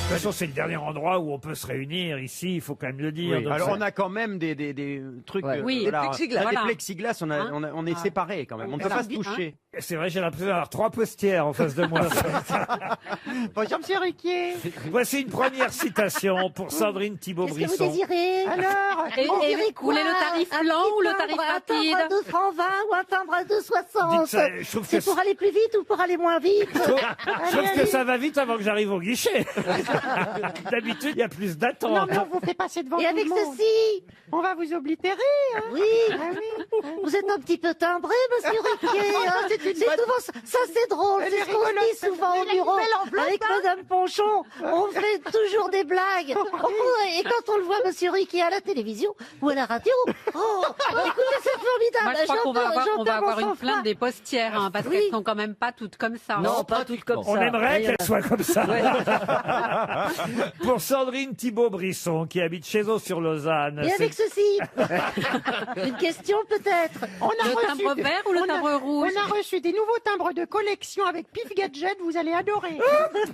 toute façon, c'est le dernier endroit où on peut se réunir ici, il faut quand même le dire. Oui. Donc Alors ça- on a quand même des trucs... Oui, des plexiglas. Des Voilà. plexiglas, on est séparés quand même. On ne peut pas se toucher. C'est vrai, j'ai l'impression d'avoir 3 postières en face de moi. Bonjour Monsieur Ruquier. Voici une première citation pour Sandrine Qu'est-ce que Thibault-Brisson. vous désirez? Alors Et Vous désirez vous voulez le tarif lent ou le tarif rapide? Un timbre à 2,20 ou un timbre à Dites 2,60? ça, je trouve que C'est pour aller plus vite ou pour aller moins vite? Sauf que ça va vite avant que j'arrive au guichet. D'habitude, il y a plus d'attente. Non, mais on vous fait passer devant Et tout avec le monde. ceci? On va vous oblitérer. Hein. Oui. Vous êtes un petit peu timbré, monsieur Riquier. Hein. C'est souvent ça, c'est drôle. Elle C'est est ce qu'on se rigolote, dit souvent au elle a une bureau. belle enveloppe, Avec Madame Ponchon, on fait toujours des blagues. Et quand on le voit, monsieur Riquier, à la télévision ou à la radio, écoutez, c'est formidable. Moi, je crois qu'on va avoir, J'en on va perds mon avoir une sang-froid. plainte des postières, hein, parce Oui. qu'elles sont quand même pas toutes comme ça. Non, pas toutes comme ça. On aimerait Il y en a- qu'elle soit comme ça. Pour Sandrine Thibault-Brisson, qui habite chez Eaux-sur-Lausanne. Et avec ceci, une question peut-être. On a Le reçu, timbre vert ou le on a- timbre rouge? On a reçu des nouveaux timbres de collection avec Pif Gadget, vous allez adorer.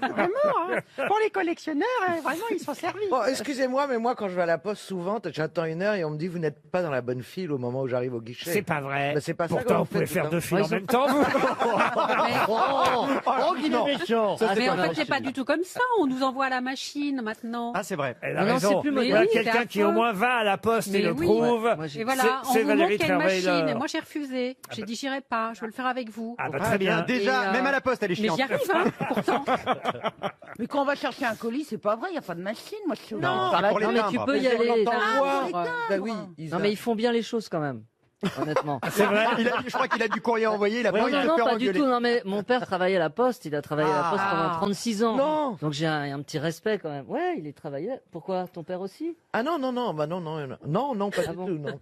Vraiment, hein. Pour les collectionneurs, vraiment, ils sont servis. Bon, excusez-moi, mais moi, quand je vais à la poste, souvent, j'attends 1 heure et on me dit, vous n'êtes pas dans la bonne file au moment où j'arrive au guichet. C'est pas vrai. Mais c'est pas ça Pourtant, qu'on vous pouvez fait, faire putain. 2 files Ouais, en ils même temps, vous. Oh, qu'il est méchant. Mais en fait, c'est pas du tout comme ça. On nous envoie à la machine maintenant. Ah c'est vrai. Elle a Non, raison. c'est plus Il y a moderne. quelqu'un Oui, qui c'est au affreux. moins va à la poste et Mais le oui. trouve. Ouais, moi, j'ai- Et voilà, on C'est vous Valérie montre qu'il y a une machine. Trierweiler. Et moi, j'ai refusé. J'ai dit, j'irai pas. Je veux le faire avec vous. Ah bah très bien. Déjà, Et, même à la poste, elle est Mais chiante. j'y arrive, hein, pourtant. Mais quand on va chercher un colis, c'est pas vrai, il n'y a pas de machine, moi je suis Non, par la pour les Non, mais timbres. tu peux y aller. pour les Bah oui. Non, mais ils font bien les choses quand même, honnêtement. C'est vrai. Je crois qu'il a du courrier envoyé, il a pas Non, envie de non, se non, faire pas du engueuler. tout. Non, mais mon père travaillait à la poste. Il a travaillé à la poste pendant 36 ans. Non. Donc j'ai un petit respect quand même. Ouais, il est travaillé. Pourquoi? Ton père aussi? Ah non, non, non, bah non, non, non, non, pas Ah du bon tout, non.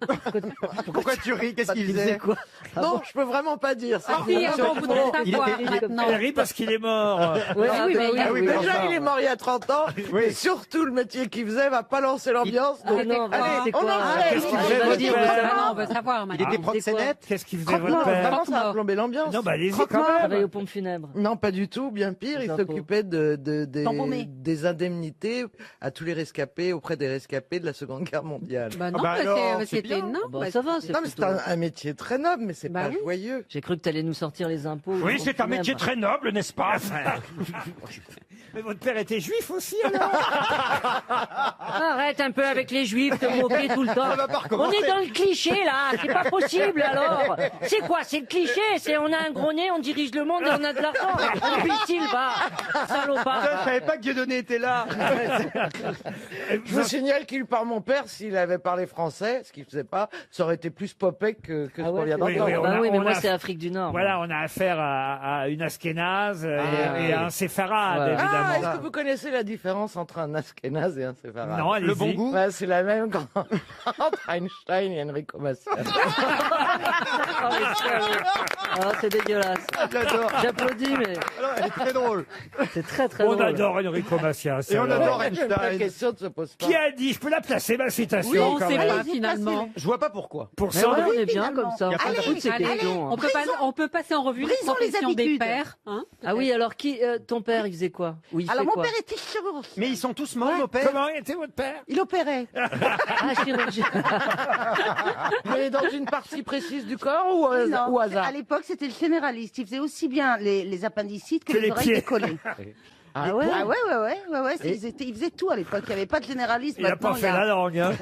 Pourquoi tu ris? Qu'est-ce qu'il Il faisait faisait? quoi? Non, je peux vraiment pas dire ça. Ah si, on voudrait Il savoir était- maintenant. Elle rit parce qu'il est mort. Ouais, Ah oui, mais il y a- oui, mais Déjà, enfin, il est mort il y a 30 ans, mais surtout le métier qu'il faisait va pas lancer l'ambiance. Ah donc- non, Allez, c'est on quoi? enchaîne. Qu'est-ce qu'il Allez, faisait, vas-y, votre on veut père savoir. Non, on veut savoir Il maintenant. était proxénète. Qu'est-ce qu'il faisait votre Non, père? vraiment, ça a plombé l'ambiance. Non, bah allez-y quand Il même. travaillait aux pompes funèbres. Non, pas du tout, bien pire. Il Les impôts. s'occupait Tamponné. des indemnités à tous les rescapés, auprès des rescapés de la Seconde Guerre mondiale. Bah non, bah mais alors, c'est- c'est c'était bien. non. Bon, bah, ça va, c'est Non, mais c'est plutôt- un métier très noble, mais c'est Bah pas oui. joyeux. J'ai cru que t'allais nous sortir les impôts. aux Oui, pompes c'est un métier funèbres. très noble, n'est-ce pas? Mais votre père était juif aussi, alors? Arrête un peu avec les juifs, te moquer tout le temps. Ça va pas On recommencer. est dans le cliché là, c'est pas possible alors. C'est quoi? C'est le cliché, c'est on a un gros nez, on dirige le monde et on a de l'argent. Imbécile, va, salopard. Je savais pas que Dieudonné était là. Je vous signale qu'il par mon père, s'il avait parlé français, ce qu'il faisait pas, ça aurait été plus popek que ce Ah qu'on ouais, vient c'est- d'entendre. Oui, on bah a- oui, mais on moi a- c'est Afrique du Nord. Voilà, on a affaire à une Askénaze et à un séfarade, Voilà. Ah, évidemment. est-ce que vous connaissez la différence entre un Ashkénaze et un séfarade? Non, allez-y. Le bon goût. Ouais, c'est la même entre Einstein et Enrico Macias. Ah, c'est dégueulasse. J'adore. J'applaudis, mais Alors, elle est très drôle. c'est très très On drôle. adore Enrico Macias. Et on alors. adore La Einstein. question ne se pose pas. Qui a dit? Je peux la placer, ma citation, Oui, on quand sait même. pas finalement. Je vois pas pourquoi. Pour Mais ouais, Sandrine. on est bien finalement. comme ça. Y a On pas de- s'en fout de ces Allez, questions. on peut pas- on peut passer en revue les Brisons les professions des habitudes. pères. Hein, Ah oui, alors qui, ton père, il faisait quoi? Ou il Alors fait mon quoi? père était chirurgien. Mais ils sont tous morts, nos pères. Comment était votre père? Il opérait. Ah, chirurgien. Mais dans une partie précise du corps ou Non, au hasard? à l'époque, c'était le généraliste. Il faisait aussi bien les appendicites que Que les les oreilles pieds. décollées. Ah ouais? Ah ouais. Il faisait tout à l'époque. Il n'y avait pas de généraliste. Il a Maintenant, pas fait la langue, hein.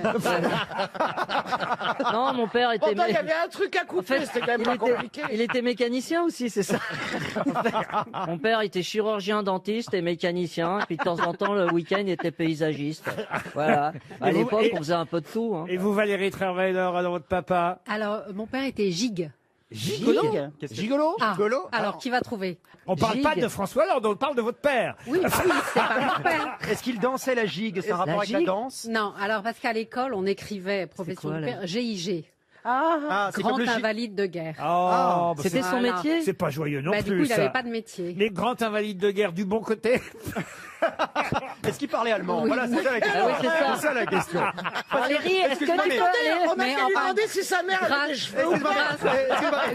Non, mon père était. Pourtant, il y avait un truc à En couper, fait, c'était quand même pas compliqué. il était mécanicien aussi, c'est ça. En fait, mon père était chirurgien, dentiste et mécanicien. Et puis de temps en temps, le week-end, il était paysagiste. Voilà. À Et vous- l'époque, et- on faisait un peu de tout. Hein. Et vous, Valérie Trierweiler, alors votre papa? Alors, mon père était gigue. Gigolo? Qu'est-ce que- Gigolo? Ah, Gigolo alors qui va trouver? On parle pas Gigue. de François Hollande, on parle de votre père. Oui, oui, c'est pas mon père. Est-ce qu'il dansait la gigue? C'est un rapport avec la gigue danse? Non, alors parce qu'à l'école, on écrivait profession quoi, de là père, GIG, Ah, c'est grand comme le gigue. invalide de guerre. Oh, bah, C'était c'est- son Voilà. métier? c'est pas joyeux non Bah, plus, du coup, il ça. n'avait pas de métier. Les grands invalides de guerre du bon côté. Est-ce qu'il parlait allemand? Voilà, c'est ça la question. Ah oui, c'est ça. C'est ça la question. Valérie, est-ce que tu peux aller... On a Mais qu'à lui enfin, demander si sa mère avait des cheveux ou pas.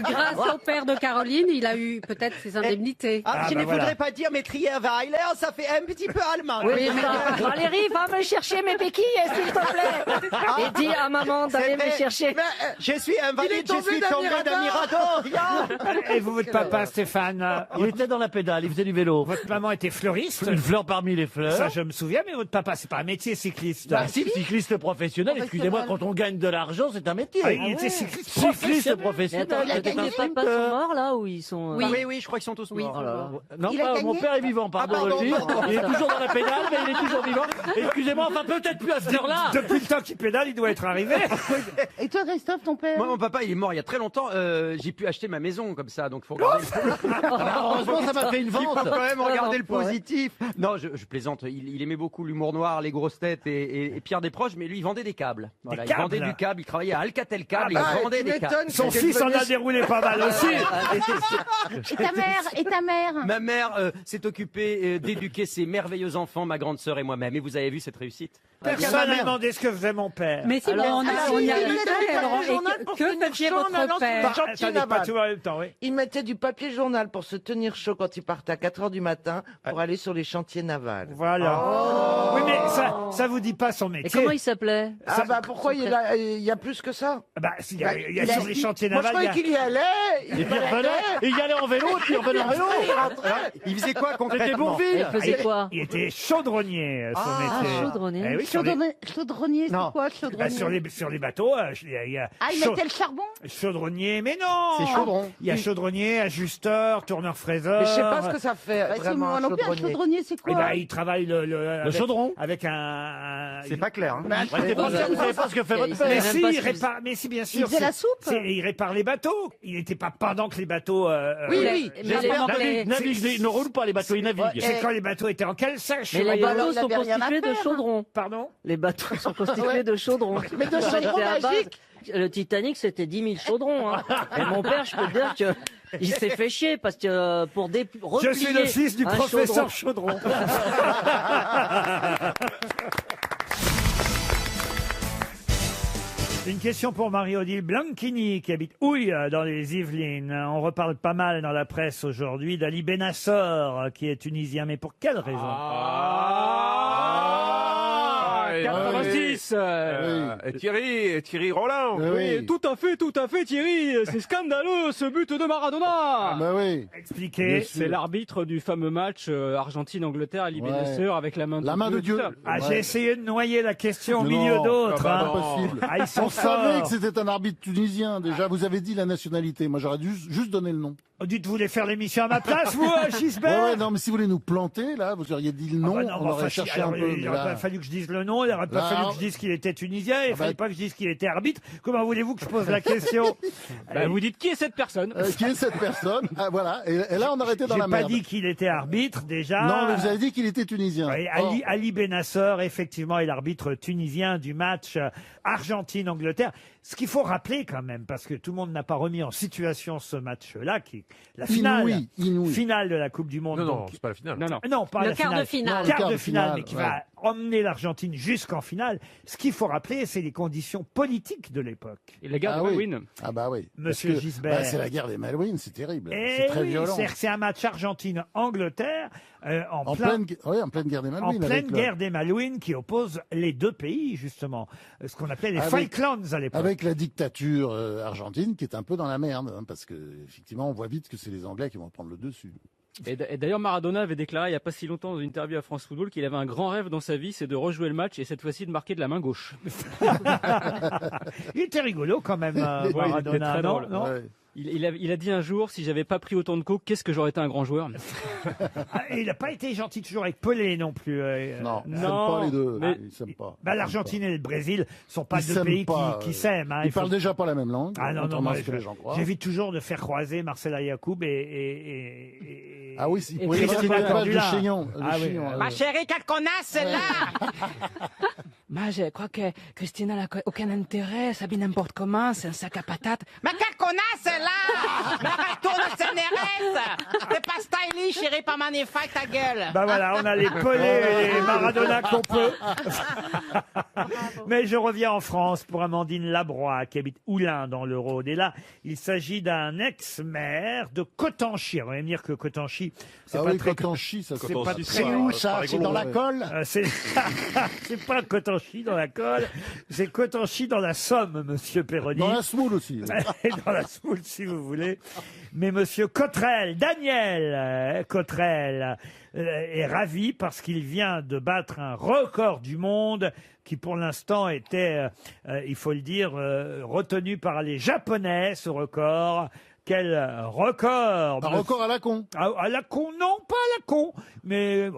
grâce au père de Caroline, il a eu peut-être ses indemnités. Ah, je bah ne voilà. voudrais pas dire mais Trierweiler, ça fait un petit peu allemand. Oui, mais ça. Valérie, va me chercher mes béquilles, s'il te plaît. Et dis à maman d'aller me chercher. Je suis invalide, je suis tombé d'un Mirador. mirador. Et vous, votre papa, Stéphane, Il était dans la pédale, il faisait du vélo. votre maman était fleuriste. Une fleur parmi les fleurs. Ça, je me souviens, mais votre papa, c'est pas un métier cycliste. Bah, si, cycliste professionnel, excusez-moi, quand on gagne de l'argent, c'est un métier. Ah, il était cycliste Cycliste Mais professionnel. attends, tes papas sont morts là ou ils sont... Oui, je crois qu'ils sont tous morts. Oh là là. Non, Il a pas, gagné mon père est vivant, pardon pardon, de le dire. pardon. Il est toujours dans la pédale, mais il est toujours vivant. Excusez-moi, enfin peut-être plus à cette heure-là. Depuis le temps qu'il pédale, il doit être arrivé. Et toi, Christophe, ton père? Moi, mon papa, il est mort il y a très longtemps. J'ai pu acheter ma maison comme ça, donc faut regarder. Heureusement, ça m'a fait une Il faut vente. quand même regarder le Ouais. positif. Non, je plaisante. Il aimait beaucoup l'humour noir, les grosses têtes et Pierre Desproges, mais lui, il vendait des câbles. Voilà, il câbles vendait du câble. Il travaillait à Alcatel Câble. Ah, il vendait tu des câbles. m'étonnes Son que fils tu en a venais- déroulé pas mal aussi. Et ta mère? Et ta mère? Ma mère s'est occupée d'éduquer ses merveilleux enfants, ma grande sœur et moi-même. Et vous avez vu cette réussite? Personne n'a demandé ce que faisait mon père. Mais si, Alors, on y a il été, était Laurent. dans le journal Et pour que tenir faisait chaud en votre allant sur père? le chantier Attendez, pas naval. tout en même temps, oui. Il mettait du papier journal pour se tenir chaud quand il partait à 4 heures du matin pour aller sur les chantiers navals. Voilà. Oui, mais ça vous dit pas son Et métier. comment il s'appelait? Ah bah pourquoi il y a plus que ça? Bah, il y a sur les chantiers Moi je navals, croyais qu'il y allait, il Et puis il revenait, et il y allait en vélo, et puis il revenait en vélo. Il faisait quoi C'était concrètement? Il Bourville. faisait quoi? il était chaudronnier, son Ah, métier. chaudronnier. Eh oui, sur les, Chaudronnier, c'est Non. quoi, bah, chaudronnier? sur les bateaux, il y a Ah, il mettait le charbon? chaudronnier, mais non. C'est chaudron. Il y a chaudronnier, ajusteur, tourneur-fraiseur. Mais je sais pas ce que ça fait Bah, c'est vraiment moi un non plus, un chaudronnier. chaudronnier, c'est Eh quoi? ben, il travaille le chaudron. avec un. C'est pas clair. Hein. Ouais, c'est pas ça, vous savez pas ce que fait votre Il père. Mais savait si, même pas il ce qu'il répare, mais si, bien sûr. Il faisait la c'est- soupe? Il répare les bateaux. Il n'était pas pendant que les bateaux. Oui, Mais J'espère les- que ils ne roulent pas les bateaux, ils naviguent. C'est quand les bateaux étaient en cale sèche. Mais les voyez. bateaux il sont avait rien à constitués de faire. chaudron. Pardon. Les bateaux sont constitués de chaudron. Mais de chaudron C'était à base- magique. Le Titanic, c'était 10 000 chaudrons. Hein. Et mon père, je peux te dire que il s'est fait chier parce que pour Je suis le fils du un professeur Chaudron. Une question pour Marie-Odile Blanchini qui habite Houille dans les Yvelines. On reparle pas mal dans la presse aujourd'hui d'Ali Benassor qui est tunisien. Mais pour quelle raison 86. Thierry Roland. Oui, tout à fait, Thierry. C'est scandaleux, ce but de Maradona. Bah oui. Expliquez. C'est l'arbitre du fameux match Argentine-Angleterre, Ali Ouais. Benasseur, avec la main de Dieu. Ah, Ouais. j'ai essayé de noyer la question au Non, milieu d'autres. pas hein. possible. Ah, ils sont On savait forts. que c'était un arbitre tunisien. Déjà, vous avez dit la nationalité. Moi, j'aurais dû juste donner le nom. Oh, dites, vous voulez faire l'émission à ma place, vous, Gisbert Ouais, non, mais si vous voulez nous planter, là, vous auriez dit le nom, Ah bah non, on mais aurait enfin, cherché alors, un peu. il mais aurait là- pas fallu que je dise le nom, il n'aurait pas Là, fallu que je dise qu'il était tunisien, il ne fallait bah- pas que je dise qu'il était arbitre. Comment voulez-vous que je pose la question Vous dites qui est cette personne Qui est cette personne? Ah, voilà. Et là, on aurait été dans J'ai la pas merde. dit qu'il était arbitre, déjà. Non, mais vous avez dit qu'il était tunisien. Oui, Or, Ali Benassor, effectivement, est l'arbitre tunisien du match Argentine-Angleterre. Ce qu'il faut rappeler quand même, parce que tout le monde n'a pas remis en situation ce match-là, qui est la finale, inouï. finale de la Coupe du Monde. Non, donc- c'est pas la finale. Non, pas Le la quart finale. de finale. Le quart de finale, mais qui va emmener l'Argentine jusqu'en finale. Ce qu'il faut rappeler, c'est les conditions politiques de l'époque. Et la guerre Ah de oui. Malouine. Ah bah oui. Monsieur Parce que, Gisbert. bah, c'est la guerre des Malouines, c'est terrible. Eh C'est très oui, violent. c'est-à-dire que c'est un match Argentine-Angleterre en En plein pleine guerre des en Malouines. pleine avec le- guerre des Malouines qui oppose les deux pays, justement. Ce qu'on appelait les Avec- Falklands à l'époque. Avec la dictature argentine qui est un peu dans la merde, hein, parce que effectivement, on voit vite que c'est les Anglais qui vont prendre le dessus. Et d'ailleurs, Maradona avait déclaré il n'y a pas si longtemps dans une interview à France Football qu'il avait un grand rêve dans sa vie, c'est de rejouer le match et cette fois-ci de marquer de la main gauche. Il était rigolo quand même, Ouais, il était Maradona, très non, drôle. non Ouais. Il a dit un jour, si j'avais pas pris autant de coke, qu'est-ce que j'aurais été un grand joueur. Ah, et il n'a pas été gentil toujours avec Pelé non plus. Non, ils non, s'aiment pas les deux. mais- Ils s'aiment pas. Bah, l'Argentine et le Brésil sont pas Ils deux s'aiment pays pas, qui s'aiment. Hein, il Ils faut- parlent déjà pas la même langue. Ah non, non, contrairement à moi, ce que les gens croient. j'évite toujours de faire croiser Marcela Yacoub et Ah oui, il Et pourrait y puis, avoir c'est une pas image entendu de là. Chignon. Ah oui. Ma chérie, quelle connasse, celle-là! Moi, je crois que Christina n'a aucun intérêt, elle s'habille n'importe comment, c'est un sac à patates. Mais quelle connasse, là! Mais retourne au CNRS! T'es pas stylish, chérie, pas magnifique, ta gueule! Bah voilà, on a les Pelé et les Maradona qu'on peut. Mais je reviens en France pour Amandine Labroix, qui habite Oulin, dans le Rhône. Et là, il s'agit d'un ex-maire de Cotanchy. On va me dire que Cotanchy, c'est pas très... Cotanchy, ça c'est pas c'est où ça? C'est dans la colle? C'est pas Cotanchy dans la colle, c'est Cotanchy dans la Somme, monsieur Perroni. Dans la Smoule aussi. Et dans la Smoule, si vous voulez. Mais monsieur Cottrell, Daniel Cottrell, est ravi parce qu'il vient de battre un record du monde qui, pour l'instant, était, il faut le dire, retenu par les Japonais, ce record. Quel record! Un record à la con. À la con, non, pas à la con, mais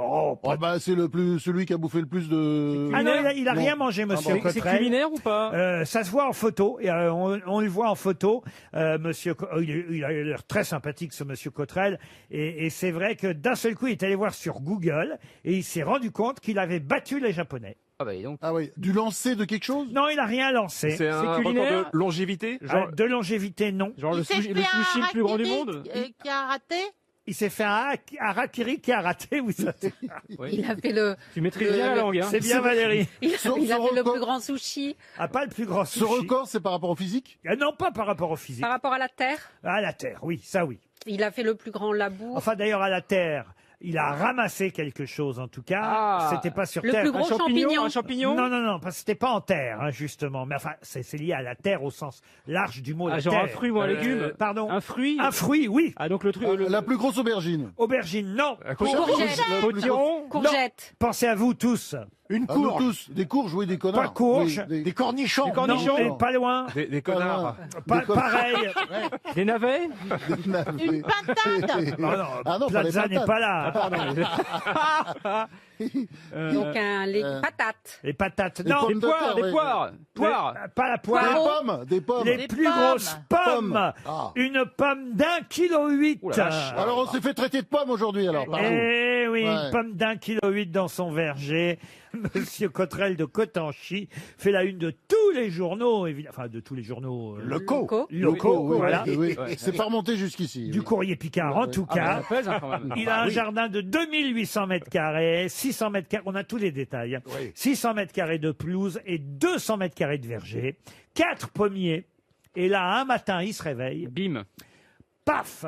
bah, c'est celui qui a bouffé le plus de. Ah non, il a rien mangé, monsieur Cottrell. C'est culinaire ou pas? Ça se voit en photo, et on le voit en photo. Monsieur, il a l'air très sympathique, ce monsieur Cottrell, et c'est vrai que d'un seul coup, il est allé voir sur Google et il s'est rendu compte qu'il avait battu les Japonais. Ah bah donc. Ah oui, du lancer de quelque chose? Non, il a rien lancé. C'est un record de longévité? De longévité, non. Genre le sushi le plus grand du monde? Qui a raté? Il s'est fait un harakiri qui a raté, vous savez. Il a fait le... Tu maîtrises bien la langue, hein. C'est bien, Valérie. Il a fait le plus grand sushi. Ah, pas le plus grand sushi. Ce record, c'est par rapport au physique? Non, pas par rapport au physique. Par rapport à la Terre? À la Terre, oui, ça oui. Il a fait le plus grand labour. Enfin, d'ailleurs, à la Terre, il a ramassé quelque chose, en tout cas. Ah. C'était pas sur Le Terre. plus gros champignon. Un champignon? Non, parce que c'était pas en terre, hein, justement. Mais enfin, c'est lié à la terre au sens large du mot. Ah, la genre terre. un fruit ou un légume? Pardon. Un fruit? Un fruit, oui. Ah, donc le truc. La plus grosse aubergine. Aubergine, non. Courgette. Potiron? Courgette. Pensez à vous tous. Une courge. Tous. Des courges, oui, des connards. Pas courge. Oui, des cornichons. Des cornichons? Non, et pas loin. Des connards. Pareil. Des navets? Une patate. Ah non, Plaza n'est pas là. Donc les patates. Les patates, Des non. pommes de terre, Des oui. poires! Poires! Pas la poire. Des pommes. Les plus grosses pommes. Ah. Une pomme d'1,8 kg. Oh la vache. Alors on s'est fait traiter de pommes aujourd'hui alors. Pardon. Eh oui, Ouais. une pomme d'1,8 kg dans son verger. Monsieur Cottrell de Cotanchy fait la une de tous les journaux, enfin de tous les journaux Locaux. locaux, Oui, voilà. oui. C'est pas remonté jusqu'ici. Du courrier Picard, en tout cas. Ça pèse, hein, quand même. Il a un jardin de 2800 mètres carrés, 600 mètres carrés, on a tous les détails. 600 mètres carrés de pelouse et 200 mètres carrés de verger. 4 pommiers. Et là, un matin, il se réveille. Bim. Paf!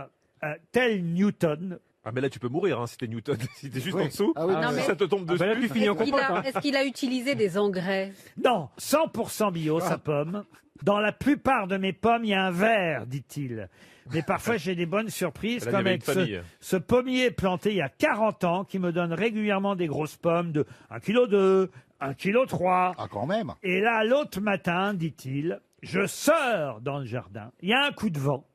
Tel Newton. Ah mais là tu peux mourir hein, si t'es Newton, si t'es juste en dessous, Ah oui, non, mais- ça te tombe dessus. Bah là, tu finis en compote. Hein. Est-ce qu'il a utilisé des engrais? Non, 100% bio, sa pomme. Dans la plupart de mes pommes, il y a un verre, dit-il. Mais parfois, j'ai des bonnes surprises, Là, il y comme avait avec une famille. ce pommier planté il y a 40 ans, qui me donne régulièrement des grosses pommes de 1,2 kg, 1,3 kg. Ah quand même. Et là, l'autre matin, dit-il, je sors dans le jardin, il y a un coup de vent,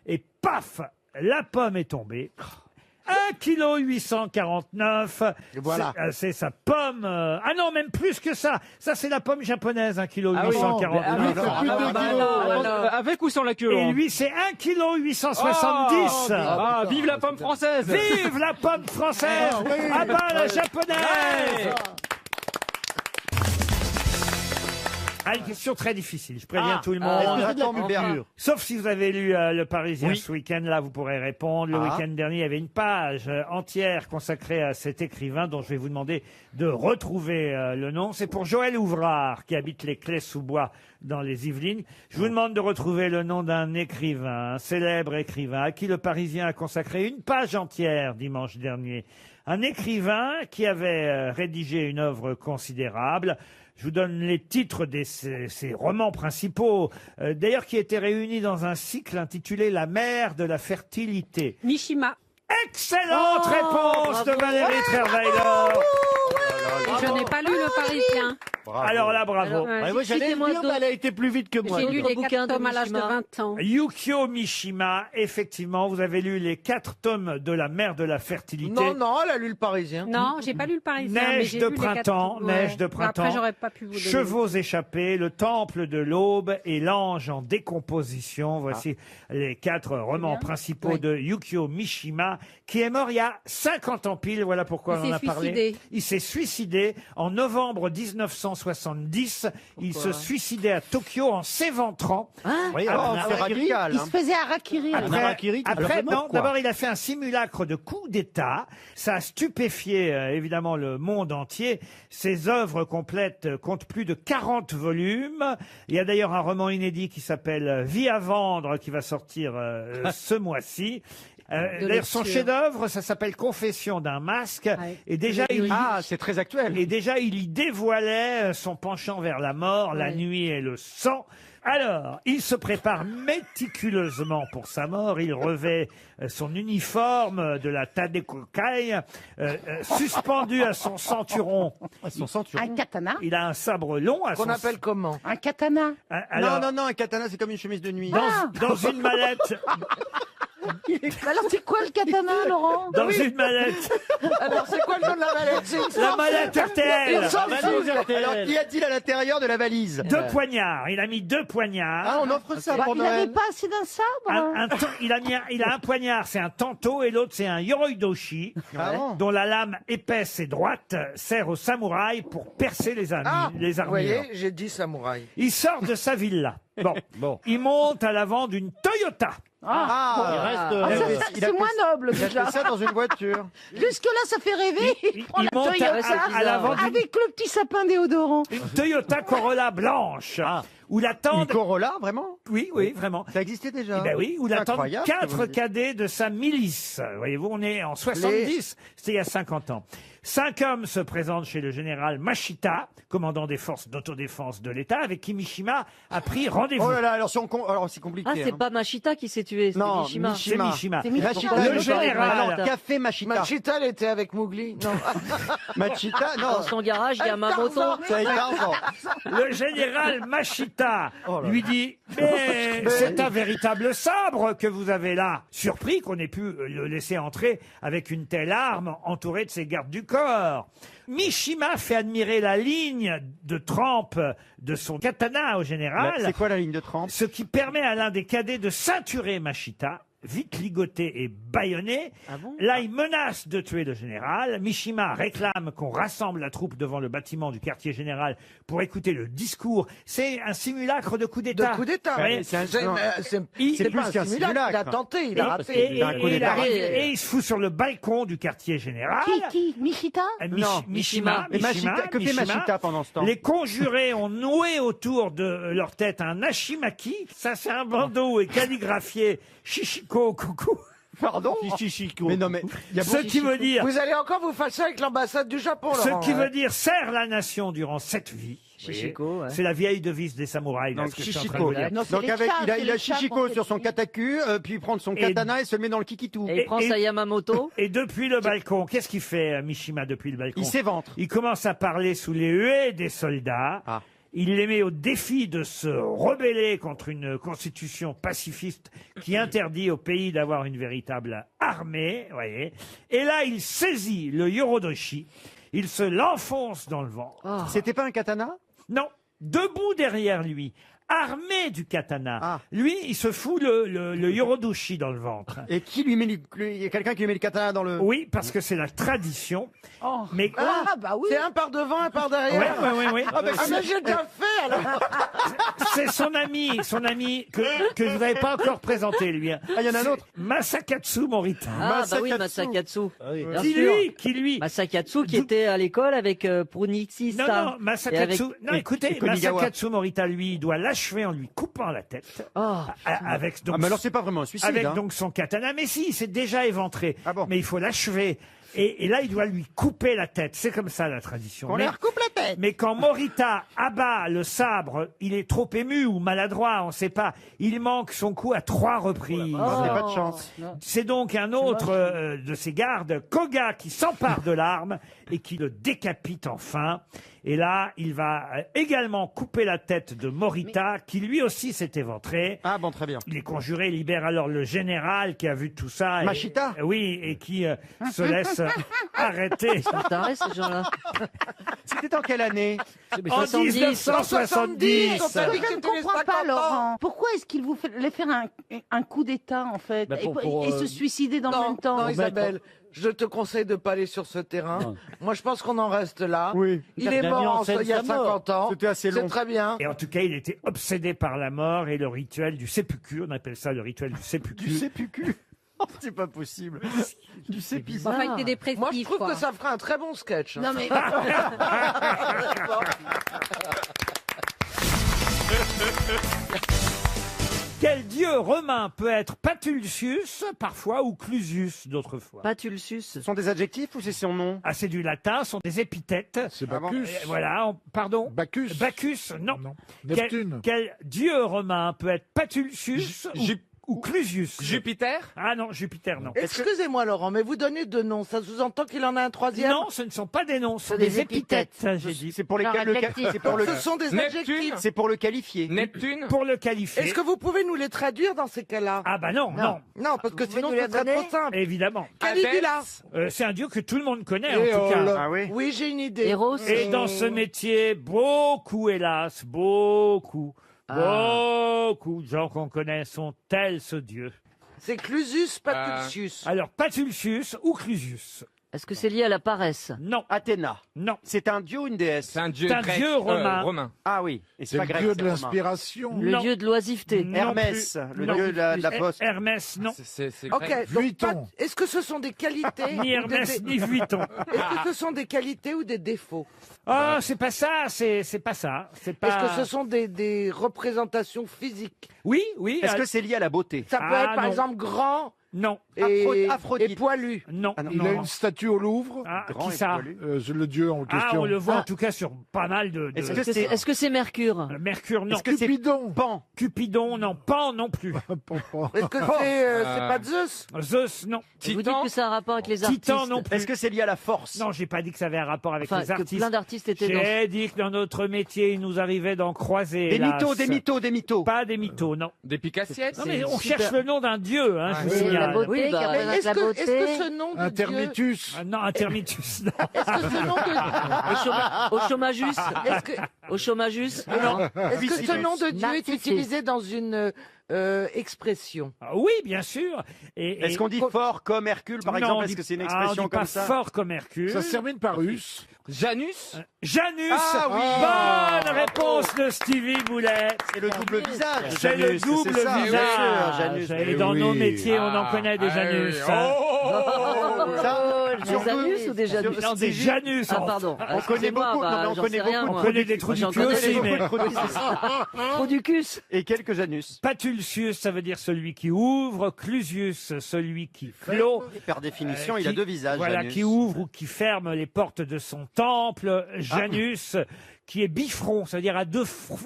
et paf, la pomme est tombée. 1,849 kg. Et voilà. C'est sa pomme. Ah non, même plus que ça. Ça, c'est la pomme japonaise, 1,849 Ah oui, c'est plus de 2 kilos. Avec ou sans la queue? Et Laurent? lui, c'est 1,870 kg. Ah, vive la pomme française! Vive la pomme française! Ah bah, la japonaise! Ah, une question très difficile, je préviens tout le monde. Est-ce que c'est de la culture? Sauf si vous avez lu Le Parisien Oui. ce week-end, là vous pourrez répondre. Le week-end dernier, il y avait une page entière consacrée à cet écrivain dont je vais vous demander de retrouver le nom. C'est pour Joël Ouvrard, qui habite les Clés-sous-Bois dans les Yvelines. Je vous demande de retrouver le nom d'un écrivain, un célèbre écrivain, à qui Le Parisien a consacré une page entière dimanche dernier. Un écrivain qui avait rédigé une œuvre considérable. Je vous donne les titres de ces romans principaux, d'ailleurs qui étaient réunis dans un cycle intitulé La mer de la fertilité. Mishima. Excellente réponse de Valérie Trierweiler. Et je n'ai pas lu Le Parisien. Alors là, bravo. Alors, Moi j'allais le dire, mais elle a été plus vite que moi. J'ai lu Votre les bouquin 4 de tomes à l'âge de Mishima. 20 ans. Yukio Mishima, effectivement, vous avez lu les 4 tomes de La mer de la fertilité. Non, elle a lu le Parisien. Non, j'ai pas lu Le Parisien. mais Neige j'ai de lu les 4 printemps, tomes. neige Ouais. de printemps. Après, j'aurais pas pu vous donner. Chevaux échappés, le temple de l'aube et l'ange en décomposition. Voici les 4 romans principaux Oui. de Yukio Mishima, qui est mort il y a 50 ans pile. Voilà pourquoi Il on en a s'est parlé. suicidé. Il s'est suicidé en novembre 1900. 1870. Il se suicidait à Tokyo en s'éventrant. Oui, Après- c'est radical. Il se faisait harakiri. Après, non, d'abord, il a fait un simulacre de coup d'État. Ça a stupéfié, évidemment, le monde entier. Ses œuvres complètes comptent plus de 40 volumes. Il y a d'ailleurs un roman inédit qui s'appelle Vie à vendre, qui va sortir ce mois-ci. D'ailleurs, son lecture. chef-d'œuvre, ça s'appelle Confession d'un masque. Et déjà, c'est très actuel. et déjà, il y dévoilait son penchant vers la mort, la nuit et le sang. Alors, il se prépare méticuleusement pour sa mort. Il revêt son uniforme de la Tadekokai, suspendu à son ceinturon. Un katana. Il a un sabre long à Qu'on son appelle comment? Un katana. Alors, non, un katana, c'est comme une chemise de nuit. dans une mallette, Alors, c'est quoi le katana, Laurent dans une mallette, Alors, c'est quoi le nom de la mallette? C'est une la mallette RTL. Alors, qu'y a-t-il à l'intérieur de la valise? 2 poignards. Il a mis 2 poignards. on offre ça Bah, pour il n'avait Noël. pas assez d'un sabre. Il a un poignard, c'est un tanto, et l'autre c'est un yoroidoshi, dont la lame épaisse et droite sert aux samouraïs pour percer les Vous armures. voyez, j'ai dit samouraï. Il sort de sa villa. Bon. Il monte à l'avant d'une Toyota. Il reste. C'est moins noble, Il a déjà. fait ça dans une voiture. Jusque-là, ça fait rêver. Il prend la monte Toyota à l'avant d'une Avec le petit sapin déodorant. une Toyota Corolla blanche, où Une l'attendent... Corolla, vraiment? Oui, vraiment. Ça existait déjà. Eh ben oui, où l'attendent Incroyable, ce que vous 4 dites. cadets de sa milice. Voyez-vous, on est en 70, c'était il y a 50 ans. 5 hommes se présentent chez le général Mashita, commandant des forces d'autodéfense de l'État, avec qui Mishima a pris rendez-vous. Oh là là, alors c'est compliqué. Ah, c'est hein. pas Machita qui s'est tué, c'est Non, Mishima. C'est Mishima. Machita, Le le général. Alors, café Machita. Machita, elle était avec Mowgli. Non. Machita, non. Dans son garage, il y a Mamoto. C'est avec Tarzan. Le général Mashita Oh là là. lui dit « Mais c'est un véritable sabre que vous avez là !» Surpris qu'on ait pu le laisser entrer avec une telle arme entourée de ses gardes du corps. Mishima fait admirer la ligne de trempe de son katana au général, C'est quoi la ligne de trempe? ce qui permet à l'un des cadets de ceinturer Mashita, vite ligoté et bâillonné. Là, il menace de tuer le général. Mishima réclame qu'on rassemble la troupe devant le bâtiment du quartier général pour écouter le discours. C'est un simulacre de coup d'État. De coup d'État. Ouais. C'est c'est pas plus un qu'un simulacre. Il a simulacre. tenté, il a raté. Et il arrive, raté. et il se fout sur le balcon du quartier général. Qui Mishita Non, Mishima. Mais Machita, que fait Machita pendant ce temps? Les conjurés ont noué autour de leur tête un hashimaki. Ça, c'est un bandeau et calligraphié Shishiko Kuku. Pardon? Mais non, mais il y a Ce qui veut dire, Vous allez encore vous fâcher avec l'ambassade du Japon, ce Laurent. qui veut dire serre la nation durant 7 vies. Chichiko, ouais. C'est la vieille devise des samouraïs. là, Donc ce que je suis en train de Chichiko. vous dire. Non, c'est Donc les avec, chats, il a c'est les chats Chichiko qu'on sur son fait kataku, puis il prend son katana et se le met dans le kikitou. Et il prend sa Yamamoto. Et depuis le balcon, qu'est-ce qu'il fait, Mishima, depuis le balcon? Il s'éventre. Il commence à parler sous les huées des soldats. Ah. Il les met au défi de se rebeller contre une constitution pacifiste qui interdit au pays d'avoir une véritable armée. Voyez. Et là, il saisit le Yorodoshi. Il se l'enfonce dans le ventre. C'était pas un katana? Non, debout derrière lui, armé du katana. Ah. Lui, il se fout le Yorodoshi dans le ventre. Et qui lui met il y a quelqu'un qui lui met le katana dans le... Oui, parce que c'est la tradition. Mais bah oui. C'est un par devant, un par derrière. Oui. Ah, mais j'ai déjà fait, alors. C'est son ami que je vous avais pas encore présenté, lui. Ah, il y en a un autre. Masakatsu Morita. Ah, bah oui, Masakatsu. Bien Qui sûr. lui Masakatsu qui était à l'école avec Prunitsista. Non, Masakatsu. Non, écoutez, Konigawa. Masakatsu Morita, lui, il doit l'achever en lui coupant la tête. Avec donc, Ah, mais alors c'est pas vraiment un suicide. avec hein. donc son katana. Mais si, il s'est déjà éventré. Ah bon. Mais il faut l'achever. Et là, il doit lui couper la tête. C'est comme ça, la tradition. On Mais- leur coupe la tête. Mais quand Morita abat le sabre, il est trop ému ou maladroit, on ne sait pas. Il manque son coup à 3 reprises. C'est pas de chance. C'est donc un autre de ses gardes, Koga, qui s'empare de l'arme et qui le décapite enfin. Et là, il va également couper la tête de Morita, qui lui aussi s'est éventré. Ah bon, très bien. Les conjurés libèrent alors le général qui a vu tout ça. Machita. Oui, et qui se laisse arrêter. Taré, ces gens-là. C'était en quelle année? En 1970. On t'a dit que Je ne c'était les comprends 50 pas, ans. Laurent. Pourquoi est-ce qu'il vous fait faire un coup d'État, en fait, Bah, et se suicider dans le même temps Non, Isabelle, Je te conseille de pas aller sur ce terrain. Moi, je pense qu'on en reste là. Oui. Il est mort il y a 50 ans. C'était assez long. C'est très bien. Et en tout cas, il était obsédé par la mort et le rituel du seppuku. On appelle ça le rituel du seppuku. Du sépucu. C'est pas possible. Du sépucu. Enfin, il était dépressif. Moi, je trouve quoi. que ça ferait un très bon sketch. Non, mais. Quel dieu romain peut être Patulcius parfois ou Clusius d'autres fois? Patulcius. Ce sont des adjectifs ou c'est son nom? Ah, c'est du latin, ce sont des épithètes. C'est Bacchus. Voilà, pardon. Bacchus. Bacchus, non. Neptune. Quel dieu romain peut être Patulcius ou Clusius? Jupiter? Ah non, Jupiter, non. Excusez-moi, Laurent, mais vous donnez deux noms. Ça sous-entend qu'il en a un troisième? Non, ce ne sont pas des noms, ce sont des des épithètes, ça, j'ai dit. C'est pour les Un adjectif. c'est pour le Ce sont des adjectifs. c'est pour le qualifier. Neptune. Pour le qualifier. Est-ce que vous pouvez nous les traduire dans ces cas-là? Ah bah non, non, Non, parce que Vous sinon, pouvez nous ce les serait donner trop simple. évidemment. Caligula. C'est un dieu que tout le monde connaît, en Et tout cas. Ah oui. Oui, j'ai une idée. Héros. Et dans ce métier, beaucoup, hélas, beaucoup de gens qu'on connaît sont tels ce dieu. C'est Clusius Patulcius. Alors, Patulcius ou Clusius? Est-ce que c'est lié à la paresse? Non, Athéna. non. C'est un dieu ou une déesse? C'est un dieu C'est un grec, dieu romain. Ah oui. Et C'est pas le grec, dieu c'est de romain. l'inspiration. Le Non. dieu de l'oisiveté. Non Hermès, plus. le Non dieu de la poste. Hermès, non. C'est Ok, grec. donc Vuitton. est-ce que ce sont des qualités Ni ou Hermès, des- ni Vuitton. Est-ce que ce sont des qualités ou des défauts? Ah, c'est pas ça, c'est pas ça. C'est pas... Est-ce que ce sont des représentations physiques? Oui, oui. Est-ce que c'est lié à la beauté? Ça peut Ah, être par non. exemple grand Non, et, Aphrodite. et poilu. non. Ah non. Il a une statue au Louvre. Ah, Grand qui et ça? poilu. Le dieu en Ah, question. on le voit en tout cas sur pas mal de... Est-ce Est-ce que c'est est-ce que c'est Mercure? Mercure, non. Est-ce que c'est Cupidon. Pan? Cupidon, non. Pan, non plus. Est-ce que c'est pas Zeus? Zeus, non. Vous dites que ça a un rapport avec les artistes? Titan, non plus. Est-ce que c'est lié à la force? Non, j'ai pas dit que ça avait un rapport avec Enfin, les que artistes. plein d'artistes étaient dans... J'ai dit que dans notre métier, il nous arrivait d'en croiser. Des hélas. mythos, des mythos, des mythos. Pas des mythos, non. Des Picassiettes. Non, mais on super. cherche le nom d'un dieu, hein, je vous C'est la signale. beauté Oui, qui bah, représente Est-ce la que, beauté. est-ce que ce nom de Un Dieu, termitus. Ah, non, un termitus, non. est-ce que ce nom de, Au chômagus? est-ce que, Au chômagus? est-ce que ce nom de Dieu est Narcissus. utilisé dans une expression? Ah oui, bien sûr. Et, Est-ce qu'on dit fort comme Hercule, par Non, exemple? on Est-ce dit- que c'est une on expression dit pas comme ça? fort comme Hercule. Ça se termine par us. Janus. Janus. Ah oui. Bonne réponse de Stevie Boulet. C'est le double visage. C'est le Janus, double c'est ça. visage. Bien sûr, Janus. Et dans nos oui. métiers, on en Ah. connaît des Ah Janus. oui. hein. Des anus ou des janus? Non, des Janus. Ah, pardon. On connaît beaucoup, non, mais on connaît On beaucoup. connaît des trous du J'en cul connais aussi, beaucoup mais... de trous du cul. Trou du cul. Et quelques Janus. Patulcius, ça veut dire celui qui ouvre. Clusius, celui qui clôt. Et par définition, il Qui- a deux visages. Voilà, Janus. qui ouvre ou qui ferme les portes de son temple. Janus, qui est bifront, c'est-à-dire à deux fronts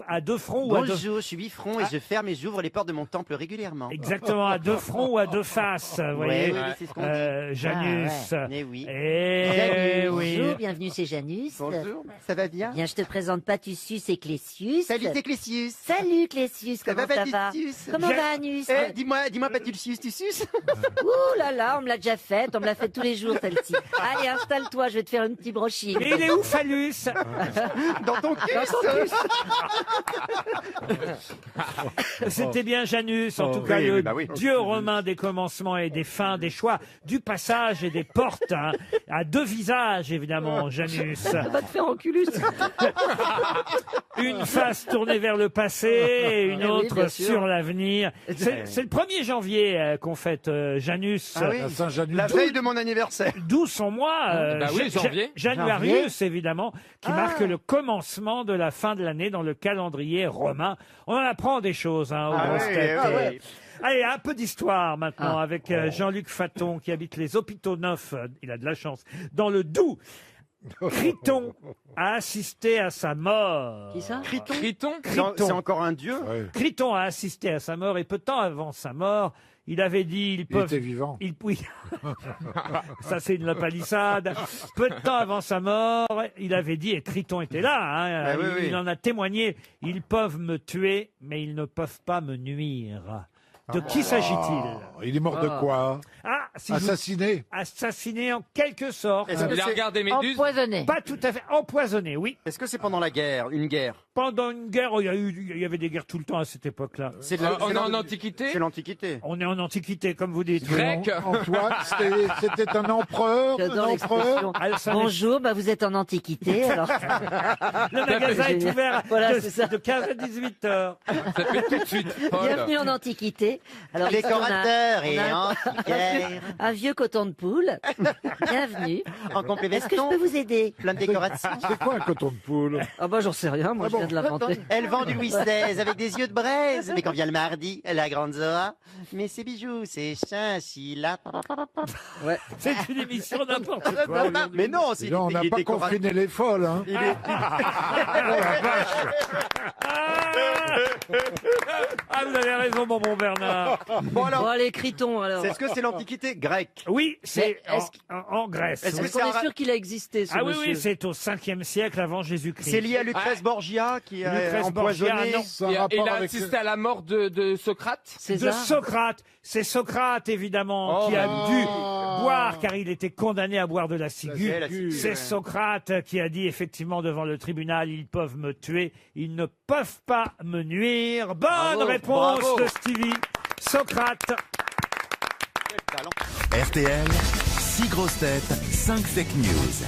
ou à deux... Bonjour, je suis bifront et je ferme et j'ouvre les portes de mon temple régulièrement. Exactement, à deux fronts ou à deux faces, vous voyez. oui, c'est ce qu'on Janus. Eh oui. Eh oui. Bonjour, bienvenue chez Janus. Bonjour, ça va bien? Bien, je te présente Patulcius et Clésius. Salut, c'est Clésius. Salut Clésius, Ça comment va, ça va? Patulcius? Comment J'ai- va Anus? Eh, dis-moi, Patulcius, tu suces? Ouh là là, on me l'a déjà faite, on me l'a fait tous les jours celle-ci. Allez, installe-toi, je vais te faire une petite brochine. Et il est où, Phallus? Dans ton cul. C'était bien Janus, en tout cas, oui, le oui, bah oui. dieu romain des commencements et des fins, des choix, du passage et des portes, hein. À deux visages, évidemment, Janus. Va te faire enculer. Une face tournée vers le passé et une Eh oui, autre bien sûr. sur l'avenir. C'est le 1er janvier qu'on fête Janus. Ah oui. À Saint-Janus. La veille de mon anniversaire. D'où son mois, Bah oui, janvier. Januarius, évidemment, qui marque le commencement de la fin de l'année dans le calendrier romain. On en apprend des choses, hein, aux grosses têtes. Allez, un peu d'histoire maintenant avec Jean-Luc Faton qui habite les Hôpitaux Neufs. Il a de la chance. Dans le Doubs. Criton a assisté à sa mort. Qui ça? Criton. C'est encore un dieu? Ouais. Criton a assisté à sa mort et peu de temps avant sa mort, il avait dit ils Il peuvent. était vivant. Oui, ça c'est une palissade. Peu de temps avant sa mort, il avait dit, et Criton était là, hein, Ah oui, il oui. en a témoigné, ils peuvent me tuer, mais ils ne peuvent pas me nuire. De qui s'agit-il? Il est mort de quoi? Ah, si Assassiné? Assassiné en quelque sorte. Est-ce que il a regardé Méduse? Empoisonné. Pas tout à fait. Empoisonné, oui. Est-ce que c'est pendant la guerre, une guerre? Pendant une guerre, il y avait des guerres tout le temps à cette époque-là. On est en Antiquité? C'est l'Antiquité. On est en Antiquité, comme vous dites. Grec? Antoine, c'était un empereur? J'adore l'expression. Bonjour, vous êtes en Antiquité, alors. Le magasin est Génial. ouvert Voilà, de, c'est ça. de 15 à 18 heures. Ça fait tout de suite. Paul. Bienvenue en Antiquité. Alors, ici, Décorateur on et a antiquaire. un vieux coton de poule. Bienvenue. En complet Est-ce que je veston, peux vous aider? plein de décorations. C'est quoi un coton de poule? Ah j'en sais rien, moi je viens de l'inventer. Elle vend du Louis XVI avec des yeux de braise. Mais quand vient le mardi, la grande Zoa. Mais ses bijoux, ses chinchillas. Ouais. C'est une émission n'importe quoi. aujourd'hui. Mais non, c'est On n'a pas confiné les folles, hein. Ah, vous avez raison, mon bon Bernard. Bon alors, Bon, allez, critons alors. est-ce que c'est l'Antiquité grecque? Oui, c'est Mais est-ce en Grèce. Est-ce que oui. Est-ce qu'on est sûr qu'il a existé, ce Ah oui, monsieur? oui, c'est au 5e siècle avant Jésus-Christ. C'est lié à Lucrèce Borgia qui a Lucrèce Borgia, empoisonné. non. C'est un Il rapport a avec... assisté à la mort de Socrate? De César. Socrate. C'est Socrate, évidemment, Oh, qui a bah. dû boire, car il était condamné à boire de la ciguë. c'est la ciguë, C'est ouais. Socrate qui a dit effectivement devant le tribunal, ils peuvent me tuer, ils ne peuvent pas me nuire. Bonne Bravo, réponse bravo. de Stevie. Socrate. RTL, 6 grosses têtes, 5 fake news.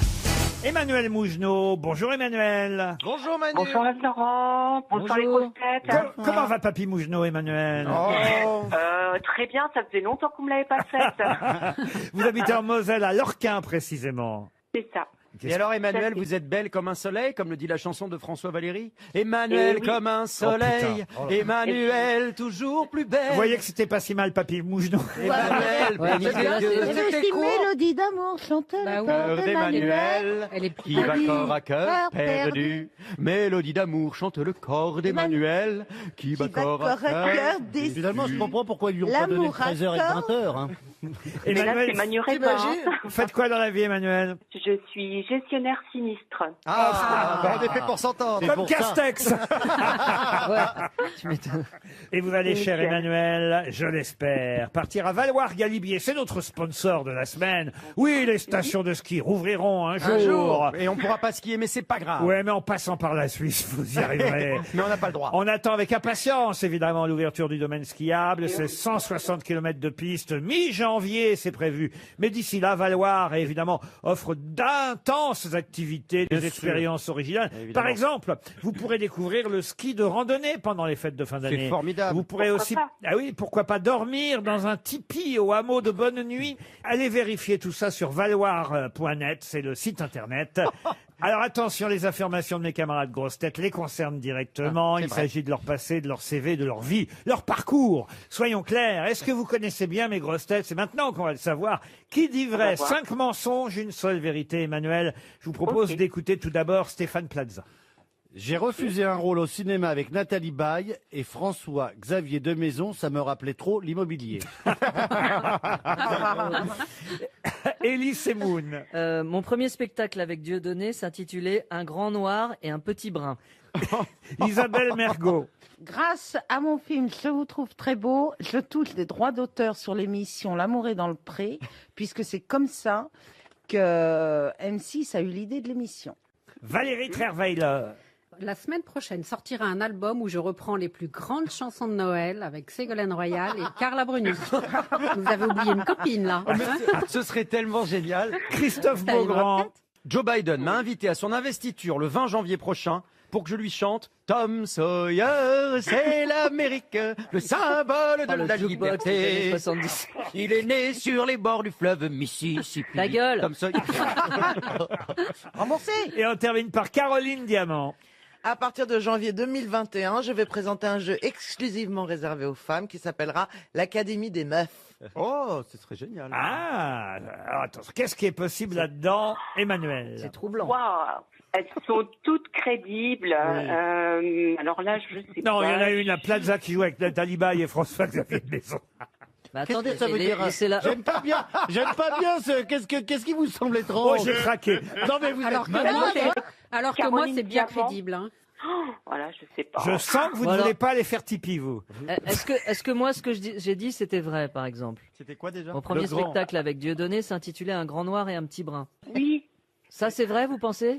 Emmanuel Mougenot. Bonjour Emmanuel. Bonjour Manu. Bonsoir Florent, bonsoir les grosses têtes. Comment va Papy Mougenot, Emmanuel? Oh. Très bien, ça faisait longtemps qu'on me l'avait pas faite. Vous habitez en Moselle, à Lorquin précisément. C'est ça. Et alors Emmanuel, Tout à fait. vous êtes belle comme un soleil, comme le dit la chanson de François Valéry. Emmanuel Eh oui. comme un soleil, Oh, putain. Emmanuel toujours plus belle. Vous voyez que c'était pas si mal, Papy Mougenot. Emmanuel, Ouais, mais là, c'est- c'était quoi? Mélodie d'amour, chantez Bah le oui. cœur d'Emmanuel, Elle est qui va corps à cœur Cœur perdu. Mélodie d'amour chante le corps d'Emmanuel, qui bat corps à cœur déçu. Finalement, je comprends pourquoi ils lui ont pas donné L'amour 13h et à 20h. Hein. Mais là, Emmanuel, c'est Manu Reba. vous faites quoi dans la vie, Emmanuel? Je suis gestionnaire sinistre. Ah, on est fait pour s'entendre. Comme Castex. Tu m'étonnes. Et vous allez, cher Nickel. Emmanuel, je l'espère, partir à Valoir-Galibier. C'est notre sponsor de la semaine. Oui, les stations de ski rouvriront un jour. Un jour. Et on pourra pas skier, mais c'est pas grave. Ouais, mais en passant par la Suisse, vous y arriverez. Mais on n'a pas le droit. On attend avec impatience, évidemment, l'ouverture du domaine skiable. C'est 160 km de piste. Mi-janvier, c'est prévu. Mais d'ici là, Valoir, évidemment, offre d'intenses activités, des expériences originales. Évidemment. Par exemple, vous pourrez découvrir le ski de randonnée pendant les fêtes de fin d'année. C'est formidable. Vous pourrez Pourquoi aussi, pas ah oui, pourquoi pas dormir dans un tipi au hameau de Bonne Nuit. Allez vérifier tout ça sur valoir.net, c'est le site internet. Alors attention, les affirmations de mes camarades grosses têtes les concernent directement. Il s'agit de leur passé, de leur CV, de leur vie, leur parcours. Soyons clairs, est-ce que vous connaissez bien mes grosses têtes? C'est maintenant qu'on va le savoir. Qui dit vrai? 5 mensonges, une seule vérité, Emmanuel. Je vous propose d'écouter tout d'abord Stéphane Plaza. J'ai refusé un rôle au cinéma avec Nathalie Baye et François-Xavier de Maison, ça me rappelait trop l'immobilier. Élie Semoun. Mon premier spectacle avec Dieudonné s'intitulait Un grand noir et un petit brun. Isabelle Mergot. Grâce à mon film Je vous trouve très beau, je touche des droits d'auteur sur l'émission L'amour est dans le pré, puisque c'est comme ça que M6 a eu l'idée de l'émission. Valérie Trierweiler. La semaine prochaine sortira un album où je reprends les plus grandes chansons de Noël avec Ségolène Royal et Carla Bruni. Vous avez oublié une copine là. Ce serait tellement génial. Christophe Ça ira Beaugrand. peut-être. Joe Biden m'a invité à son investiture le 20 janvier prochain pour que je lui chante Tom Sawyer, c'est l'Amérique, le symbole de le la jukebox des années liberté. 70. Il est né sur les bords du fleuve Mississippi. Ta gueule. Tom Sawyer. Remboursé. Et on termine par Caroline Diamant. À partir de janvier 2021, je vais présenter un jeu exclusivement réservé aux femmes qui s'appellera l'Académie des meufs. Oh, ce serait génial. Ah, alors attends, qu'est-ce qui est possible là-dedans, Emmanuel? C'est troublant. Waouh, elles sont toutes crédibles. Alors là, je sais pas. Non, il y en a une à Plaza qui joue avec Nathalie Baye et François-Xavier de Maison. Bah, Qu'est-ce attendez, que ça veut dire? laissez-la. J'aime pas bien ce... Qu'est-ce qui vous semble Oh, étrange? j'ai craqué. Non mais vous Alors êtes que moi, malade, hein. alors que moi, Caroline c'est bien Diamant. crédible. Hein. Voilà, je sais pas. Je sens que vous ne Voilà. voulez pas aller faire Tipeee, vous. Est-ce que moi, ce que j'ai dit, c'était vrai, par exemple? C'était quoi déjà? Mon premier Le grand. spectacle avec Dieudonné s'intitulait Un grand noir et un petit brun. Oui. Ça, c'est vrai, vous pensez?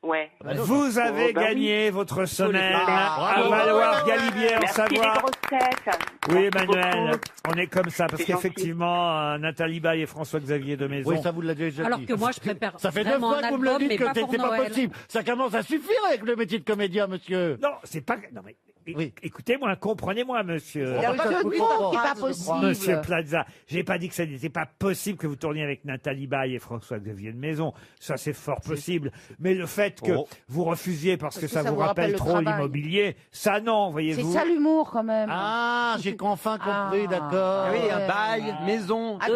Ouais. Vous avez gagné votre semaine à Valoir-Galibier en Merci les Savoie. grosses têtes. Oui, Merci Emmanuel, beaucoup. on est comme ça, parce C'est gentil. qu'effectivement, Nathalie Baye et François-Xavier de Maison. Oui, ça vous l'a déjà dit. Alors que moi, je prépare Ça fait 9 vraiment fois un que vous me le album, dites mais que pas pour c'est pas Noël. possible. Ça commence à suffire avec le métier de comédien, monsieur. Non, c'est pas. Non, mais écoutez-moi, comprenez-moi, monsieur. Il y a un jeu de mots qui est pas possible. Monsieur Plaza, j'ai pas dit que ça n'était pas possible que vous tourniez avec Nathalie Baye et François-Xavier de Maison. Ça, c'est fort possible. Mais le fait que vous refusiez parce que ça vous rappelle le trop travail. l'immobilier, ça non, C'est voyez-vous. ça l'humour quand même. Ah, j'ai enfin compris, d'accord. Oui, un bail, maison. Ah,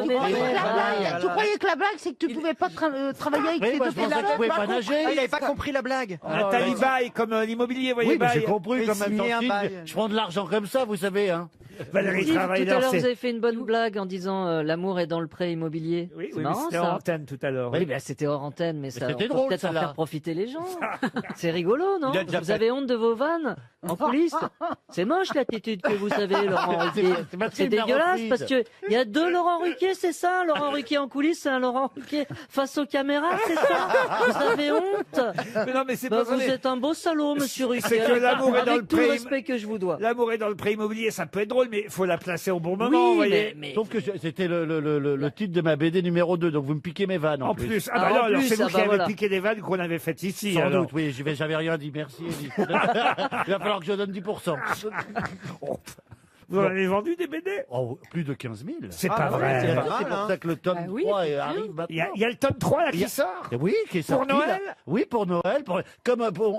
tu croyais que la blague, c'est que tu pouvais pas travailler avec Oui, tes moi, deux je pensais que tu pouvais pas nager. Ah, il avait pas compris la blague. Nathalie Baye, comme l'immobilier, voyez Oui, mais j'ai Baye. compris Oui, quand même. signer un Jean-Philippe, bail. je prends de l'argent comme ça, vous savez, hein. Valérie Si, tout à Travailleur, l'heure, vous c'est. avez fait une bonne blague en disant l'amour est dans le prêt immobilier. Oui, C'est oui, mais marrant, c'était ça. en antenne tout à l'heure. Oui, ben, c'était hors antenne, mais ça, c'était on peut drôle, peut-être en celle-là. faire profiter les gens. C'est rigolo, non? Il a déjà Vous fait. avez honte de vos vannes en coulisses? C'est moche l'attitude que vous avez, Laurent Ruquier. C'est dégueulasse parce que il y a deux Laurent Ruquier, c'est ça? Laurent Ruquier en coulisses, c'est un Laurent Ruquier face aux caméras, c'est ça? Vous avez honte? Mais non, mais c'est Bah, pas vous vrai. êtes un beau salaud, monsieur Ruquier. C'est que l'amour est dans Avec le tout le pré- respect que je vous dois. L'amour est dans le prêt immobilier, ça peut être drôle, mais il faut la placer au bon moment, vous voyez. Sauf que c'était le titre de ma BD numéro 2, donc vous me piquez mes vannes en En plus, ah bah Ah, en non, alors plus, c'est vous ah qui bah avez voilà. piqué des vannes qu'on avait faites ici. Sans alors. doute, oui, j'avais rien dit, merci Elie. Il va falloir que je donne 10%. Vous en avez vendu des BD? Oh, plus de 15 000. C'est pas vrai. C'est pour ça que le tome Bah oui, 3 c'est arrive bien. maintenant. Il y a le tome 3 là Il y qui a- sort. Oui, qui est Pour sorti, Noël là. Oui, pour Noël.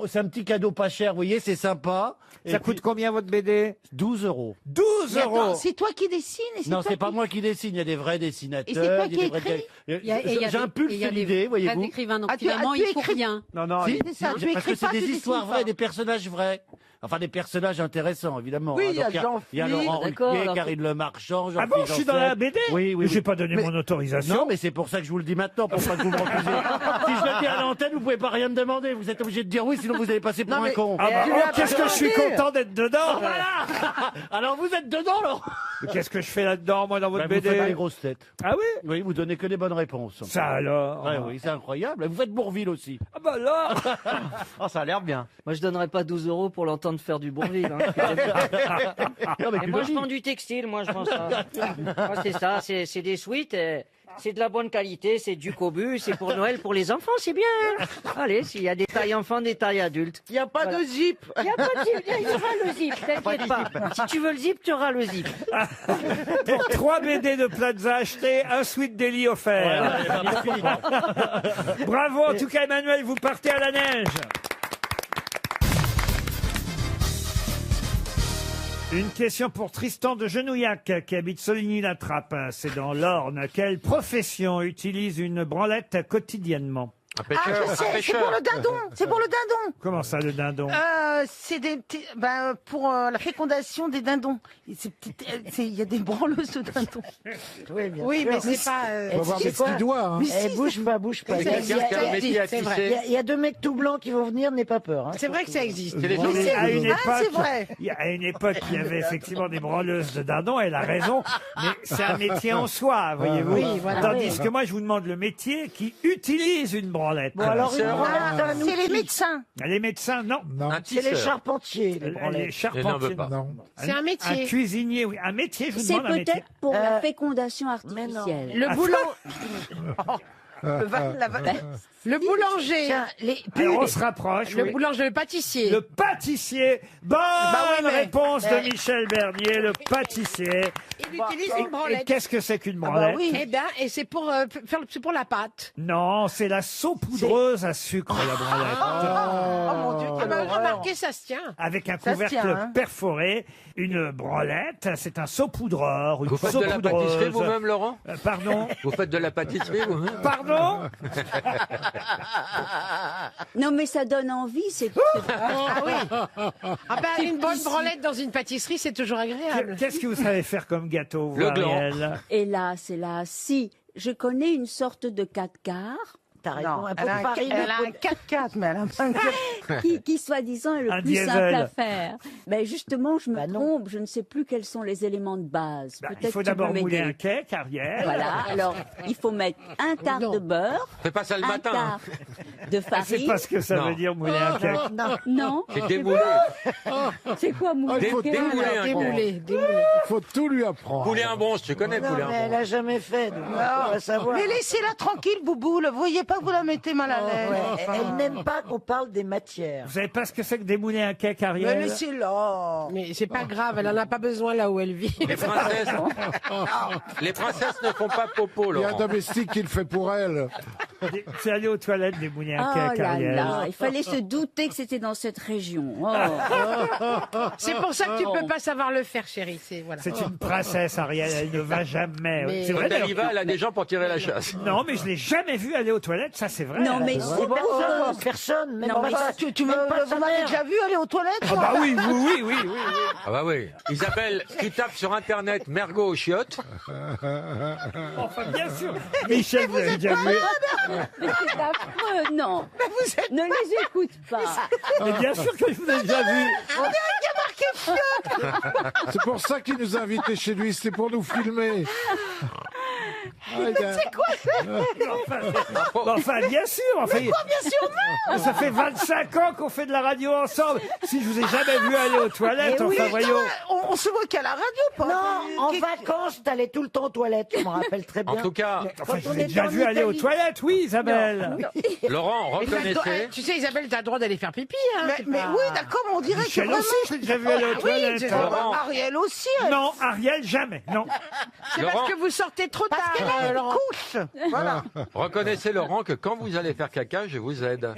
C'est un petit cadeau pas cher, vous voyez, c'est sympa. Ça coûte combien votre BD? 12 euros. 12 Mais attends, euros. c'est toi qui dessines et Non, toi c'est pas qui- moi qui dessine, il y a des vrais Et dessinateurs. c'est toi il y a qui des vrais- écris Il y a- et il y a J'impulse des- il y a des l'idée, vrais voyez-vous. écrivains, donc Ah, tu- finalement, ah, tu il faut écris- rien. Non, Si, c'est ça, tu parce que écris c'est pas, des tu histoires dessines vraies, pas. des personnages vrais. Enfin, des personnages intéressants, évidemment. Oui, hein. il y a Donc, il y a Jean-Philippe. Laurent D'accord, Ruquier, alors- Karine Le Marchand, Ah bon, je suis dans la BD? Oui, oui. Mais j'ai oui. pas donné Mais- mon autorisation. Non, mais c'est pour ça que je vous le dis maintenant, pour pas que vous me refusiez. Si je le dis à l'antenne, vous pouvez pas rien me demander. Vous êtes obligé de dire oui, sinon vous allez passer pour Non, un mais- con. Ah bah, Tu oh, lui as qu'est-ce que je suis demandé. content d'être dedans. Voilà. Alors vous êtes dedans, Laurent. Mais qu'est-ce que je fais là-dedans, moi, dans votre Bah, vous faites BD? des grosses têtes. Ah oui? Oui, vous donnez que les bonnes réponses. Ça alors. Ouais, oui, c'est incroyable. Vous faites Bourville aussi. Ah bah là. Oh, ça a l'air bien. Moi, je donnerais pas 12 euros pour l'entendre faire du Bourville. Non, mais Et tu moi, le je dis. vends du textile, moi, je vends ça. Moi, c'est ça, c'est des suites, c'est de la bonne qualité, c'est du cobu, c'est pour Noël, pour les enfants, c'est bien. Allez, s'il y a des tailles enfants, des tailles adultes. Il n'y a pas de zip. Il n'y a pas de zip, il y aura le zip, t'inquiète pas. Si tu veux le zip, tu auras le zip. Pour 3 BD de Plaza achetés, un suite d'Eli offert. Bravo, en tout cas, Emmanuel, vous partez à la neige. Une question pour Tristan de Genouillac, qui habite Soligny-la-Trappe. C'est dans l'Orne. Quelle profession utilise une branlette quotidiennement? Ah, je sais, c'est pour le dindon. C'est pour le dindon. Comment ça, le dindon? C'est pour la fécondation des dindons. Il y a des branleuses de dindons. Oui, mais c'est pas. Faut avoir mes petits doigts. Hein. Mais si, Bouge pas. C'est quelqu'un qui a un métier à c'est vrai. tisser. Il y a deux mecs tout blancs qui vont venir, n'aie pas peur. Hein. C'est vrai que ça existe. C'est les gens Mais qui- à une Ah, c'est époque, vrai. à une époque, il y avait effectivement des branleuses de dindons, elle a raison, mais c'est un métier en soi, voyez-vous. Oui, voilà. Tandis que moi, je vous demande le métier qui utilise une branlette. Bon, alors, une branlette, c'est un C'est les outil. médecins. Les médecins, non. Non. Un C'est les tisseur. charpentiers, les Les branlettes. charpentiers, Je n'en veux pas. Non. C'est un métier. Un cuisinier, oui. Un métier, je vous C'est demande un métier. peut-être pour la fécondation artificielle. Le Le boulanger. Tiens, Alors, on se rapproche. Le oui. boulanger, le pâtissier. Le pâtissier. Bonne oui, mais- réponse de Michel Bernier, le pâtissier. Il utilise une Et branlette. qu'est-ce que c'est qu'une bah branlette? Eh bien, et c'est pour c'est pour la pâte. Non, c'est la saupoudreuse à sucre, la branlette. Oh mon Dieu, remarquez, ça se tient. Avec un Ça se couvercle tient, hein. perforé, une branlette, c'est un saupoudreur, une Vous faites de la saupoudreuse. pâtisserie vous-même, Laurent? Pardon? Vous faites de la pâtisserie vous Pardon? Non, mais ça donne envie, c'est... Ah oui. Ah ben, une bonne branlette dans une pâtisserie, c'est toujours agréable. Qu'est-ce que vous savez faire comme gâteau, vous, Le gland. Ariel? Hélas, hélas, si, je connais une sorte de 4 quarts t'as raison. Non, Un pot elle a de un, farine. elle a un 4x4, mais elle a pas un 4x4. qui soi-disant est le Un plus diesel. simple à faire. Mais justement, je me trompe, je ne sais plus quels sont les éléments de base. Bah, il Peut-être faut tu peux d'abord mouler m'aider. un cake, Ariel. Voilà, alors il faut mettre un quart de beurre, Fais pas ça le un matin. quart de Je sais farine. pas ce que ça veut dire mouler un cake. Non. C'est démoulé. C'est quoi mouler Dé- un cake démouler un Démoulé, démoulé. Il faut tout lui apprendre. Poulet un bronze, tu connais Non, poulet un mais elle bronze. a jamais fait. Donc on va savoir. Mais laissez-la tranquille, Bouboule. Vous voyez pas que vous la mettez mal à l'aise. Ouais, elle n'aime pas qu'on parle des matières. Vous savez pas ce que c'est que démouler un cake, Mais Ariel? laissez-la. Mais c'est pas grave, elle en a pas besoin là où elle vit. Les princesses, les princesses ne font pas popo, Il y a un Laurent. domestique qui le fait pour elle. C'est aller aux toilettes démouler un Oh cake, là Ariel. là, il fallait se douter que c'était dans cette région. Oh. C'est pour ça que tu peux pas savoir le faire, chérie. Voilà. C'est une princesse, Ariel, elle ne va jamais. Mais- C'est Quand vrai, elle y d'ailleurs. va, elle a des gens pour tirer la chasse. Non, mais je l'ai jamais vue aller aux toilettes, ça c'est vrai. Non, mais C'est c'est personne, personne. Même Non, pas mais ça. Tu Même pas vous sa m'avez mère. déjà vu aller aux toilettes? Ah bah oui, oui. Ah bah oui. Isabelle, tu tapes sur internet mergot aux chiottes. Enfin, bien sûr. Michel, vous avez déjà vu. Mais c'est affreux, non. Ne les écoute pas. Mais bien sûr que je vous ai déjà vu. C'est pour ça qu'il nous a invités chez lui, c'était pour nous filmer. C'est quoi Enfin, bien sûr. Enfin, bien sûr, non. ça fait 25 ans qu'on fait de la radio ensemble. Si je vous ai jamais vu aller aux toilettes, Eh oui, enfin, voyons. on se voit qu'à la radio, pas. Non, en vacances, t'allais tout le temps aux toilettes, je me rappelle très bien. En tout cas, Enfin, je on vous ai était déjà en vu aller aux Italie. toilettes, oui, Isabelle. Laurent, Mais t'as le droit- reconnaissez. tu sais, Isabelle, t'as le droit d'aller faire pipi. Hein, c'est Mais pas- oui, d'accord, mais on dirait Michel que vraiment... aussi, je l'ai déjà vu aller aux Ah toilettes. oui, c'est- Laurent. Ariel aussi. elle. Non, Ariel, jamais. Non. C'est Laurent. parce que vous sortez trop Parce tard, qu'elle a une Laurent. couche. Voilà. Reconnaissez, Laurent, que quand vous allez faire caca, je vous aide.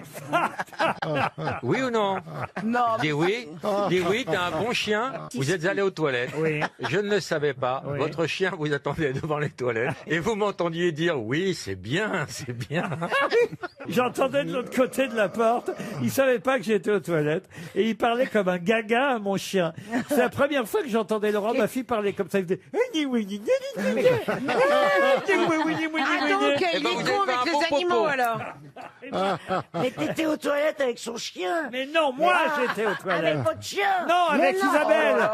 Oui ou non? Non. Dis oui. Dis oui, t'as un bon chien. Vous êtes allé aux toilettes. Oui. Je ne le savais pas. Oui. Votre chien vous attendait devant les toilettes. Et vous m'entendiez dire oui, c'est bien, c'est bien. J'entendais de l'autre côté de la porte. Il savait pas que j'étais aux toilettes. Et il parlait comme un gaga à mon chien. C'est la première fois que j'entendais Laurent, ma fille, parler comme ça. Il faisait... Ah donc, Eh il ben, est vous con êtes pas avec un les bon animaux, popo. alors. Mais t'étais aux toilettes avec son chien. Mais non, moi Ah, j'étais aux toilettes. Avec votre chien. Non, Mais avec non. Isabelle.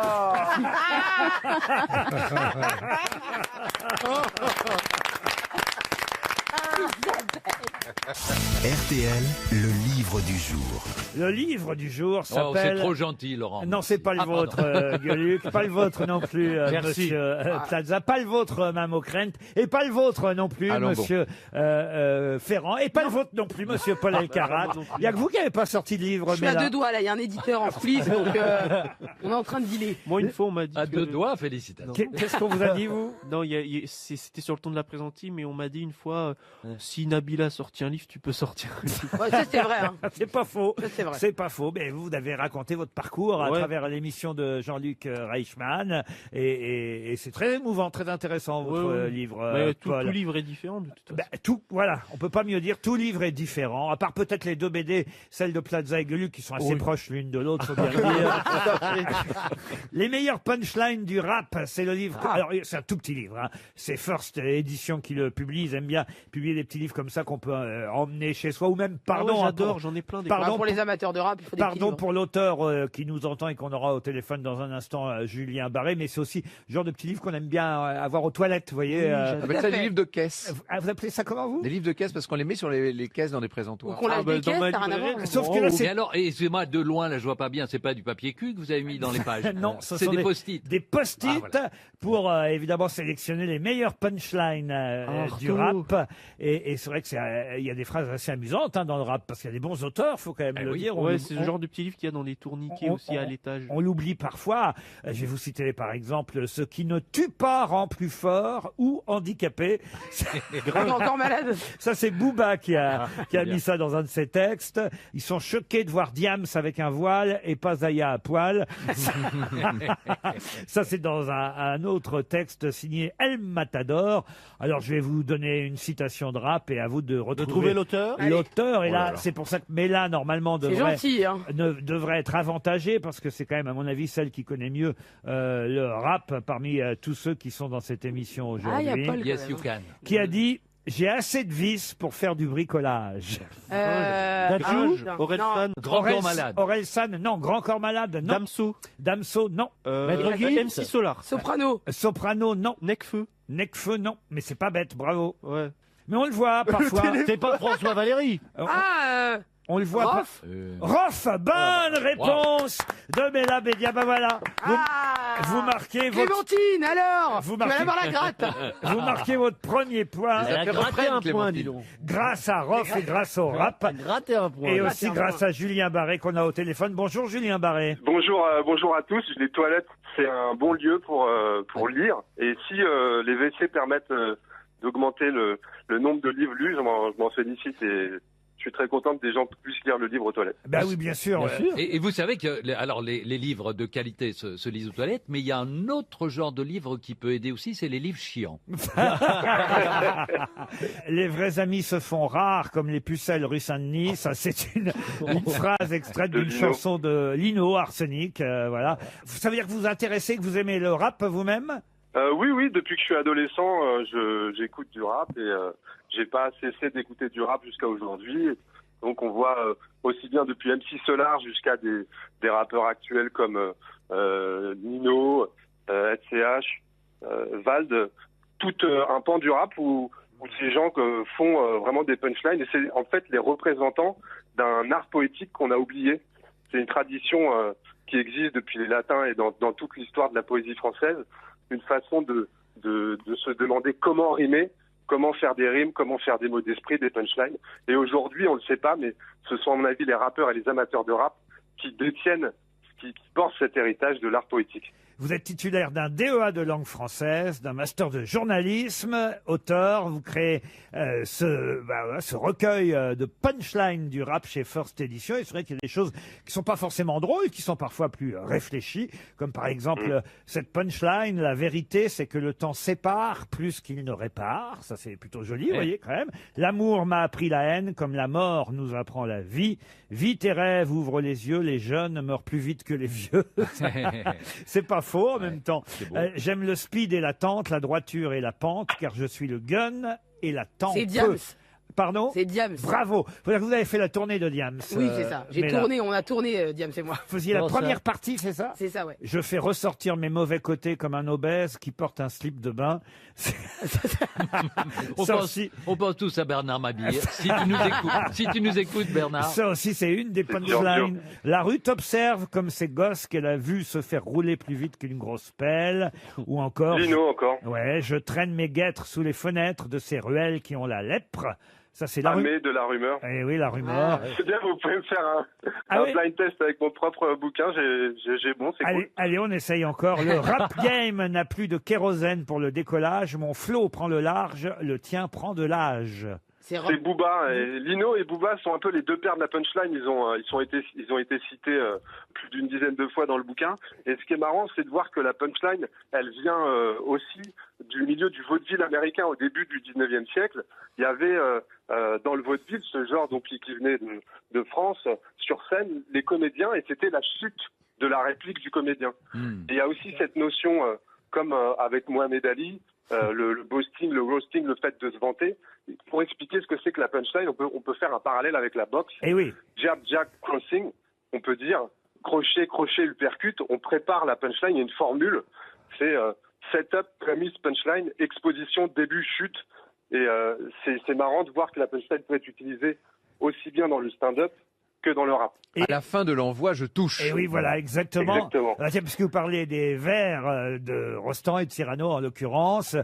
RTL, le livre du jour. Le livre du jour Oh, c'est s'appelle... trop gentil, Laurent. Non, c'est pas le Ah, pardon. vôtre, Gueuluc, pas le vôtre non plus, Merci. monsieur Plaza, pas le vôtre, Mme O'Krent, et pas le vôtre non plus, Allons monsieur Ferrand, et pas le vôtre non plus, monsieur Paul Elkarat. Il n'y a que vous qui n'avez pas sorti de livre, Je suis mais à là... deux doigts, là. Il y a un éditeur en coulisses, donc on est en train de dealer. Moi, une fois, on m'a dit. À que- deux doigts, félicitations. Qu'est-ce qu'on vous a dit, vous? Non, c'était sur le ton de la présentille, mais on m'a dit une fois si Nabila sortit un livre, tu peux sortir un livre. Ouais, ça, c'est vrai. Hein. C'est pas faux. Ça, c'est vrai. C'est pas faux. Mais vous avez raconté votre parcours à Ouais. travers l'émission de Jean-Luc Reichmann. Et c'est très émouvant, très intéressant, votre Ouais, ouais. livre, Mais tout Paul. livre est différent, de toute façon. Ben, tout, voilà, on peut pas mieux dire, tout livre est différent, à part peut-être les deux BD, celle de Plaza et Gueuluc, qui sont assez Oui. proches l'une de l'autre, faut bien le dire. Les meilleurs punchlines du rap, c'est le livre, alors c'est un tout petit livre, hein. C'est First Edition qui le publie, ils aiment bien publier des petits livres comme ça qu'on peut emmener chez soi, ou même, pardon, Ah ouais, hein, j'adore, pour- j'en ai plein des pardon, Pour les amateurs de rap, il faut des petits Pardon livres. pour l'auteur qui nous entend et qu'on aura au téléphone dans un instant, Julien Barré, mais c'est aussi le genre de petits livres qu'on aime bien avoir aux toilettes, vous voyez. On appelle ça des livres de caisse. Vous appelez ça comment, vous? Des livres de caisse parce qu'on les met sur les caisses dans des Ou présentoirs. qu'on lâche des caisses, ça n'a rien à voir. Sauf que là, Mais c'est alors, excusez-moi, de loin, là, je vois pas bien, c'est pas du papier cul que vous avez mis dans les pages. Non, ce c'est sont des post-it. Des post-it Ah, voilà. pour évidemment sélectionner les meilleurs punchlines du Artaud. rap. Et c'est vrai que il y a des phrases assez amusantes hein, dans le rap parce qu'il y a des bons auteurs, faut quand même le dire. Ouais, c'est le genre de petit livre qu'il y a dans les tourniquets aussi à l'étage. On l'oublie parfois. Je vais vous citer par exemple ce qui ne tue pas rend plus fort ou handicapé. Encore malade. Ça, c'est Booba qui a bien. mis ça dans un de ses textes. Ils sont choqués de voir Diams avec un voile et pas Zaya à poil. Ça, c'est dans un autre texte signé El Matador. Alors, je vais vous donner une citation de rap et à vous de retrouver trouver l'auteur. L'auteur. Et Oh là là, là. c'est pour ça que Mela, normalement, C'est devrait, gentil, hein. devrait être avantagée parce que c'est quand même, à mon avis, celle qui connaît mieux le rap parmi tous ceux qui sont dans cette émission Ah, il y a aujourd'hui. Paul. Yes, you can. Qui a dit: J'ai assez de vis pour faire du bricolage. Orelsan, Grand corps malade. Orelsan, non. Grand corps malade, non. Damso, Damso, non. Maître Gims. MC Solar, Soprano. Soprano, non. Necfeu. Necfeu, non. Mais c'est pas bête, bravo. Ouais. Mais on le voit parfois. C'est pas François Valéry. On le voit Roff. Roff, bonne réponse de Bella Bédia. Ben voilà. Vous marquez votre... Clémentine, alors Vous Tu vas marquez- avoir la gratte. Vous marquez votre premier point Elle a gratté un point, dis donc. grâce à Roff et grâce au rap. Gratté un point. Et aussi grâce à Julien Barré qu'on a au téléphone. Bonjour Julien Barré. Bonjour, bonjour à tous. Les toilettes, c'est un bon lieu pour lire. Et si les WC permettent d'augmenter le nombre de livres lus, je m'en félicite et je suis très content que des gens puissent lire le livre aux toilettes. Ben oui, bien sûr. Et vous savez que les livres de qualité se lisent aux toilettes, mais il y a un autre genre de livre qui peut aider aussi, c'est les livres chiants. Les vrais amis se font rares comme les pucelles rue Saint-Denis. Ça, c'est une phrase extraite d'une Lino. chanson de Lino, Arsenic. Voilà. Ça veut dire que vous vous intéressez, que vous aimez le rap vous-même? Oui, depuis que je suis adolescent, j'écoute du rap et j'ai pas cessé d'écouter du rap jusqu'à aujourd'hui. Donc on voit aussi bien depuis MC Solar jusqu'à des rappeurs actuels comme Nino, SCH, Vald, tout un pan du rap où ces gens font vraiment des punchlines et c'est en fait les représentants d'un art poétique qu'on a oublié. C'est une tradition qui existe depuis les latins et dans toute l'histoire de la poésie française. Une façon de se demander comment rimer, comment faire des rimes, comment faire des mots d'esprit, des punchlines. Et aujourd'hui, on ne le sait pas, mais ce sont à mon avis les rappeurs et les amateurs de rap qui détiennent, qui portent cet héritage de l'art poétique. Vous êtes titulaire d'un DEA de langue française, d'un master de journalisme, auteur. Vous créez ce recueil de punchlines du rap chez First Edition. Et c'est vrai qu'il y a des choses qui sont pas forcément drôles, qui sont parfois plus réfléchies, comme par exemple cette punchline. La vérité, c'est que le temps sépare plus qu'il ne répare. Ça, c'est plutôt joli, vous voyez, quand même. L'amour m'a appris la haine, comme la mort nous apprend la vie. Vite tes rêves, ouvre les yeux. Les jeunes meurent plus vite que les vieux. C'est pas faux en même temps. J'aime le speed et la tente, la droiture et la pente, car je suis le gun et la tente. C'est Diams. Pardon? C'est Diams. Bravo. Vous avez fait la tournée de Diams. Oui, c'est ça. On a tourné, Diams et moi. Vous faisiez la première partie, c'est ça? C'est ça, ouais. Je fais ressortir mes mauvais côtés comme un obèse qui porte un slip de bain. On pense tous à Bernard Mabille. Si tu nous écoutes, Bernard. Ça aussi, c'est une des punchlines. La rue t'observe comme ces gosses qu'elle a vu se faire rouler plus vite qu'une grosse pelle. Ou encore. Lino, encore. Ouais, je traîne mes guêtres sous les fenêtres de ces ruelles qui ont la lèpre. Ça, c'est la Armée de la rumeur. Eh oui, la rumeur. C'est bien, vous pouvez me faire un blind test avec mon propre bouquin. J'ai bon, c'est cool. Allez, on essaye encore. Le rap game n'a plus de kérosène pour le décollage. Mon flow prend le large, le tien prend de l'âge. C'est Booba. Et Lino et Booba sont un peu les deux pères de la punchline. Ils ont été cités plus d'une dizaine de fois dans le bouquin. Et ce qui est marrant, c'est de voir que la punchline, elle vient aussi du milieu du vaudeville américain au début du 19e siècle. Il y avait dans le vaudeville ce genre donc qui venait de France sur scène, les comédiens, et c'était la chute de la réplique du comédien. Et il y a aussi cette notion, comme avec Mohamed Ali, le boasting, le roasting, le fait de se vanter. Pour expliquer ce que c'est que la punchline, on peut faire un parallèle avec la boxe. Eh oui. Jab, jab, crossing. On peut dire crochet, crochet, uppercut. On prépare la punchline. Il y a une formule. C'est setup, premise, punchline, exposition, début, chute. Et c'est marrant de voir que la punchline peut être utilisée aussi bien dans le stand-up que dans le rap. À la fin de l'envoi, je touche. Et oui, voilà, exactement. Exactement. Tiens, parce que vous parlez des vers de Rostand et de Cyrano, en l'occurrence.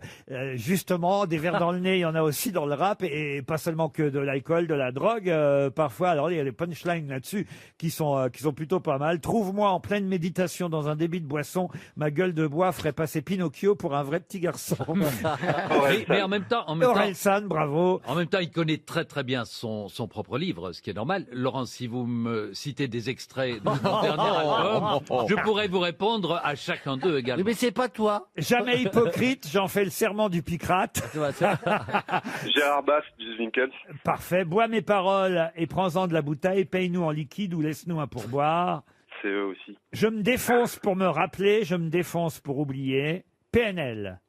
Justement, des vers dans le nez, il y en a aussi dans le rap, et pas seulement que de l'alcool, de la drogue. Parfois, alors il y a des punchlines là-dessus qui sont plutôt pas mal. Trouve-moi en pleine méditation dans un débit de boisson, ma gueule de bois ferait passer Pinocchio pour un vrai petit garçon. mais en même temps, Orelsan, bravo. En même temps, il connaît très très bien son propre livre, ce qui est normal. Laurent, si vous me citez des extraits de mon dernier album, je pourrais vous répondre à chacun d'eux également. Mais c'est pas toi. Jamais hypocrite, j'en fais le serment du Picrate. Gérard Bass, Winkels. Parfait. Bois mes paroles et prends-en de la bouteille, paye-nous en liquide ou laisse-nous un pourboire. C'est eux aussi. Je me défonce pour me rappeler, je me défonce pour oublier. PNL.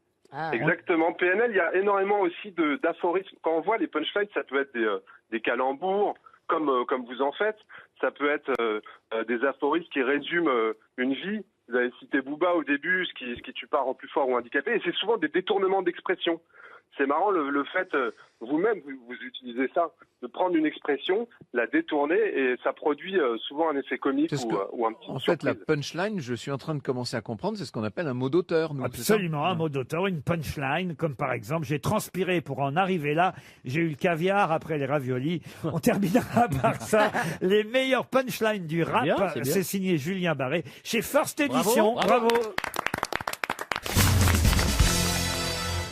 Exactement. PNL, il y a énormément aussi d'aphorismes. Quand on voit les punchlines, ça peut être des calembours, comme vous en faites. Ça peut être des aphorismes qui résument une vie. Vous avez cité Booba au début, ce qui tue pas rend plus fort ou handicapé. Et c'est souvent des détournements d'expression. C'est marrant le fait, vous-même, vous utilisez ça, de prendre une expression, la détourner, et ça produit souvent un effet comique ou un petit En fait, la punchline, je suis en train de commencer à comprendre, c'est ce qu'on appelle un mot d'auteur. nous, c'est ça Absolument, un mot d'auteur, une punchline, comme par exemple, j'ai transpiré pour en arriver là, j'ai eu le caviar après les raviolis. On terminera par ça. Les meilleures punchlines du rap, Bien, c'est bien. c'est signé Julien Barré, chez First Edition. Bravo.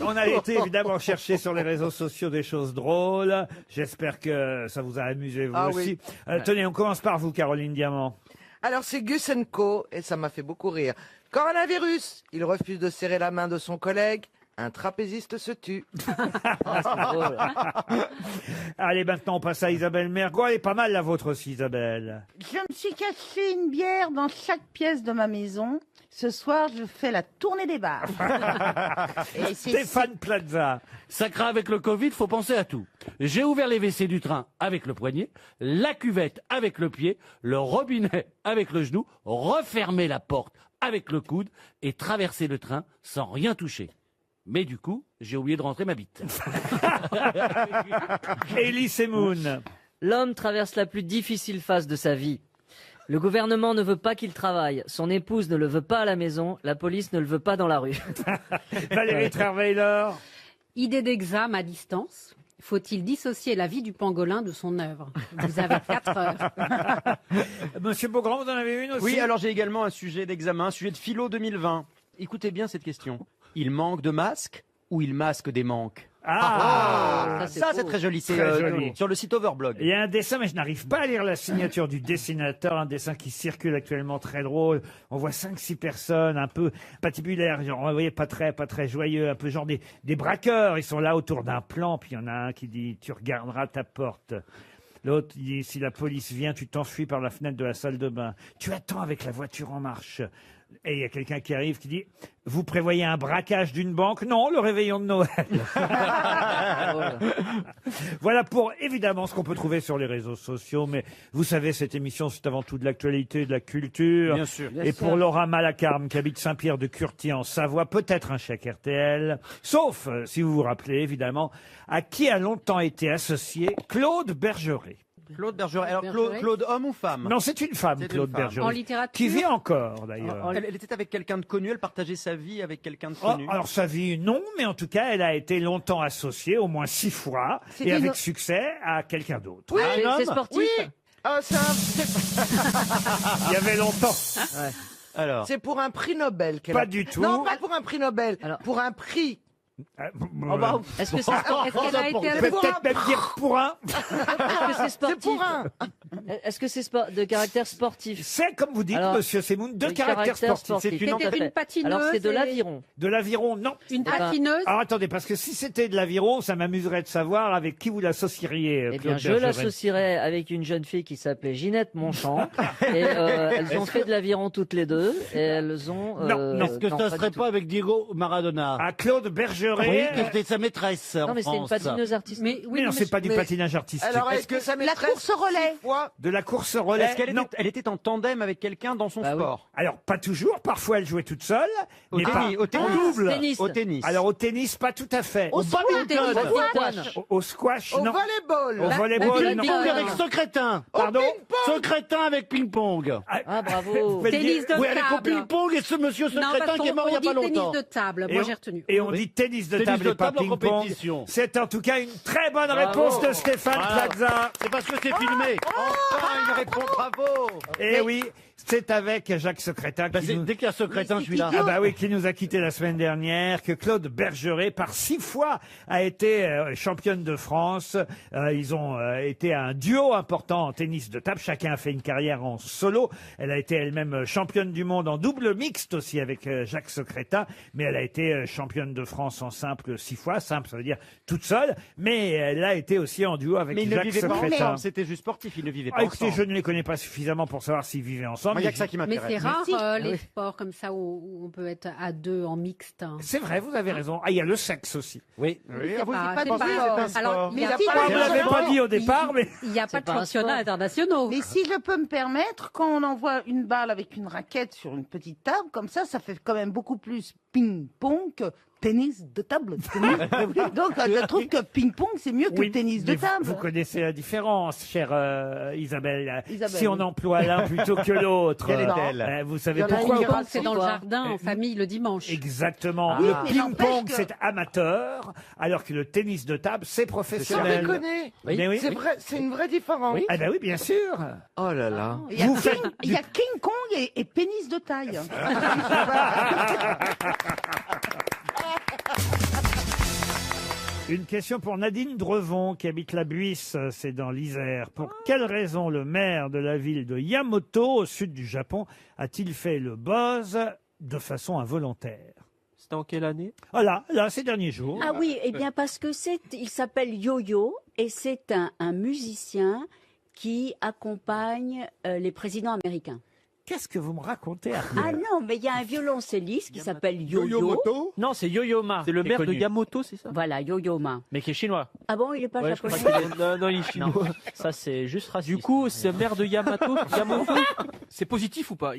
On a été évidemment chercher sur les réseaux sociaux des choses drôles. J'espère que ça vous a amusé vous Ah aussi. oui. Tenez, on commence par vous, Caroline Diamant. Alors c'est Gus & Co, et ça m'a fait beaucoup rire. Coronavirus, il refuse de serrer la main de son collègue. Un trapéziste se tue. Allez, maintenant on passe à Isabelle Mergo. Elle est pas mal la vôtre aussi, Isabelle. Je me suis caché une bière dans chaque pièce de ma maison. Ce soir, je fais la tournée des bars. Et c'est- Stéphane Plaza. Sacra, avec le Covid, faut penser à tout. J'ai ouvert les WC du train avec le poignet, la cuvette avec le pied, le robinet avec le genou, refermer la porte avec le coude et traverser le train sans rien toucher. Mais du coup, j'ai oublié de rentrer ma bite. Elie Semoun. L'homme traverse la plus difficile phase de sa vie. Le gouvernement ne veut pas qu'il travaille, son épouse ne le veut pas à la maison, la police ne le veut pas dans la rue. Valérie Trierweiler. Idée d'examen à distance. Faut-il dissocier la vie du pangolin de son œuvre? Vous avez 4 heures. Monsieur Beaugrand, vous en avez une aussi? Oui, alors j'ai également un sujet d'examen, un sujet de philo 2020. Écoutez bien cette question. Il manque de masques ou il masque des manques? Ah, ça c'est très joli. C'est Très joli. sur le site Overblog. Il y a un dessin, mais je n'arrive pas à lire la signature du dessinateur. Un dessin qui circule actuellement, très drôle. On voit 5-6 personnes, un peu patibulaires, genre, vous voyez, pas très joyeux, un peu genre des braqueurs. Ils sont là autour d'un plan, puis il y en a un qui dit, tu regarderas ta porte. L'autre dit, si la police vient, tu t'enfuis par la fenêtre de la salle de bain. Tu attends avec la voiture en marche. Et il y a quelqu'un qui arrive qui dit, vous prévoyez un braquage d'une banque? Non, le réveillon de Noël. Voilà pour évidemment ce qu'on peut trouver sur les réseaux sociaux. Mais vous savez, cette émission, c'est avant tout de l'actualité, de la culture. Bien sûr. Et pour Laura Malacarme, qui habite Saint-Pierre-de-Curtier en Savoie, peut-être un chèque RTL. Sauf, si vous vous rappelez, évidemment, à qui a longtemps été associé Claude Bergeret. Claude Bergeret. Alors Bergeret. Claude homme ou femme? Non, c'est une femme, C'est une Claude femme. Bergeret. En littérature. Qui vit encore, d'ailleurs. Elle était avec quelqu'un de connu, elle partageait sa vie avec quelqu'un de Oh, connu. alors sa vie, non, mais en tout cas, elle a été longtemps associée, au moins 6 fois, C'était et avec une- succès, à quelqu'un d'autre. Oui, C'est sportif. oui. Ah, Il y avait longtemps. Alors, c'est pour un prix Nobel qu'elle Pas a- du tout. Non, pas pour un prix Nobel. Alors- Pour un prix. Est-ce que c'est Est-ce qu'elle a été On peut peut-être même dire pour un. C'est pour un. Est-ce que c'est de caractère sportif? C'est, comme vous dites, Alors, monsieur Semoun, de de caractère sportif. C'est C'était tout à fait. une patineuse Alors c'est de et- l'aviron. De l'aviron, non. Une Eh ben, patineuse? Alors attendez, parce que si c'était de l'aviron, ça m'amuserait de savoir avec qui vous l'associeriez, Eh bien, Claude je Bergeret. l'associerais avec une jeune fille qui s'appelait Ginette Monchamp. Et elles ont fait de l'aviron toutes les deux. Et elles ont. Non, Est-ce que non, ça pas serait du pas avec Diego Maradona? À Claude Bergeret. Oui, qui était sa maîtresse tout. en Non, mais c'est une France. patineuse artistique. Mais non, c'est pas du mais- patinage artistique. Alors, est-ce que ça La maîtresse course au relais. 6 fois De la course relais, est-ce qu'elle non. était en tandem avec quelqu'un dans son Bah oui. sport? Alors, pas toujours. Parfois, elle jouait toute seule. Au mais tennis, pas au tennis. en double. Tennis. Au tennis. Alors, au tennis, pas tout à fait. Au badminton. Au squash, Au non. volleyball. Au volleyball, badminton. non. Ping-pong avec Secrétin. Pardon. Secrétin avec ping-pong. Ah, bravo. Vous pouvez le Tennis dire. de Oui, elle est au table. ping-pong et ce monsieur Non, Secrétin parce qui est mort il y a qu'on pas dit longtemps. tennis de table. Et Moi, on- j'ai retenu. Et on dit tennis de Tennis table de et pas table en ping-pong. compétition. C'est en tout cas une très bonne Bravo. réponse de Stéphane Voilà. Plaza. C'est parce que c'est filmé. Enfin, une réponse, bravo! Et oui, c'est avec Jacques Secrétin Bah, qui nous... dès qu'il y a Secrétin, je suis là. Ah bah oui, qui nous a quitté la semaine dernière, que Claude Bergeret, par 6 fois, a été championne de France. Ils ont été un duo important en tennis de table. chacun a fait une carrière en solo. Elle a été elle-même championne du monde en double mixte aussi avec Jacques Secrétin, mais elle a été championne de France en simple 6 fois. Simple, ça veut dire toute seule, mais elle a été aussi en duo avec Mais ils ne Jacques vivaient pas Secrétin. ensemble, c'était juste sportif, ils ne vivaient pas Ah, écoutez, ensemble. je ne les connais pas suffisamment pour savoir s'ils vivaient ensemble. Moi, il y a que ça qui Mais m'intéresse. c'est rare si. les Oui. sports comme ça où on peut être à deux en mixte. C'est vrai, vous avez raison. Ah, il y a le sexe aussi. Oui. C'est vous, pas- c'est c'est pas pas- du sport. alors, Mais il y a si, pas- par Vous ne l'avez exemple, pas dit au départ, mais... Il n'y a pas de pas un championnats sport. internationaux. Mais si je peux me permettre, quand on envoie une balle avec une raquette sur une petite table, comme ça fait quand même beaucoup plus ping-pong que tennis de table. Donc, je trouve que ping-pong, c'est mieux que Oui, tennis de mais table. Vous connaissez la différence, chère Isabelle. Isabelle, Si on oui. emploie l'un plutôt que l'autre, Quelle est-elle vous savez Il y en a pourquoi une banque, c'est dans le jardin, en famille, le dimanche. Exactement. Oui, Le mais ping-pong, n'empêche que- c'est amateur, alors que le tennis de table, c'est Sans professionnel. déconner. Mais oui. C'est vrai, c'est une vraie différence. Ah ben oui, bien sûr. Oh là là. Il y a Vous King, faites il y a King Kong et pénis de taille. Une question pour Nadine Drevon, qui habite la Buisse, c'est dans l'Isère. Pour quelle raison le maire de la ville de Yamato, au sud du Japon, a-t-il fait le buzz de façon involontaire? C'était en quelle année? Voilà, là, ces derniers jours. Ah oui, eh bien parce que il s'appelle Yo-Yo et c'est un musicien qui accompagne les présidents américains. Qu'est-ce que vous me racontez, Ariel? Ah non, mais il y a un violoncelliste qui s'appelle Yo-Yo. Non, c'est Yo-Yo Ma. C'est le qui est maire de connu. Yamato, c'est ça? Voilà, Yo-Yo Ma. Mais qui est chinois. Ah bon, il est pas Ouais, je crois japonais? qu'il est- Non, non, il est chinois. Ça, c'est juste raciste. Du coup, c'est maire de Yamato. Yamato. C'est positif ou pas?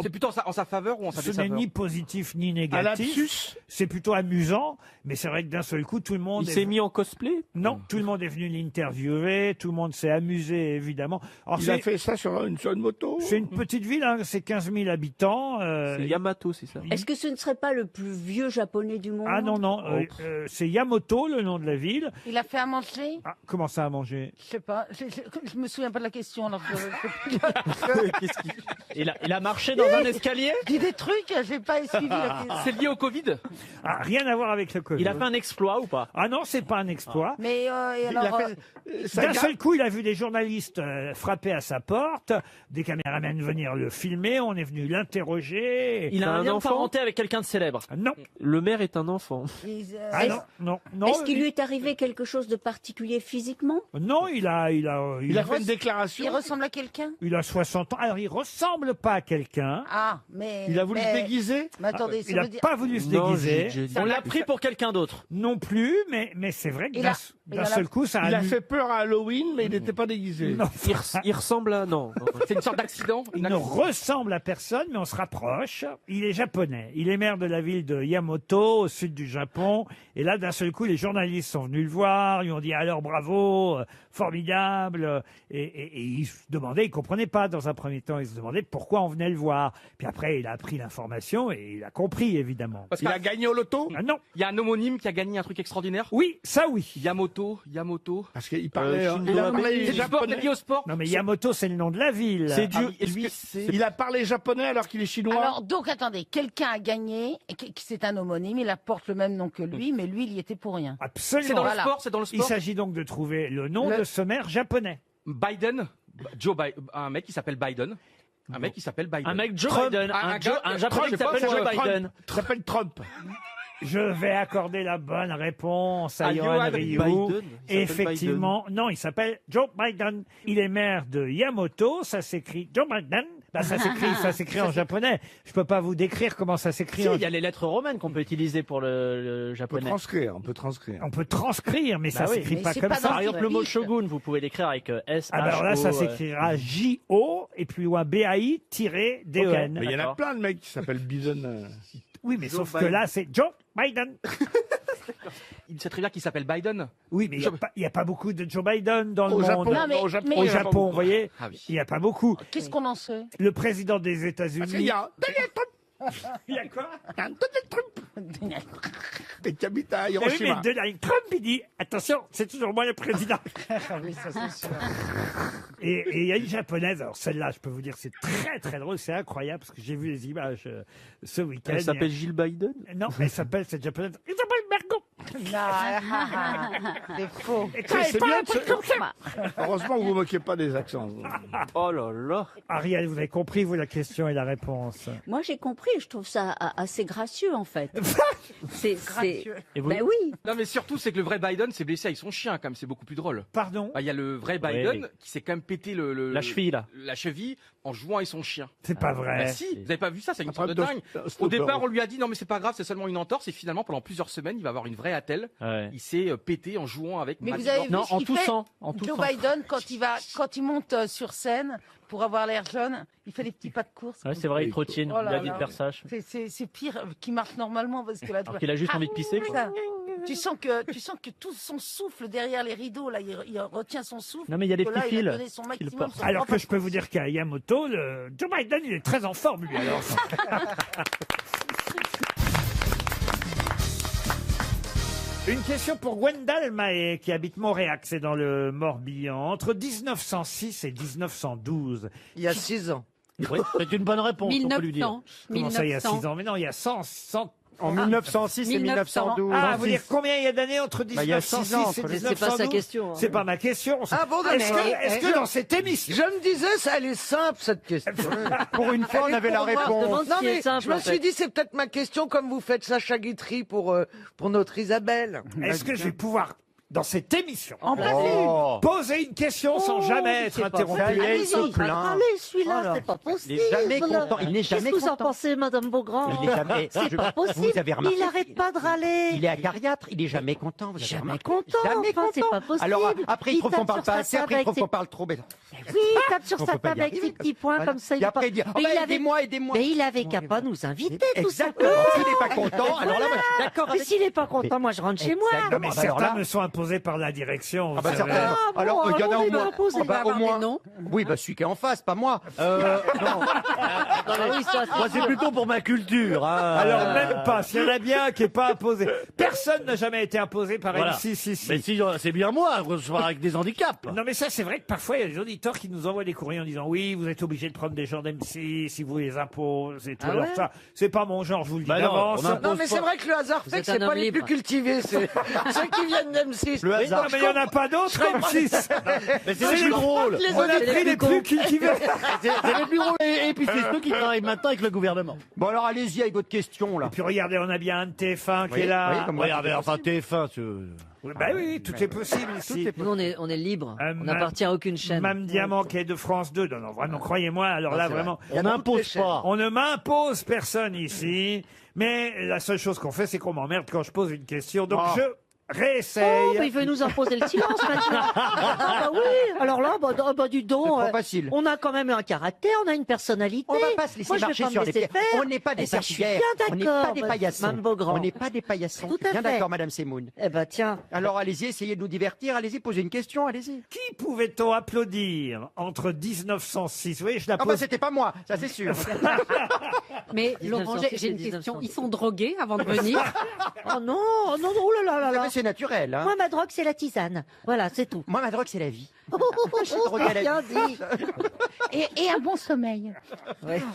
C'est plutôt en sa faveur ou en sa Ce n'est défaveur? ni positif ni Un négatif. lapsus. C'est plutôt amusant, mais c'est vrai que d'un seul coup, tout le monde. Il s'est mis en cosplay? Non, tout le monde est venu l'interviewer, tout le monde s'est amusé, évidemment. Alors, Il a fait ça sur une moto. c'est une petite ville, hein, c'est 15 000 habitants. C'est Yamato, c'est ça? Est-ce que ce ne serait pas le plus vieux japonais du monde? Ah non, non, c'est Yamato, le nom de la ville. Il a fait à manger? Ah, comment ça à manger? Je sais pas. Je me souviens pas de la question. Alors Il a marché dans un escalier? Dis des trucs, j'ai pas suivi la question. C'est lié au Covid? Ah, rien à voir avec le Covid. Il a fait un exploit ou pas? Ah non, c'est pas un exploit. Mais et Il a alors, fait- ça D'un ga- seul coup, il a vu des journalistes frapper à sa porte, des caméramans venir le filmer, on est venu l'interroger. Il a C'est un lien de enfant parenté avec quelqu'un de célèbre? Non. Le maire est un enfant. Ah non, non, non. Est-ce qu'il lui est arrivé quelque chose de particulier physiquement? Non, il a fait une déclaration. il ressemble à quelqu'un? Il a 60 ans. Alors, il ressemble pas à quelqu'un. Ah, mais. Il a voulu se déguiser. Mais attendez, ça Il n'a veut dire. pas voulu se Non, déguiser. On l'a pris pour quelqu'un d'autre. Non plus, mais c'est vrai que Il d'un a- il d'un a la- seul coup, ça Il a amu- fait peur à Halloween, mais il n'était pas déguisé. Non. Il ressemble à... Non. C'est une sorte d'accident? Il ne ressemble à personne, mais on se rapproche. Il est japonais. Il est maire de la ville de Yamato, au sud du Japon. Et là, d'un seul coup, les journalistes sont venus le voir, lui ont dit alors bravo, formidable. Et il se demandait, il comprenait pas dans un premier temps. Il se demandait pourquoi on venait le voir. Puis après, il a appris l'information et il a compris, évidemment. Parce Il a gagné au loto. Ah non. Il y a un homonyme qui a gagné un truc extraordinaire? Oui, ça oui. Yamoto. Parce qu'il parlait, Shinzo il a Abe. parlé C'est du sport, japonais. lié au sport? Non mais Yamato, c'est le nom de la ville. C'est Ah, du... est-ce lui, que c'est- Il a parlé japonais alors qu'il est chinois. Alors, donc, attendez, quelqu'un a gagné, et c'est un homonyme, il porte le même nom que lui, mais lui, il y était pour rien. Absolument. C'est dans le Voilà. sport, c'est dans le Il sport. s'agit donc de trouver le nom Le- de ce maire japonais. Biden, un mec qui s'appelle Biden. Un mec qui s'appelle Biden. Un mec Joe Trump. Biden. Un japonais Trump, qui je sais pas, s'appelle c'est Joe Trump. Biden. Il s'appelle Trump. Je vais accorder la bonne réponse à À Johan Johan Rioux. Biden. Il s'appelle Effectivement, non, il s'appelle Joe Biden. Il est maire de Yamato, ça s'écrit Joe Biden. Bah, ça s'écrit en japonais. Je peux pas vous décrire comment ça s'écrit Si, en il y a les lettres romaines qu'on peut utiliser pour le On peut japonais. transcrire, on peut transcrire. On peut transcrire, mais ça Bah oui, s'écrit mais pas c'est comme pas ça. Par exemple, le mot Fiche. shogun, vous pouvez l'écrire avec S, Ah bah alors là, ça H, O, s'écrira J-O et puis loin B-A-I-D-E-N. Mais il y en a D'accord. plein de mecs qui s'appellent Biden. Oui, mais Joe sauf que Biden. là, c'est Joe Biden. Il sait très bien qu'il s'appelle Biden. Oui, mais il n'y a pas beaucoup de Joe Biden dans le Au monde. Japon, Non, mais- au Japon, mais- Au il y en a pas Japon, beaucoup. vous voyez, Ah oui. il n'y a pas beaucoup. Qu'est-ce qu'on en sait? Le président des Parce qu'il États-Unis. y a Donald Trump. Il y a quoi Donald Trump. Et qui habite à Eh oui, Hiroshima. mais Donald Trump, il dit attention, c'est toujours moi le président. Oui, ça c'est sûr. Et il y a une japonaise, alors celle-là, je peux vous dire, c'est très très drôle, c'est incroyable, parce que j'ai vu les images ce week-end. Elle s'appelle Jill Biden. Non, elle s'appelle cette japonaise. Isabelle Mergo. C'est faux. C'est bien de Heureusement que vous ne moquez pas des accents. Oh là là. Ariel, vous avez compris, vous, la question et la réponse. Moi, j'ai compris. Je trouve ça assez gracieux, en fait. C'est Et vous Ben oui. Non, mais surtout, c'est que le vrai Biden s'est blessé avec son chien, quand même. C'est beaucoup plus drôle. Pardon? Il y a le vrai Biden oui. qui s'est quand même pété La cheville, là. la cheville en jouant avec son chien. C'est pas vrai. Bah si, vous avez pas vu ça, c'est une Après, sorte de dingue. Au stopper. départ, on lui a dit non mais c'est pas grave, c'est seulement une entorse et finalement pendant plusieurs semaines, il va avoir une vraie attelle. Ouais. Il s'est pété en jouant avec Mais Matt vous avez vu Damon. ce qu'il fait Joe Biden, quand il monte sur scène pour avoir l'air jeune, il fait des petits pas de course. Ouais, c'est vrai, il trottine. Oh là Il a dit là. de faire ça. C'est pire qu'il marche normalement parce que là, Alors qu'il a juste envie de pisser, quoi. Ça. Tu sens que tout son souffle derrière les rideaux, là, il retient son souffle. Non, mais il y a des que petits là, il a fils donné son qui le maximum, portent. son Alors propre que je peux vous dire qu'à Yamoto, Joe Biden, il est très en forme, lui, alors. Une question pour Gwendal Mahé, qui habite Montréac, c'est dans le Morbihan. Entre 1906 et 1912. Il y a 6 ans. Oui, c'est une bonne réponse, on peut lui dire. 1900. Comment ça, il y a 6 ans? Mais non, il y a 100... En 1906 et 1912. Ah, vous dire combien il y a d'années entre Bah, il y a 6 1906 ans, et mais 1912? c'est pas sa question, hein. C'est pas ma question. Ah bon, Est-ce que dans cette émission... Je me disais, ça, elle est simple, cette question. Pour une fois, on avait la réponse. Demande Non, ce qui est mais simple, je me en suis fait. dit, c'est peut-être ma question, comme vous faites Sacha Guitry pour notre Isabelle. Est-ce que je vais pouvoir, dans cette émission, Oh. poser une question sans jamais être interrompu? Allez, celui-là, Oh c'est pas possible. Il est jamais Voilà. content, il n'est jamais Qu'est-ce que vous en content. pensez, Madame Beaugrand? Il est jamais- C'est je- pas possible. vous avez remarqué Il arrête pas de râler. Il est acariâtre, il est jamais content. Vous avez Jamais remarqué content. Jamais Enfin, c'est content. pas possible. Alors après, il trouve tape qu'on parle sur pas sa assez, après il table trouve avec qu'on parle trop. Oui, il tape sur On sa peut pas table y avec ses arriver. petits points Voilà. comme ça. Et après, il dit, Mais il avait- aidez-moi, aidez-moi. Mais il avait qu'à pas nous inviter, tout Exactement. simplement. S'il n'est pas content, alors là, moi, je suis d'accord Mais avec- s'il n'est pas content, moi je rentre chez moi. Non, mais Ah, bah, alors certains là- me sont imposés par la direction. Ah bah vous savez. certainement. bon, Alors il y en a alors, au il va moins. imposer. Ah bah, Il va au avoir moins. des noms. Oui, bah celui qui est en face, pas moi. Non. oui, ça, Moi, c'est plutôt pour ma culture. Hein. Alors même pas, s'il y en a bien qui n'est pas imposé. Personne n'a jamais été imposé par Voilà. M6 ici. Mais si, c'est bien moi, recevoir avec des handicaps. Non mais ça c'est vrai que parfois il y a des auditeurs qui nous envoient des courriers en disant oui vous êtes obligé de prendre des gens d'M6 si vous les imposez et tout. Ah Alors ouais ça c'est pas mon genre, je vous le dis Bah non, d'avance. on impose Non, mais c'est vrai que le hasard Vous fait êtes que c'est un pas homme les plus libre. cultivés, c'est ceux qui viennent d'M6. Le Non, hasard. mais il n'y en a pas d'autres M6. Mais c'est les plus drôles. On a pris les plus cultivés. C'est les plus drôles. Et puis c'est ceux qui travaillent maintenant avec le gouvernement. Bon alors allez-y avec votre question là. Et puis regardez, on a bien un de TF1 qui Oui, est là. oui, comme moi. Regardez, enfin TF1, Oui, bah oui, tout est possible ici. Nous, on est libre. On Ma- n'appartient à aucune chaîne. Mme Diamant qui est de France 2. Non, non, vraiment, croyez-moi. Alors là, c'est vraiment, on n'impose pas. on ne m'impose personne ici. Mais la seule chose qu'on fait, c'est qu'on m'emmerde quand je pose une question. Donc je réessaye. Oh, mais il veut nous imposer le silence maintenant. Ah bah oui, alors là, dis donc, C'est trop facile. on a quand même un caractère, on a une personnalité. On va pas se laisser Moi, je vais marcher pas me sur les laisser pieds. faire. On n'est pas des Eh ben, je suis serpillères. bien On n'est d'accord, pas des paillassons. Mme Beaugrand. On n'est pas des paillassons. Tout à Bien fait. d'accord, Madame Semoun. Eh ben tiens. Alors allez-y, essayez de nous divertir. Allez-y, posez une question. Allez-y. Qui pouvait-on applaudir entre 1906? Vous voyez, je la Ah bah pose. c'était pas moi, ça c'est sûr. Mais Laurent, j'ai une 1906. question. Ils sont drogués avant de venir? Oh non, oh non, oh là là là là. Mais c'est naturel. Hein. Moi, ma drogue, c'est la tisane. Voilà, c'est tout. Moi, ma drogue, c'est la vie. drogué à la bien vie. Et un bon sommeil.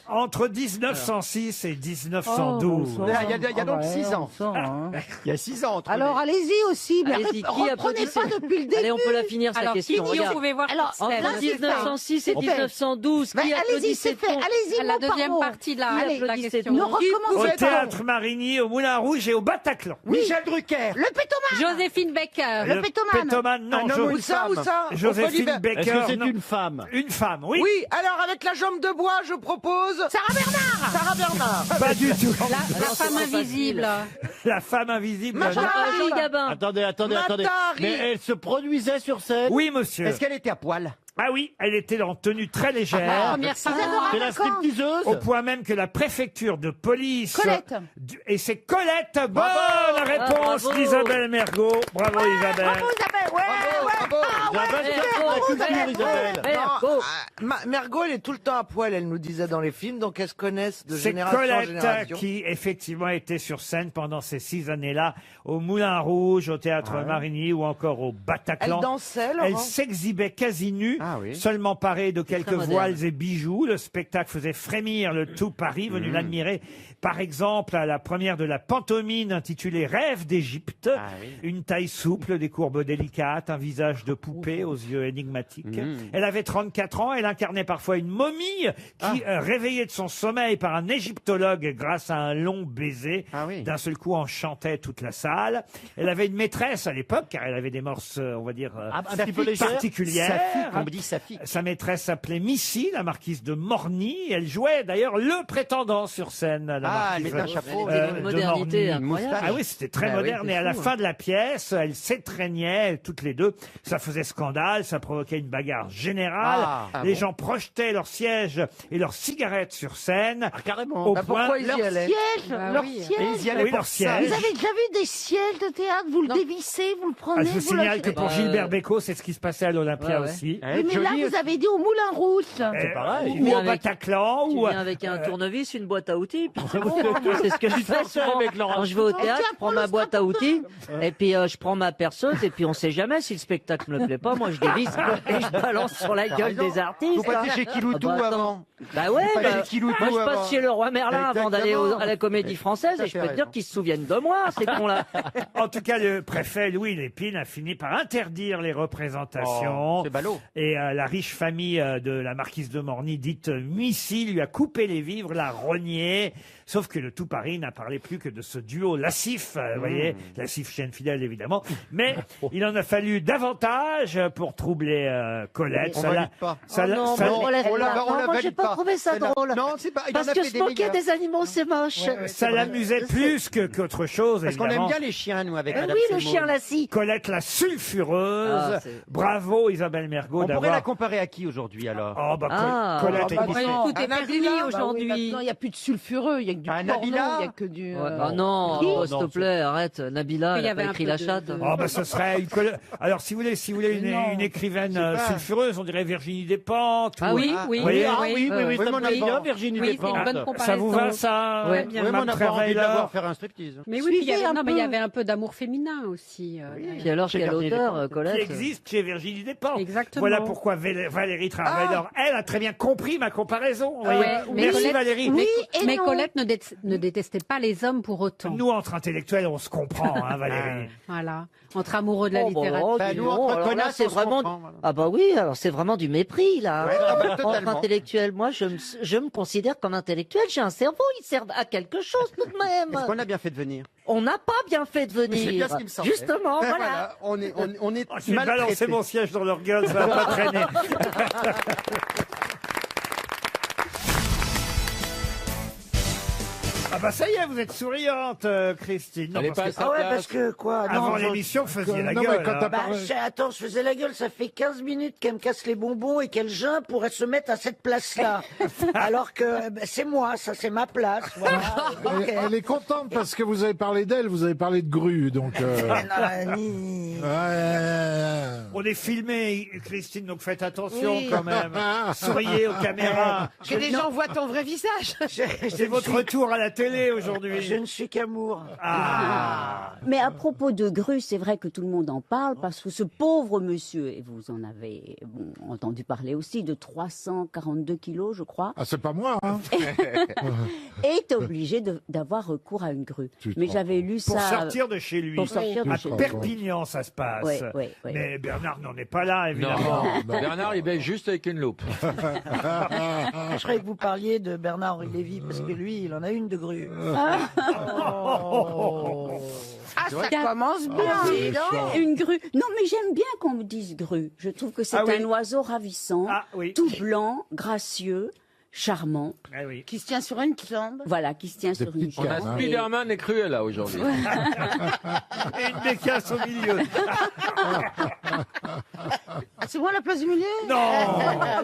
Entre 1906 et 1912. Il y a donc 6 ans. Il y a 6 ans. entre Alors les- allez-y aussi, mais Allez-y, qui reprenez applaudissez pas depuis le début. Allez, on peut la finir, sa Alors, question. qui on Regarde. pouvait voir Alors, sur scène? Entre 1906 et C'est fait. 1912, Bah, qui allez-y, c'est fait. applaudissait-on Allez-y, À la mot par deuxième mot. partie de la Applaudissez-vous. question. Ne Au recommencez pas. théâtre Marigny, au Moulin Rouge et au Bataclan. Michel Drucker. Le pétoman. Joséphine Baker. Le pétomane. Pétomane, non. Un homme ou une femme. Où ça Joséphine Est-ce Baker. que c'est non. une femme? Une femme, oui. Oui, alors avec la jambe de bois, je propose Sarah Bernard. Sarah Bernard. Pas du tout. La Alors, femme c'est trop invisible. La femme invisible. Macha- non. Jean Gabin. Attendez. Matari. Mais elle se produisait sur scène? Oui, monsieur. Est-ce qu'elle était à poil? Ah oui, elle était en tenue très légère. Première femme. C'est la stripteaseuse? Au point même que la préfecture de police. Colette. Et c'est Colette. Bonne réponse bravo. d'Isabelle Mergo. Bravo Isabelle. Bravo Isabelle. Ouais, ouais. Mergo, elle est tout le temps à poil, elle nous disait dans les films, donc elles se connaissent de C'est génération en Colette génération. qui, effectivement, était sur scène pendant ces 6 années-là, au Moulin Rouge, au Théâtre Marigny ou encore au Bataclan. Elle dansait, Laurent Elle s'exhibait quasi nue, seulement parée de quelques moderne. voiles et bijoux. Le spectacle faisait frémir le tout Paris, venu l'admirer. Par exemple, à la première de la pantomime intitulée Rêve d'Égypte, une taille souple, des courbes délicates, un visage de poupée aux yeux énigmatiques. Elle avait 34 ans, elle incarnait parfois une momie qui, réveillée de son sommeil par un égyptologue grâce à un long baiser, d'un seul coup enchantait toute la salle. Elle avait une maîtresse à l'époque, car elle avait des morses, on va dire, un petit peu légères. particulières. Saphique, on me dit saphique. Sa maîtresse s'appelait Missy, la marquise de Morny. Elle jouait d'ailleurs le prétendant sur scène, la marquise elle mettait un chapeau. de Une modernité Morny. incroyable. Ah oui, c'était très moderne. Et à la fin de la pièce, elles s'étreignaient toutes les deux. Ça faisait scandale, ça provoquait une bagarre générale. Les gens projetaient leurs sièges et leurs cigarettes sur scène. Carrément. Au Bah, point... pourquoi ils y allaient Leur Et siège. ils y allaient Oui, pour leur ça. siège. Vous avez déjà vu des sièges de théâtre? Vous le dévissez, vous le prenez. Je vous vous signale que le- pour Gilbert Bécaud, c'est ce qui se passait à l'Olympia aussi. Oui, mais là, vous avez dit au Moulin Rouge. C'est pareil. Ou au Bataclan. Tu Ou viens avec un tournevis, une boîte à outils, puis c'est bon. C'est ce que je fais souvent. Quand je vais au théâtre, je prends ma boîte à outils, et puis je prends ma perceuse, et puis on sait jamais si le spectacle me plaît pas. Moi, je dévisse et je balance sur la gueule des artistes. Vous passez chez Kiloutou avant. Bah ouais, Vous passez chez Kiloutou moi je avant. passe chez Leroy Merlin avant d'aller à la Comédie Française, et je peux te dire qu'ils se souviennent de moi, ces cons-là. En tout cas, le préfet Louis Lépine a fini par interdire les représentations. Oh, c'est ballot. Et la riche famille de la marquise de Morny, dite Missy, lui a coupé les vivres, l'a rogné. Sauf que le tout Paris n'a parlé plus que de ce duo lascif, vous voyez, lascif chienne fidèle évidemment. Mais il en a fallu davantage pour troubler Colette. On Ça l'a- valide pas. ça l'a- Non, ça mais l'a- on l'a- on la non, moi j'ai valide pas pas. trouvé ça C'est la- drôle. Non, c'est pas- il en Parce a que fait se des moquer meilleurs. des animaux, c'est moche. ça l'amusait plus qu'autre chose. Parce qu'on aime évidemment. bien les chiens, nous, avec Eh Madame oui, le Seymour. chien lassie. Colette la sulfureuse. Ah, c'est- Bravo Isabelle Mergo On pourrait d'avoir. la comparer à qui aujourd'hui, alors Oh bah Ah, Colette. bah, non, tout est Nabila, permis bah oui, aujourd'hui. maintenant, il n'y a plus de sulfureux, il y a que du Un porno, il Nabila. y a que du... Ah non, Qui oh, s'il te plaît, arrête. Nabila, Il y elle a avait pas un écrit peu la de- chatte. de- Oh bah ce serait alors si vous voulez une écrivaine sulfureuse, on dirait Virginie Despentes. Ah ou- oui, oui, Vous voyez oui, Ah oui, oui, oui, Oui, ça mon me plaît bien, abord. Virginie Oui, c'est une Despentes. bonne comparaison. Ça vous va ça Ouais. bien. Oui, mais on n'a pas envie de la Trierweiler voir faire un striptease. Mais oui, puis il y avait, un non, mais il y peu. avait un peu d'amour féminin aussi. Puis alors, Chez quel Virginie auteur, Despentes. qui Colette existe chez Virginie Despentes. Exactement. Voilà pourquoi Valérie Trierweiler, elle a très bien compris ma comparaison. vous voyez. Ouais, mais Merci Colette- Valérie. Oui et Mais non. Colette ne détestait pas les hommes pour autant. Nous entre intellectuels, on se comprend, hein, Valérie. Voilà. Entre amoureux de la Oh, bah, littérature. oh, Bah, dis nous, donc, entre alors là, connasses, c'est on se vraiment. comprend, voilà. Ah bah oui, alors c'est vraiment du mépris là. Ouais, ah bah, Entre totalement. intellectuels, moi je me considère comme intellectuel. J'ai un cerveau, il sert à quelque chose tout de Est-ce même. qu'on a bien fait de venir On n'a pas bien fait de C'est bien venir. ce qui me semblait. Justement, voilà. Voilà, on est Oh, je vais balancer maltraités. mon siège dans leur gueule, ça va pas traîner. Ah bah ça y est, vous êtes souriante, Christine. Non, Elle est parce pas que Ah ouais, parce que quoi avant non, l'émission, vous faisiez la non, mais gueule. quand hein. t'as Bah, parlé- attends, je faisais la gueule, ça fait 15 minutes qu'elle me casse les bonbons et qu'elle jeûne pourrait se mettre à cette place-là. Alors que bah, c'est moi, ça c'est ma place. Voilà. Donc, Elle est contente parce que vous avez parlé d'elle, vous avez parlé de grue, donc. On est filmé, Christine, donc faites attention Oui. quand même. Souriez aux caméras. Que les gens voient ton vrai visage. C'est votre retour à la télé aujourd'hui. Je ne suis qu'amour. Mais à propos de grue, c'est vrai que tout le monde en parle parce que ce pauvre monsieur, et vous en avez entendu parler aussi, de 342 kilos, je crois, Ah, c'est pas moi, hein. est obligé d'avoir recours à une grue. Tu te Mais rends j'avais lu Pour ça. sortir de chez lui. Pour sortir de À chez lui. Perpignan, ça se passe. Oui, oui, oui. Mais Bernard n'en est pas là, Non, évidemment. Bernard, il baisse juste avec une loupe. Je croyais que vous parliez de Bernard-Henri Lévy parce que lui, il en a une de grue. Ah, ça commence bien. Dis donc, une grue. Non, mais j'aime bien qu'on me dise grue. Je trouve que c'est Ah oui. un oiseau ravissant, Ah oui. tout blanc, gracieux. charmant. Ah oui. Qui se tient sur une jambe. Voilà, qui se tient sur une On a jambe. Spiderman et Cruella aujourd'hui. Et une bécasse au milieu. C'est moi la place du milieu. Non.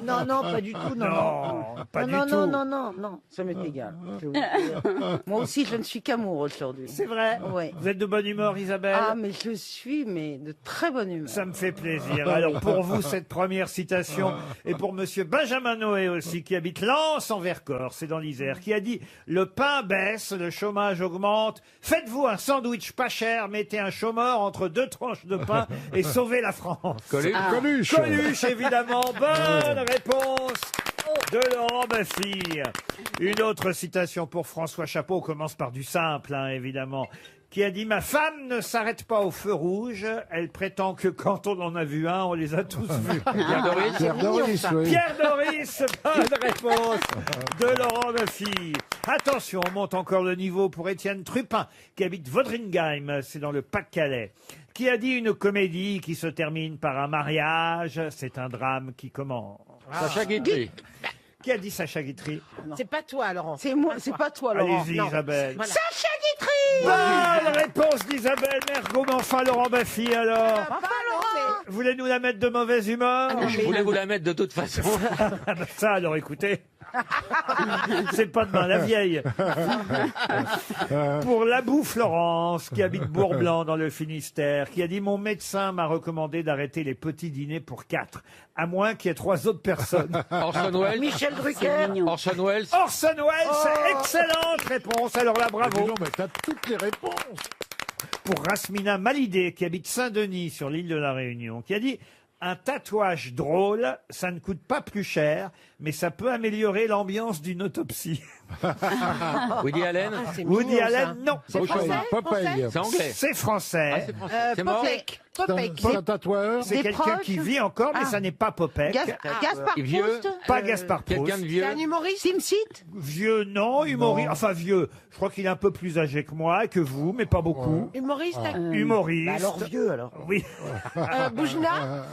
Non, non, pas du tout. Non, Non, pas du non, tout. non, non, non, non, ça m'est égal. Je vais vous dire. Moi aussi, je ne suis qu'amour aujourd'hui. C'est vrai. Oui. Vous êtes de bonne humeur, Isabelle? Ah, mais je suis de très bonne humeur. Ça me fait plaisir. Alors pour vous, cette première citation, et pour monsieur Benjamin Noé aussi, qui habite Lens en Vercors, c'est dans l'Isère, qui a dit « Le pain baisse, le chômage augmente. Faites-vous un sandwich pas cher, mettez un chômeur entre deux tranches de pain et sauvez la France. » Coluche. Coluche, évidemment. Bonne réponse de Laurent Baffy. Une autre citation pour François Chapeau, commence par du simple, hein, évidemment, qui a dit « Ma femme ne s'arrête pas au feu rouge. Elle prétend que quand on en a vu un, on les a tous vus. » Pierre Doris. Pierre Doris, oui. Pierre Doris, bonne réponse de Laurent Baffy. Attention, on monte encore le niveau pour Étienne Trupin, qui habite Vodringheim, c'est dans le Pas-de-Calais, qui a dit une comédie qui se termine par un mariage. C'est un drame qui commence. Sacha Guitry. Qui a dit Sacha Guitry? C'est pas toi, Laurent. C'est moi, c'est pas toi, Laurent. Allez-y, Non. Isabelle. Voilà. Sacha Guitry. Bonne réponse d'Isabelle Mergo, mais enfin Laurent Baffy alors. Pas Laurent. Vous voulez nous la mettre de mauvaise humeur? Je voulais vous la mettre de toute façon. Ah ben ça alors écoutez. C'est pas demain la vieille. Pour Labou Florence, qui habite Bourg-Blanc dans le Finistère, qui a dit « Mon médecin m'a recommandé d'arrêter les petits dîners pour 4, à moins qu'il y ait 3 autres personnes. » Orson Welles. Michel Drucker. Orson Welles. Orson Welles, excellente réponse. Alors là, bravo. Non, mais t'as toutes les réponses. Pour Rasmina Malidé, qui habite Saint-Denis sur l'île de la Réunion, qui a dit « Un tatouage drôle, ça ne coûte pas plus cher, mais ça peut améliorer l'ambiance d'une autopsie. » Woody Allen. Woody Allen, non. C'est français? Popeye. C'est anglais. C'est français. C'est français. C'est mort. Popek. C'est un tatoueur. C'est Des quelqu'un proches qui vit encore, mais ça n'est pas Popek. Gaspard Vieux. Proust. Pas Gaspard Proust. Quelqu'un de vieux. C'est un humoriste. Simsit. Vieux, non. Humoriste. Enfin, vieux. Je crois qu'il est un peu plus âgé que moi, que vous, mais pas beaucoup. Humoriste. Humoriste. Bah alors vieux, alors. Oui. Boujna.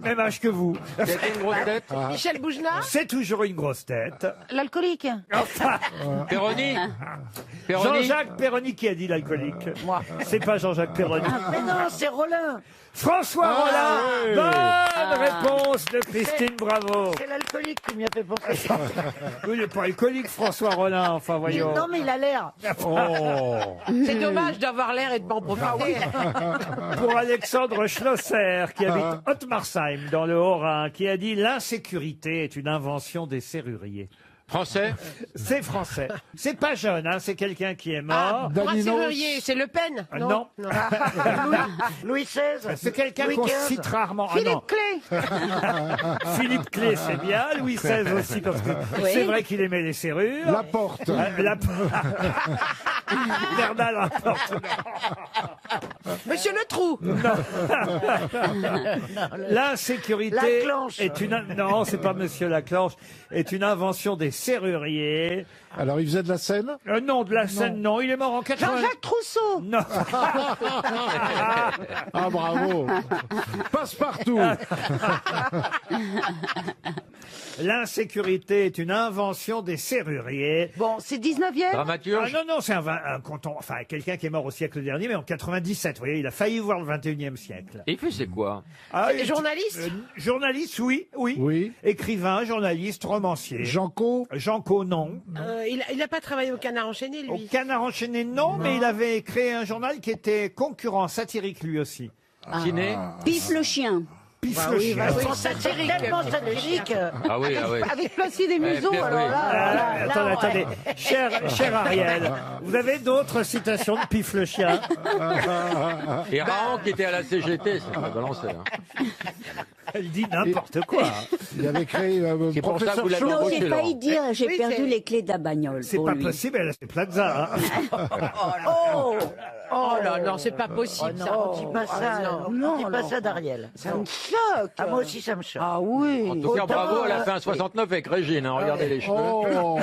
Même âge que vous. C'était une grosse tête. Michel Boujna. C'est toujours une grosse tête. L'alcoolique. Enfin, Perroni. Perroni. Jean-Jacques Perroni qui a dit l'alcoolique. Moi. C'est pas Jean-Jacques Perroni. Mais non, c'est Rollin. François Rollin. Bonne réponse de Christine Bravo. C'est l'alcoolique qui m'y a fait penser. Oui, il n'est pas alcoolique, François Rollin. Enfin, voyons. Non, mais il a l'air. C'est dommage d'avoir l'air et de pas en profiter. Pour Alexandre Schlosser, qui habite Ottmarsheim, dans le Haut-Rhin, qui a dit « L'insécurité est une invention des serruriers ». Français. C'est français. C'est pas jeune, hein, c'est quelqu'un qui est mort. Pour un serrurier, c'est Le Pen. Non. Louis XVI. C'est quelqu'un Louis qu'on XV. cite rarement. Ah, non. Clé. Philippe Clé, c'est bien. Louis XVI aussi, parce que c'est vrai qu'il aimait les serrures. La porte. Bernard Laporte. Monsieur Le Trou. L'insécurité Laclanche. est une... Non, c'est pas Monsieur Laclanche. Est une invention des serruriers. Alors, il faisait de la scène? Non, de la scène, non. Il est mort en 80... Jean-Jacques Trousseau. Non. Ah, bravo. Passe-partout. L'insécurité est une invention des serruriers. Bon, c'est 19e. Dramaturge. Ah non, c'est un canton, enfin quelqu'un qui est mort au siècle dernier, mais en 97. Vous voyez, il a failli voir le 21e siècle. Et il faisait quoi? Journaliste. Journaliste, oui. Écrivain, journaliste, romancier. Janco. Janco, non. Il n'a pas travaillé au Canard enchaîné, lui. Au Canard enchaîné, non, mais il avait créé un journal qui était concurrent, satirique lui aussi. Ciné. Pif le chien. Pif le chien. Satirique. Tellement satirique. Ah oui, ah oui. Avec Placide et Museau, Pierre, alors oui. là. Attendez. Cher Ariel, vous avez d'autres citations de Pif le chien? Et Raon qui était à la CGT, c'est pas balancé. Elle dit n'importe quoi. Il avait créé C'est pour ça que professeur vous l'avez Chaud. Non, embauché, j'ai Laurent. failli dire, j'ai Oui, perdu c'est- les clés de la bagnole. C'est pour pas lui. possible, elle a fait Plaza. Hein. Oh là, non, c'est pas possible. ça. Non, dis pas ça. non, Dis pas non. ça d'Ariel. Ça me choque. Ah, moi aussi, ça me choque. Ah oui. En tout cas, bravo, elle a fait un 69 avec Régine, hein, regardez les cheveux. Oh.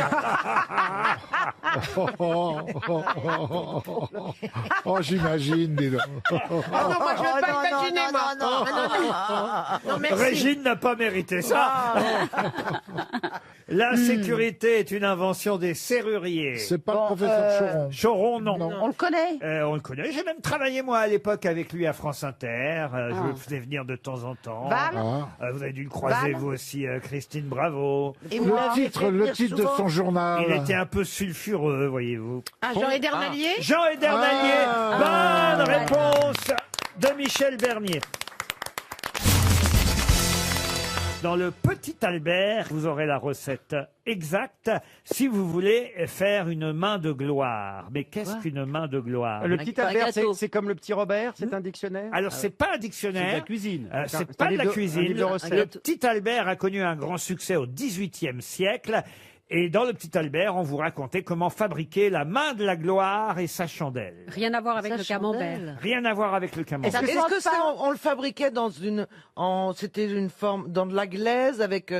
Oh, j'imagine, dis donc. Oh non, moi je veux pas imaginer, moi. non, Ah, non, non. Non, merci. Régine n'a pas mérité ça. La sécurité est une invention des serruriers. C'est pas le professeur Choron. Choron, non. On le connaît. On le connaît. J'ai même travaillé, moi, à l'époque, avec lui à France Inter. Je le faisais venir de temps en temps. Val Vous avez dû le croiser, Val vous aussi, Christine Bravo. Et moi, Le titre de son journal. Il était un peu sulfureux, voyez-vous. Ah, Jean Edernalier Jean Edernalier. Bonne réponse de Michel Bernier. Dans le Petit Albert, vous aurez la recette exacte si vous voulez faire une main de gloire. Mais qu'est-ce qu'une main de gloire? Le petit Albert, c'est comme le petit Robert, c'est un dictionnaire? Alors, c'est pas un dictionnaire. C'est de la cuisine. C'est pas de la cuisine. livre de recettes. Le Petit Albert a connu un grand succès au XVIIIe siècle. Et dans le Petit Albert, on vous racontait comment fabriquer la main de la gloire et sa chandelle. Rien à voir avec le camembert. Rien à voir avec le camembert. Est-ce que on le fabriquait dans c'était une forme, dans de la glaise avec,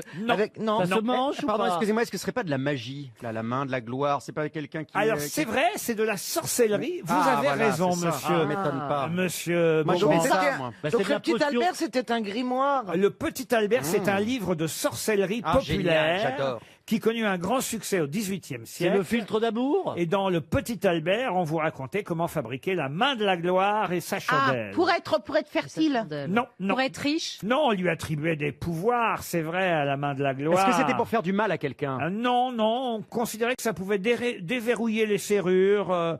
non. Ça se mange ou Pardon, pas excusez-moi, est-ce que ce serait pas de la magie, là, la main de la gloire? C'est pas quelqu'un qui. Alors, c'est vrai, c'est de la sorcellerie. Vous Ah, avez voilà, raison, c'est ça. monsieur. Ah, m'étonne pas. Monsieur Moi, je Beaugrand. mets ça, moi. Bah, Donc c'est de la le Petit potion. Albert, c'était un grimoire. Le Petit Albert, c'est un livre de sorcellerie Ah, populaire génial, j'adore. qui connut un grand succès au XVIIIe C'est siècle. le filtre d'amour. Et dans le Petit Albert, on vous racontait comment fabriquer la main de la gloire et sa chandelle. pour être fertile. Non, non. Pour être riche. Non, on lui attribuait des pouvoirs, c'est vrai, à la main de la gloire. Est-ce que c'était pour faire du mal à quelqu'un? Non, non, on considérait que ça pouvait déverrouiller les serrures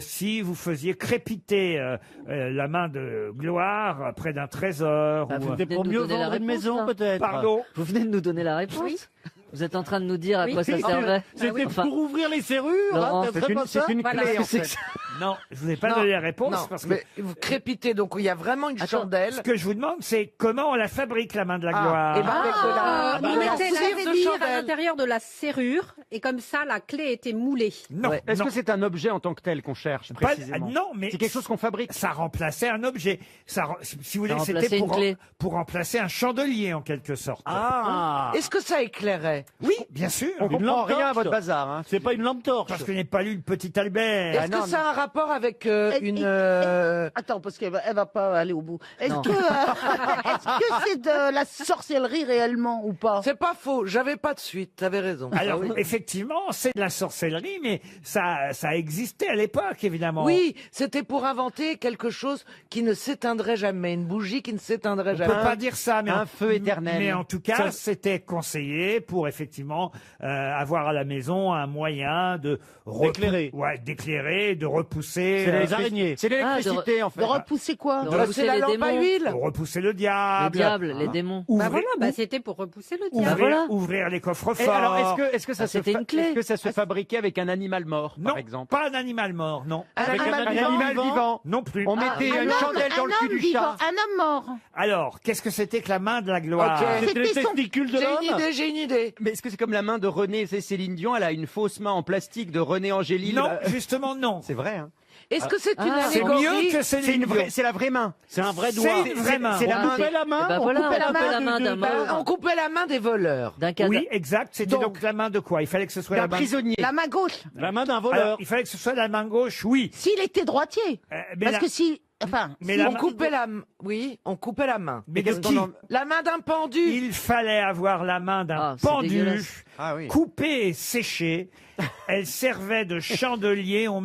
si vous faisiez crépiter la main de gloire près d'un trésor. Bah, ou, vous venez de pour nous mieux donner la vendre une réponse, maison, là. peut-être. Pardon. Vous venez de nous donner la réponse. Vous êtes en train de nous dire à quoi ça servait. C'était Enfin, pour ouvrir les serrures. Laurent, hein, C'est une Voilà. clé, en c'est- fait. Non, je vous ai pas Non, donné la réponse Non, parce que mais vous crépitez, donc il y a vraiment une Attends, chandelle. ce que je vous demande, c'est comment on la fabrique, la main de la Ah, gloire. et ben avec de la, On de la mettait cire la de cire à chandelle. l'intérieur de la serrure et comme ça la clé était moulée. Non, Ouais. Est-ce non. que c'est un objet en tant que tel qu'on cherche Pas- précisément? non, mais C'est quelque chose qu'on fabrique. ça remplaçait un objet. Si vous voulez, remplaçait c'était une clé. pour remplacer un chandelier en quelque sorte. Ah. Est-ce que ça éclairait? Oui, bien sûr. On Une comprend lampe rien à torche. votre bazar. Hein. C'est pas une lampe torche. Parce que je n'ai pas lu le Petit Albert. Est-ce que ça a un rapport avec une... Attends, parce qu'elle va pas aller au bout. Est-ce Non. que est-ce que c'est de la sorcellerie réellement ou pas? C'est pas faux, j'avais pas de suite, t'avais raison. Alors, effectivement, c'est de la sorcellerie, mais ça existait à l'époque, évidemment. Oui, c'était pour inventer quelque chose qui ne s'éteindrait jamais, une bougie qui ne s'éteindrait On peut jamais. pas dire ça, mais un feu éternel. Mais en tout cas, c'était conseillé pour effectivement avoir à la maison un moyen de d'éclairer, de repousser. C'est les araignées. C'est l'électricité, en fait. De repousser quoi? De Bah, repousser c'est la les lampe à démons. huile. Pour repousser le Les diable. diables, les démons. Ouvrir, Bah voilà, bah c'était pour repousser le ouvrir, diable. voilà. ouvrir les coffres Et forts. alors, est-ce que ça Ah, se c'était une clé. est-ce que ça se fabriquait avec un animal mort, Non, par exemple? pas un animal mort, non. Avec un animal animal vivant. Non plus. On mettait une chandelle dans le cul du vivant, chat. un homme mort. Alors, qu'est-ce que c'était que la main de la gloire? Ok. C'était les C'était son- testicules de l'homme. J'ai une idée. Mais est-ce que c'est comme la main de René, c'est Céline Dion, elle a une fausse main en plastique de René Angélil? Non, justement non. C'est vrai, hein? Est-ce que c'est une Ah, C'est allégorie? mieux que C'est Céline une vraie, Dion. c'est la vraie main. C'est un vrai doigt. C'est une vraie main. C'est la On main. coupait la main. Eh ben voilà, on coupait la main d'un On mort, coupait la main des voleurs. d'un cadavre. Oui, exact. C'était donc la main de quoi? Il fallait que ce soit la D'un main. prisonnier. La main gauche. La main d'un Alors, voleur. il fallait que ce soit la main gauche, oui. S'il était droitier. Mais Parce la- que si. Enfin. Mais si- la On main- coupait la main. Oui, on coupait la main. Mais de qui? La main d'un pendu. Il fallait avoir la main d'un Ah, c'est pendu, dégueulasse. Ah oui. coupée et séchée. Elle servait de chandelier. On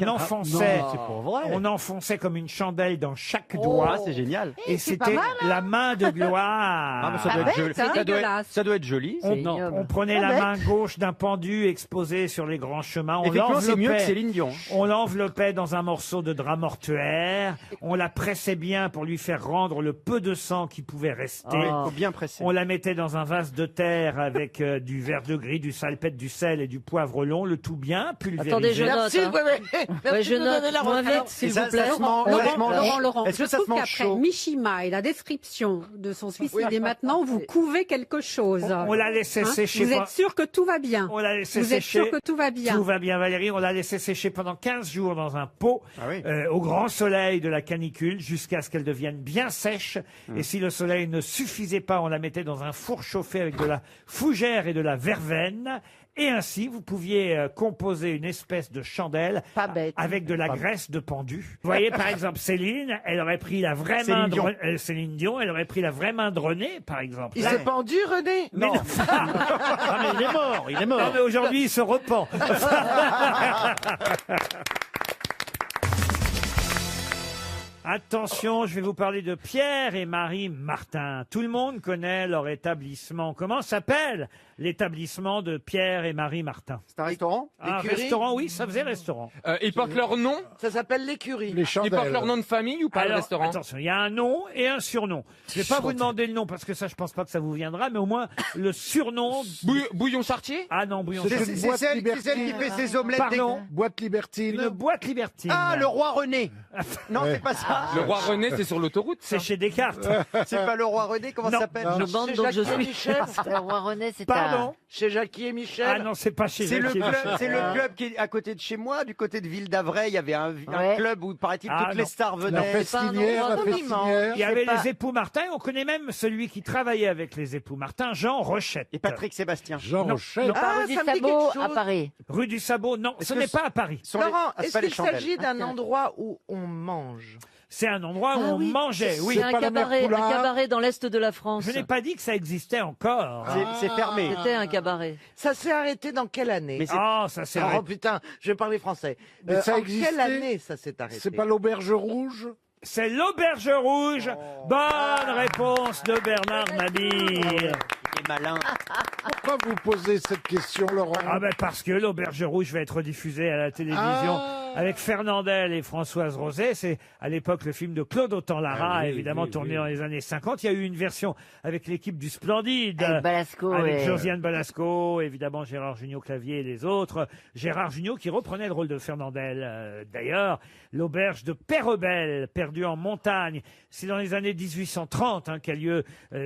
enfonçait. Non, c'est pas vrai. On enfonçait comme une chandelle dans chaque doigt. Ah, c'est génial. Et c'est pas c'était mal, la main de Ah, gloire. mais ça doit être joli. c'est dégueulasse. Ça doit être joli. On, C'est ignoble. on prenait la main gauche d'un pendu exposé sur les grands chemins. On Effectivement, c'est mieux que l'enveloppait. Céline Dion. On l'enveloppait dans un morceau de drap mortuaire. On la pressait bien pour lui faire rendre le peu de sang qui pouvait rester. Oh. Faut bien presser. On la mettait dans un vase de terre avec du verre de gris, du salpêtre, du sel et du poivre long, le tout bien pulvérisé. Attendez, je note. Merci, hein. Merci Ouais, je de nous donner note. la Moins recette. vite, s'il Et ça, vous plaît. ça se mange- Laurent, ça se mange- Laurent, Est-ce que je ça se trouve mange qu'après chaud? Mishima et la description de son suicide et maintenant vous couvez quelque chose. On l'a laissé sécher. Vous êtes sûr que tout va bien? On l'a laissé Vous êtes sécher. sûr que tout va bien? Tout va bien, Valérie. On l'a laissé sécher pendant 15 jours dans un pot, Ah oui. au grand soleil de la canicule, jusqu'à ce qu'elle devienne bien sèche. Et si le soleil ne suffisait pas, on la mettait dans un four chauffé avec de la fougère et de la verveine. Et ainsi, vous pouviez composer une espèce de chandelle Pas bête. avec de la graisse de pendu. Vous voyez, par exemple, Céline, elle aurait pris la vraie Céline main Dion. de Céline Dion, elle aurait pris la vraie main de René, par exemple. Il s'est pendu, René? Mais non. Ah, mais il est mort, il est mort. Non, mais aujourd'hui, il se repent. Attention, je vais vous parler de Pierre et Marie Martin. Tout le monde connaît leur établissement. Comment s'appelle l'établissement de Pierre et Marie Martin? C'est un restaurant? Un L'écurie? restaurant, oui, ça faisait restaurant. Ils portent leur nom? Ça s'appelle l'écurie. Les Ils portent chandelles. leur nom de famille ou pas le Alors, restaurant? attention, il y a un nom et un surnom. Je vais pas vous demander le nom parce que ça, je pense pas que ça vous viendra, mais au moins le surnom. Bouillon Chartier? Ah non, bouillon C'est Chartier. une boîte celle qui libertine. fait ses omelettes. Pardon? Boîte libertine. Une boîte libertine. Ah, le roi René. Non, Ouais. c'est pas ça. Le roi René, c'est sur l'autoroute. C'est chez Descartes. C'est pas le roi René, comment Non. ça s'appelle? Non. Je bande Chez donc je Jackie et suis. Michel. Le roi René, c'est Pardon? Chez Jackie et Michel. Ah non, c'est pas chez C'est le Jackie club, Michel. c'est le club qui est à côté de chez moi, du côté de Ville d'Avray. Il y avait un Ouais. club où, paraît-il, Ah, toutes non. les stars La venaient. festinière, la festinière. Il y avait pas- les époux Martin, et on connaît même celui qui travaillait avec les époux Martin, Jean Rochette. Et Patrick Sébastien. Jean Non, Rochette. non. Par Ah, rue du ça me dit Sabot quelque chose. à Paris. Rue du Sabot, non, Est-ce ce que n'est ce- pas à Paris. Sont les- Laurent, c'est est-ce pas les qu'il chandelles. s'agit d'un endroit où on mange? C'est un endroit où Ah on oui. mangeait, oui. C'est un cabaret dans l'est de la France. Je n'ai pas dit que ça existait encore. C'est fermé. C'était un cabaret. Ça s'est arrêté dans quelle année? Mais c'est- Ah, ça c'est Oh vrai. putain, je vais parler français. Mais ça en existait? quelle année ça s'est arrêté? C'est pas l'auberge rouge? C'est l'Auberge Rouge. Bonne réponse de Bernard Mabille. Il est malin. Pourquoi vous posez cette question, Laurent? Ah ben parce que l'Auberge Rouge va être diffusée à la télévision avec Fernandel et Françoise Roset. C'est à l'époque le film de Claude Autant-Lara, évidemment tourné dans les années 50. Il y a eu une version avec l'équipe du Splendide. Avec Balasco, Avec ouais. Josiane Balasco, évidemment Gérard Jugnot Clavier et les autres. Gérard Jugnot qui reprenait le rôle de Fernandel. D'ailleurs, l'auberge de Pérebel, perdue en montagne. C'est dans les années 1830 qu'a lieu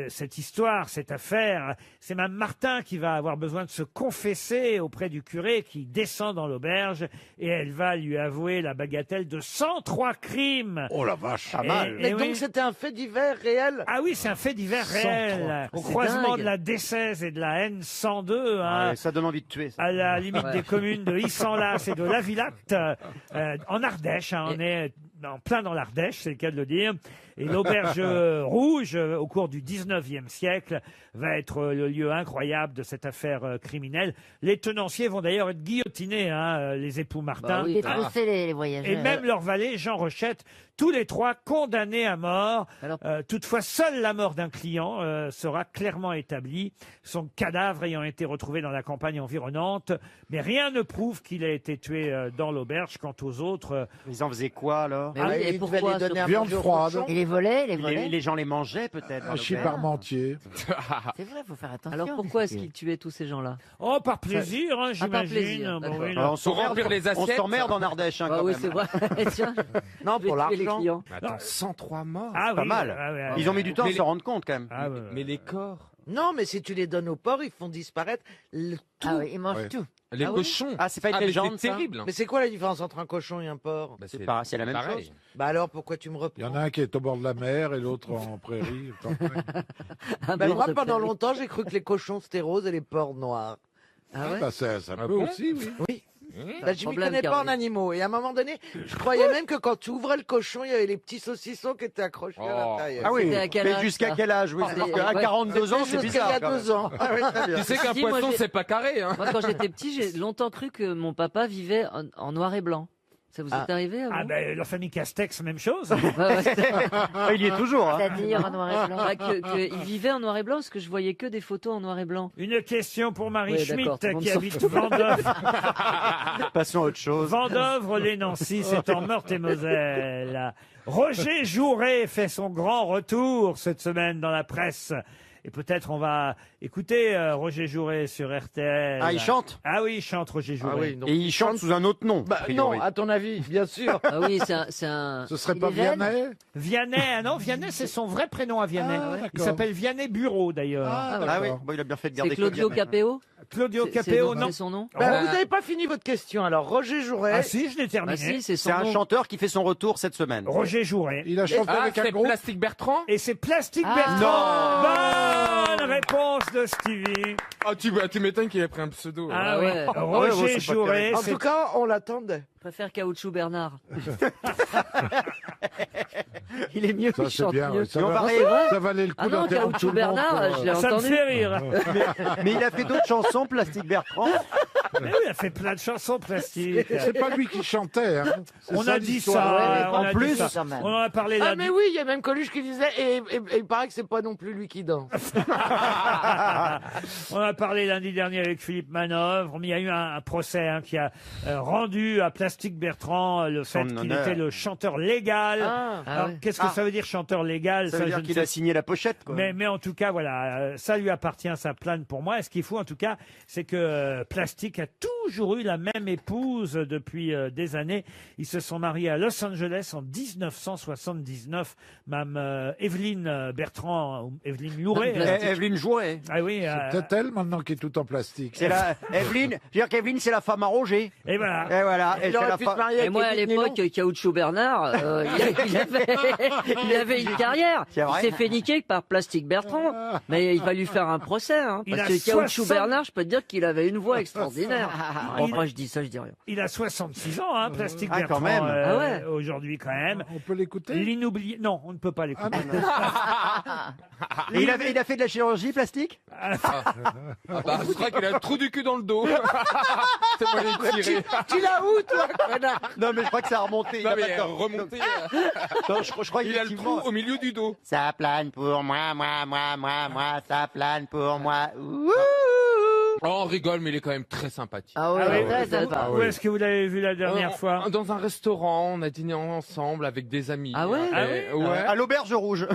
cette histoire, cette affaire. C'est Mme Martin qui va avoir besoin de se confesser auprès du curé qui descend dans l'auberge et elle va lui avouer la bagatelle de 103 crimes. Oh la vache. Pas mal. Mais donc c'était un fait divers réel? Ah oui, c'est un fait divers 103. réel. Au C'est croisement dingue. de la D16 et de la N102. Ouais, ça donne envie de tuer. Ça. À la limite Ouais. des communes de Issenlas et de Lavillatte, en Ardèche. On est en plein dans l'Ardèche, c'est le cas de le dire. Et l'auberge rouge, au cours du 19e siècle, va être le lieu incroyable de cette affaire criminelle. Les tenanciers vont d'ailleurs être guillotinés, les époux Martin. Détrousser les voyageurs. Et même leur valet, Jean Rochette, tous les trois condamnés à mort. Toutefois, seule la mort d'un client sera clairement établie, son cadavre ayant été retrouvé dans la campagne environnante. Mais rien ne prouve qu'il a été tué dans l'auberge. Quant aux autres... Ils en faisaient quoi, alors? Mais oui, et pourquoi Viande froide. Et les volets, les volets. Les gens les mangeaient, peut-être. dans Hachis l'auberge. parmentier. C'est vrai, faut faire attention. Alors pourquoi est-ce qu'ils tuaient tous ces gens-là? Oh, par plaisir, par j'imagine. plaisir, Bon, d'accord. oui, Alors, non. on s'emmerde- on s'emmerde en Ardèche, Ah quand oui, même. c'est vrai. Tiens, Non, je vais pour tuer les l'argent. clients. Attends, 103 morts. Ah C'est pas oui, mal. ouais. Ils ont mis du temps à Mais se les- rendre compte, quand même. Ah, ouais. Mais les corps. Non, mais si tu les donnes au porc, ils font disparaître le tout. Ah oui, ils mangent Ouais. tout. Les Ah oui cochons. Ah, c'est pas une mais légende, c'est ça terrible. hein. Mais c'est quoi la différence entre un cochon et un porc? Bah, C'est la même pareil. chose. Bah alors pourquoi tu me Il y reprends? en a un qui est au bord de la mer et l'autre en prairie. Un Bah, bord moi de pendant prairie. longtemps j'ai cru que les cochons c'était rose et les porcs noirs. Ah ouais? Bah, ça Ah peut bon aussi, oui. Oui. un Bah, je m'y problème, connais pas en Caroline. animaux. Et à un moment donné, je croyais même que quand tu ouvrais le cochon, il y avait les petits saucissons qui étaient accrochés à Oh. l'intérieur. Ah oui, C'était à quel mais âge, jusqu'à ça quel âge? Oui, Ah, parce c'est- qu'à ouais. 42 ans, c'est Jusqu'à bizarre. il y a quand même. 2 ans. Ah oui, très bien. Tu sais qu'un Si, moi, poisson, j'ai- c'est pas carré. Hein. Moi, quand j'étais petit, j'ai longtemps cru que mon papa vivait en noir et blanc. Ça vous est arrivé à vous? Ah ben, la famille Castex, même chose. Il y est toujours. Hein. C'est-à-dire en noir et blanc. Ah, qu'il vivait en noir et blanc, parce que je voyais que des photos en noir et blanc. Une question pour Marie Oui, Schmitt d'accord, tout le monde qui s'en habite fout. Vendôme. Passons à autre chose. Vendôvre-les-Nancy, c'est en Meurthe-et-Moselle. Roger Jouret fait son grand retour cette semaine dans la presse. Et peut-être on va écouter Roger Jouret sur RTL. Ah, il chante? Ah oui, il chante Roger Jouret. Ah oui, donc- Et il chante sous un autre nom. Bah, a priori. non, à ton avis, bien sûr. Ah oui, c'est un... Ce serait Il pas est jeune Vianney? Vianney, ah non, Vianney c'est son vrai prénom à Vianney. Ah, Il d'accord. s'appelle Vianney Bureau d'ailleurs. Ah, Ah oui, d'accord. bon, il a bien fait de C'est garder Claudio Claudia. Capéo? Claudio C'est- Capéo, non. C'est son nom? Bah, vous n'avez pas fini votre question. Alors, Roger Jouret. Ah si, je l'ai Ah terminé. si, c'est son C'est un nom. chanteur qui fait son retour cette semaine. Roger Jouret. Il a chanté Ah, avec un c'est groupe. Plastique Bertrand. Et c'est Plastique Ah. Bertrand. Bonne réponse de Stevie. Ah, tu m'étonnes qu'il ait pris un pseudo. Ah Ah oui, ouais. Roger ouais, c'est pas Jouret. En c'est- tout cas, on l'attendait. préfère Caoutchouc Bernard. Il est mieux, Ça, il c'est chante bien, mieux. ouais. Ça Non, va- c'est vrai. ça valait le coup Ah non, d'interrompre tout Caoutchouc le monde Bernard, pour, je l'ai Ça me entendu. fait rire. Mais il a fait d'autres chansons, Plastique Bertrand. Mais oui, il a fait plein de chansons plastiques. C'est pas lui qui chantait. Hein. C'est On ça, a dit l'histoire. ça. on En a dit plus, ça. On en a parlé Ah lundi. mais oui, il y a même Coluche qui disait et il paraît que c'est pas non plus lui qui danse. On a parlé lundi dernier avec Philippe Manœuvre, mais il y a eu un procès qui a rendu à Plastique Bertrand le fait Son qu'il honneur. était le chanteur légal. Ah. Alors, ouais. qu'est-ce que ça veut dire chanteur légal? Ça veut dire je ne qu'il sais a signé la pochette, quoi. Mais en tout cas, voilà, ça lui appartient, ça plane pour moi. Et ce qu'il faut, en tout cas, c'est que Plastique a toujours eu la même épouse depuis des années. Ils se sont mariés à Los Angeles en 1979. Mme Evelyne Bertrand, ou Evelyne Louret. Evelyne Jouret. Ah oui. C'est peut-être elle maintenant qui est tout en plastique. C'est la Evelyne. Je veux dire qu'Evelyne, c'est la femme à Roger. Et voilà. Et voilà. Et Il c'est aurait la pu se femme. marier Et avec moi, à Edith l'époque, Caoutchouc Bernard, il avait une carrière. C'est Il vrai. s'est fait niquer par Plastique Bertrand. Mais il va lui faire un procès. Hein, Il parce a que Caoutchouc 60 Bernard, je peux te dire qu'il avait une voix extraordinaire. Enfin, je dis ça, je dis rien. Il a 66 ans, hein, Plastique Ah, Bertrand, quand même. Ah ouais. aujourd'hui quand même. On peut l'écouter L'inoublié. Non, on ne peut pas l'écouter. Et il a fait de la chirurgie plastique. Ah bah, je crois qu'il a un trou du cul dans le dos. C'est moi les tirer. Tu l'as où toi connard? Non, mais je crois que ça a remonté. Non, a mais pas il de a temps. remonté. Non, je crois Il a le trou au milieu du dos. Ça plane pour moi, ça plane pour moi. Ouh. Oh, on rigole, mais il est quand même très sympathique. Ah ouais, Ah oui, très sympa. Où est-ce que vous l'avez vu la dernière fois? Dans un restaurant, on a dîné ensemble avec des amis. Ah ouais? Et- ouais. À l'auberge rouge.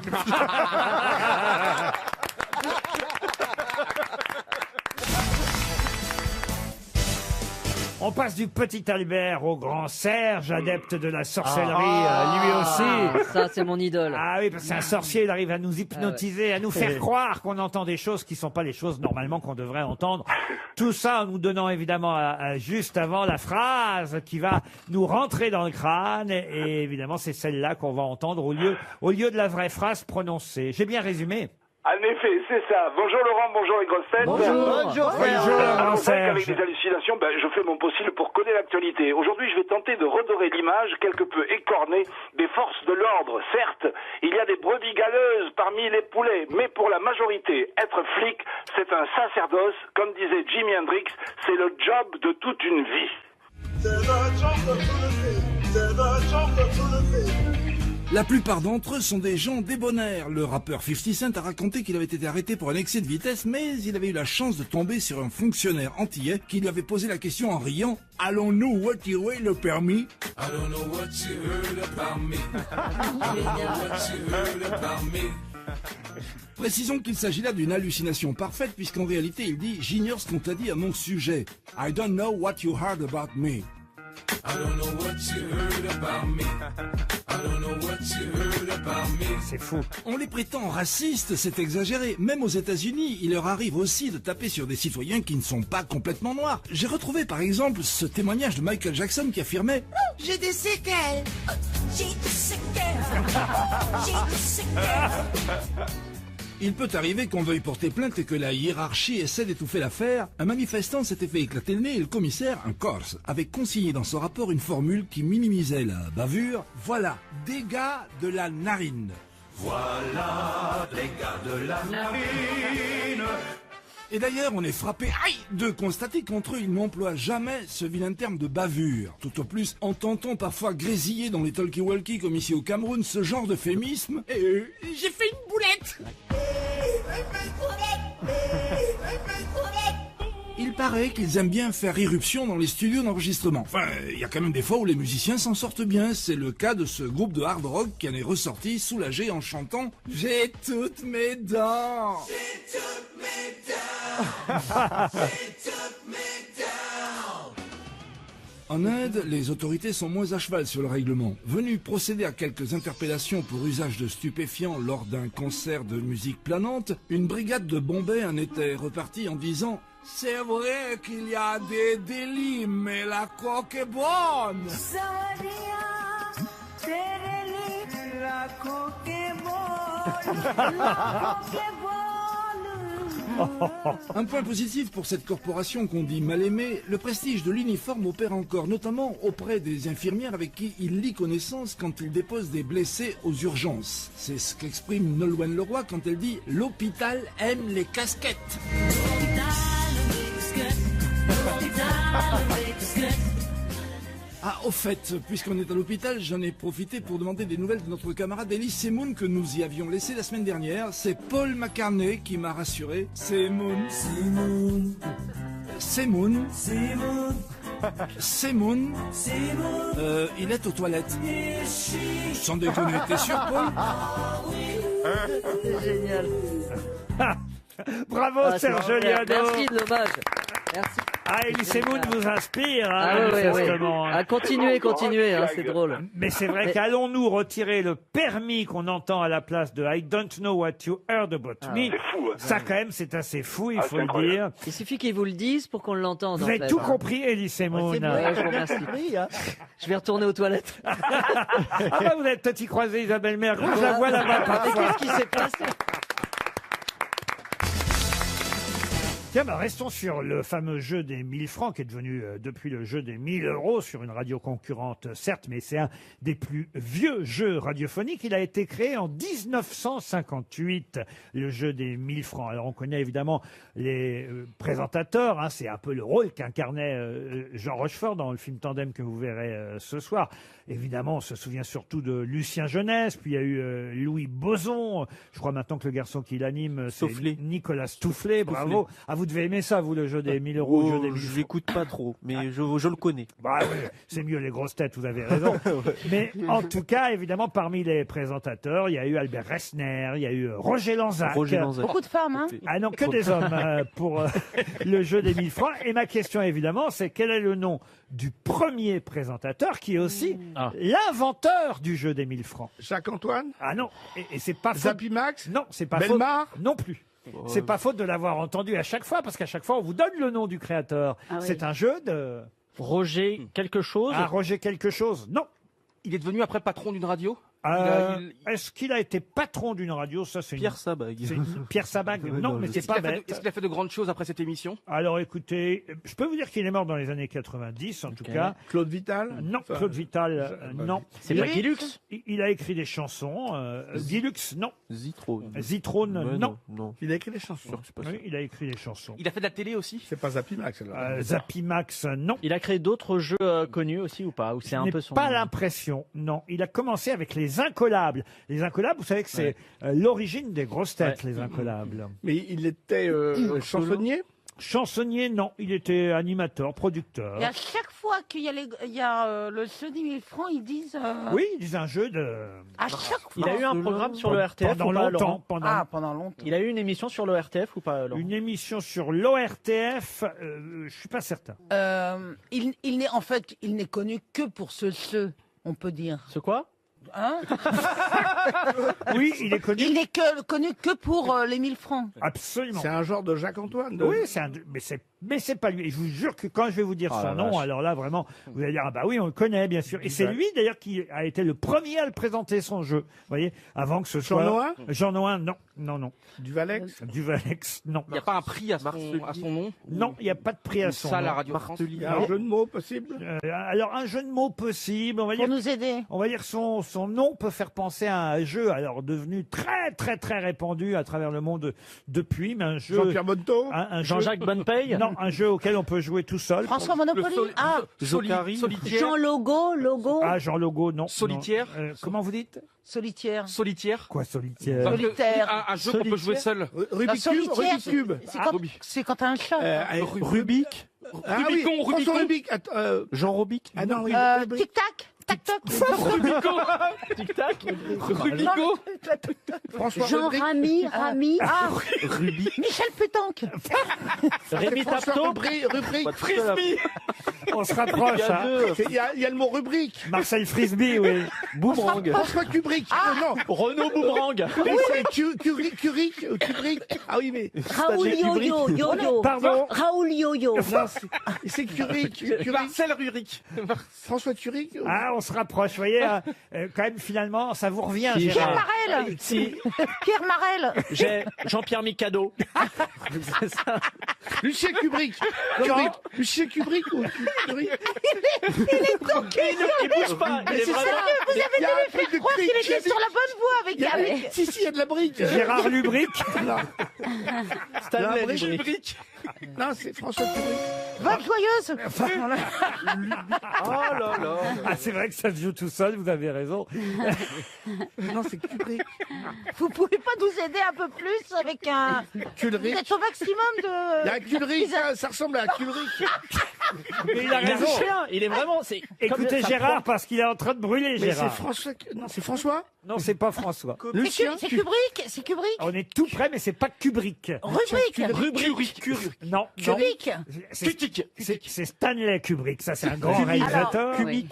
On passe du petit Albert au grand Serge, adepte de la sorcellerie, lui aussi. Ça, c'est mon idole. Ah oui, parce que c'est un sorcier, il arrive à nous hypnotiser, à nous faire croire qu'on entend des choses qui sont pas les choses normalement qu'on devrait entendre. Tout ça en nous donnant évidemment juste avant la phrase qui va nous rentrer dans le crâne. Et évidemment, c'est celle-là qu'on va entendre au lieu de la vraie phrase prononcée. J'ai bien résumé? En effet, c'est ça. Bonjour Laurent, bonjour les grosses têtes. Bonjour Alors, vous savez qu'avec Serge. des hallucinations, je fais mon possible pour coller l'actualité. Aujourd'hui, je vais tenter de redorer l'image quelque peu écornée des forces de l'ordre. Certes, il y a des brebis galeuses parmi les poulets, mais pour la majorité, être flic, c'est un sacerdoce. Comme disait Jimi Hendrix, c'est le job de toute une vie. La plupart d'entre eux sont des gens débonnaires. Le rappeur 50 Cent a raconté qu'il avait été arrêté pour un excès de vitesse, mais il avait eu la chance de tomber sur un fonctionnaire antillais qui lui avait posé la question en riant « Allons-nous retirer le permis ?» Précisons qu'il s'agit là d'une hallucination parfaite puisqu'en réalité il dit « J'ignore ce qu'on t'a dit à mon sujet. I don't know what you heard about me. » C'est fou. On les prétend racistes, c'est exagéré. Même aux États-Unis, il leur arrive aussi de taper sur des citoyens qui ne sont pas complètement noirs. J'ai retrouvé par exemple ce témoignage de Michael Jackson qui affirmait « J'ai des séquelles. J'ai des séquelles. J'ai des séquelles. » Il peut arriver qu'on veuille porter plainte et que la hiérarchie essaie d'étouffer l'affaire. Un manifestant s'était fait éclater le nez et le commissaire, un Corse, avait consigné dans son rapport une formule qui minimisait la bavure. Voilà, dégâts de la narine. Voilà, dégâts de la narine. Et d'ailleurs, on est frappé de constater qu'entre eux, ils n'emploient jamais ce vilain terme de bavure. Tout au plus, entend-on parfois grésiller dans les talkie-walkie comme ici au Cameroun ce genre d'euphémisme. J'ai fait une boulette. Il paraît qu'ils aiment bien faire irruption dans les studios d'enregistrement. Enfin, il y a quand même des fois où les musiciens s'en sortent bien. C'est le cas de ce groupe de hard rock qui en est ressorti soulagé en chantant « J'ai toutes mes dents ». J'ai toutes mes dents. J'ai toutes mes dents. En Inde, les autorités sont moins à cheval sur le règlement. Venus procéder à quelques interpellations pour usage de stupéfiants lors d'un concert de musique planante, une brigade de Bombay en était repartie en disant « C'est vrai qu'il y a des délits, mais la coque est bonne !» La coque est bonne. La coque est bonne. Un point positif pour cette corporation qu'on dit mal aimée, le prestige de l'uniforme opère encore, notamment auprès des infirmières avec qui il lie connaissance quand il dépose des blessés aux urgences. C'est ce qu'exprime Nolwenn Leroy quand elle dit « L'hôpital aime les casquettes ». Ah, au fait, puisqu'on est à l'hôpital, j'en ai profité pour demander des nouvelles de notre camarade Elie Semoun que nous y avions laissé la semaine dernière. C'est Paul McCartney qui m'a rassuré. Semoun. Il est aux toilettes. Sans déconner, t'es sûr, Paul? C'est génial. Bravo, Serge Liado. Merci de l'hommage. Merci. Ah, Elie Semoun vous inspire, hein, Ah, ouais, manifestement. ouais. Ah, continuez, hein, c'est drôle. Mais c'est vrai qu'allons-nous retirer le permis qu'on entend à la place de I don't know what you heard about me. C'est fou, hein. Ça, quand même, c'est assez fou, il Ah, faut c'est le incroyable. dire. Il suffit qu'ils vous le disent pour qu'on l'entende. Vous en avez fait, tout hein. compris, Elie Semoun. Ouais, je vous remercie. Je vais retourner aux toilettes. Ah bah, vous êtes peut-être y croisé Isabelle Mergo, je la vois là-bas Mais parfois. qu'est-ce qui s'est passé? Tiens, bah, restons sur le fameux jeu des 1000 francs qui est devenu depuis le jeu des 1000 euros sur une radio concurrente, certes, mais c'est un des plus vieux jeux radiophoniques. Il a été créé en 1958, le jeu des 1000 francs. Alors on connaît évidemment les présentateurs, hein, c'est un peu le rôle qu'incarnait Jean Rochefort dans le film Tandem que vous verrez ce soir. Évidemment, on se souvient surtout de Lucien Jeunesse, puis il y a eu Louis Boson. Je crois maintenant que le garçon qui l'anime, c'est Nicolas Stoufflet. Bravo. Ah, vous devez aimer ça, vous, le jeu des 1000 euros, le jeu des 1000 Je l'écoute pas trop, mais je le connais. Bah oui, c'est mieux les grosses têtes, vous avez raison. Mais en tout cas, évidemment, parmi les présentateurs, il y a eu Albert Resner, il y a eu Roger Lanzac. Beaucoup de femmes, hein. Ah non, que des hommes pour le jeu des 1000 francs. Et ma question, évidemment, c'est quel est le nom du premier présentateur qui est aussi l'inventeur du jeu des 1000 francs? Jacques-Antoine? Ah non, et c'est pas faute. Zapimax? Non, c'est pas Bellemare? faute. Non plus. C'est pas faute de l'avoir entendu à chaque fois, parce qu'à chaque fois, on vous donne le nom du créateur. Ah oui. C'est un jeu de... Roger quelque chose. Ah, Roger quelque chose. Non. Il est devenu après patron d'une radio. Est-ce qu'il a été patron d'une radio? Ça, c'est Pierre Sabag. Pierre Sabag. Non, mais c'est pas bête. Est-ce qu'il a fait de grandes choses après cette émission? Alors écoutez, je peux vous dire qu'il est mort dans les années 90, en tout cas. Claude Vital? Non, Enfin, Claude Vital, non. C'est pas Guy Lux? Il a écrit des chansons. Guy Lux, non. Zitrone, non. Il a écrit des chansons. Oui, il a écrit des chansons. Il a fait de la télé aussi? C'est pas Zapimax, alors. Zapimax, non. Il a créé d'autres jeux connus aussi ou pas? Ou c'est Je un n'ai peu son. pas l'impression, non. Il a commencé avec les Incollables. Les Incollables, vous savez que c'est l'origine des grosses têtes, les Incollables. Mais il était chansonnier? Chansonnier, non. Il était animateur, producteur. Et à chaque fois qu'il y a, le jeu des 1000 francs, ils disent... Oui, ils disent un jeu de... À chaque fois. Il a eu un programme sur le RTF pendant ou pas, longtemps. Laurent Pendant longtemps. Il a eu une émission sur le RTF ou pas, Laurent? Une émission sur l'ORTF, je suis pas certain. Il n'est en fait, il n'est connu que pour ce jeu, on peut dire. Ce quoi? Hein? Oui, il est connu. Il n'est connu que pour les 1000 francs. Absolument. C'est un genre de Jacques-Antoine. Oui, mais c'est pas lui. Et je vous jure que quand je vais vous dire son nom, alors là, vraiment, vous allez dire, ah bah oui, on le connaît, bien sûr. Et c'est lui, d'ailleurs, qui a été le premier à le présenter, son jeu. Vous voyez, avant que ce soit... Jean Noin? Jean Noin, non. Non. Duvalex? Duvalex, non. Il n'y a pas un prix à son nom? Non, il n'y a pas de prix à son nom. Ça, la Radio France. Il y a un jeu de mots possible? Alors, un jeu de mots possible, on va dire... Pour nous aider. On va dire son nom peut faire penser à un jeu, alors devenu très, très, très répandu à travers le monde depuis, mais un jeu... Jean-Pierre Bonneton? Jean-Jacques Bonnepaye? Non, un jeu auquel on peut jouer tout seul. François Monopoly? Solitaire. Jean Logo? Ah, Jean Logo, non. Solitaire. Non. Comment vous dites? Solitaire. Solitaire. Quoi, solitaire? Solitaire. Un jeu qu'on peut jouer seul. Rubik's Cube? C'est quand t'as un chat. Rubik. Ah oui, François Rubik. Jean Robic. Ah non, Tic-tac. Tac-toc. Rubico. Tic-tac. Rubico. François Jean Rubik. Rami. Rubik. Michel Pétanque. Rémi Tapto. Rubrique. Frisbee. On se rapproche, hein. Il y a le mot rubrique. Marcel Frisbee, oui. Boomerang. François Kubrick. Non. Renaud Boomerang. Mais c'est Kubrick. Ah oui, mais... Raoul Yo-Yo. Pardon? Raoul Yo-Yo. Non, c'est Kubrick. Marcel Ruric. François Turic. Ah, on se rapproche, vous voyez, hein. Quand même, finalement, ça vous revient, Pierre Gérard. Marel. Si. Pierre Marel. J'ai Jean-Pierre Mikado. C'est ça. Lucien Kubrick. Comment Lucien Kubrick ou Kubrick. Il est toqué. Il bouge pas. Il est C'est vraiment. sérieux, vous Il y a avez un dû lui truc faire de croire qu'il cric, était sur la bonne voie avec... Si, il y a de la brique. Gérard Lubric. Stanley La brique. Kubrick. Non, c'est François Kubrick. Bonne joyeuse. Oh là là. Ah, c'est vrai que ça se joue tout seul, vous avez raison. Non, c'est Kubrick. Vous pouvez pas nous aider un peu plus avec un... Vous Kulrich. êtes au maximum de... Il y a un Kulrich, ça ressemble à un Kulrich. Mais il a Il a raison. un chien. Il est vraiment. C'est. Écoutez comme- Gérard, parce qu'il est en train de brûler, Mais c'est Gérard. François. Non, c'est François. Non, c'est pas François. Lucien. C'est Kubrick. C'est Kubrick. On est tout près, mais c'est pas Kubrick. Rubrique. Non, non. Kubrick. C'est Stanley Kubrick, ça c'est un grand réalisateur. Ruby.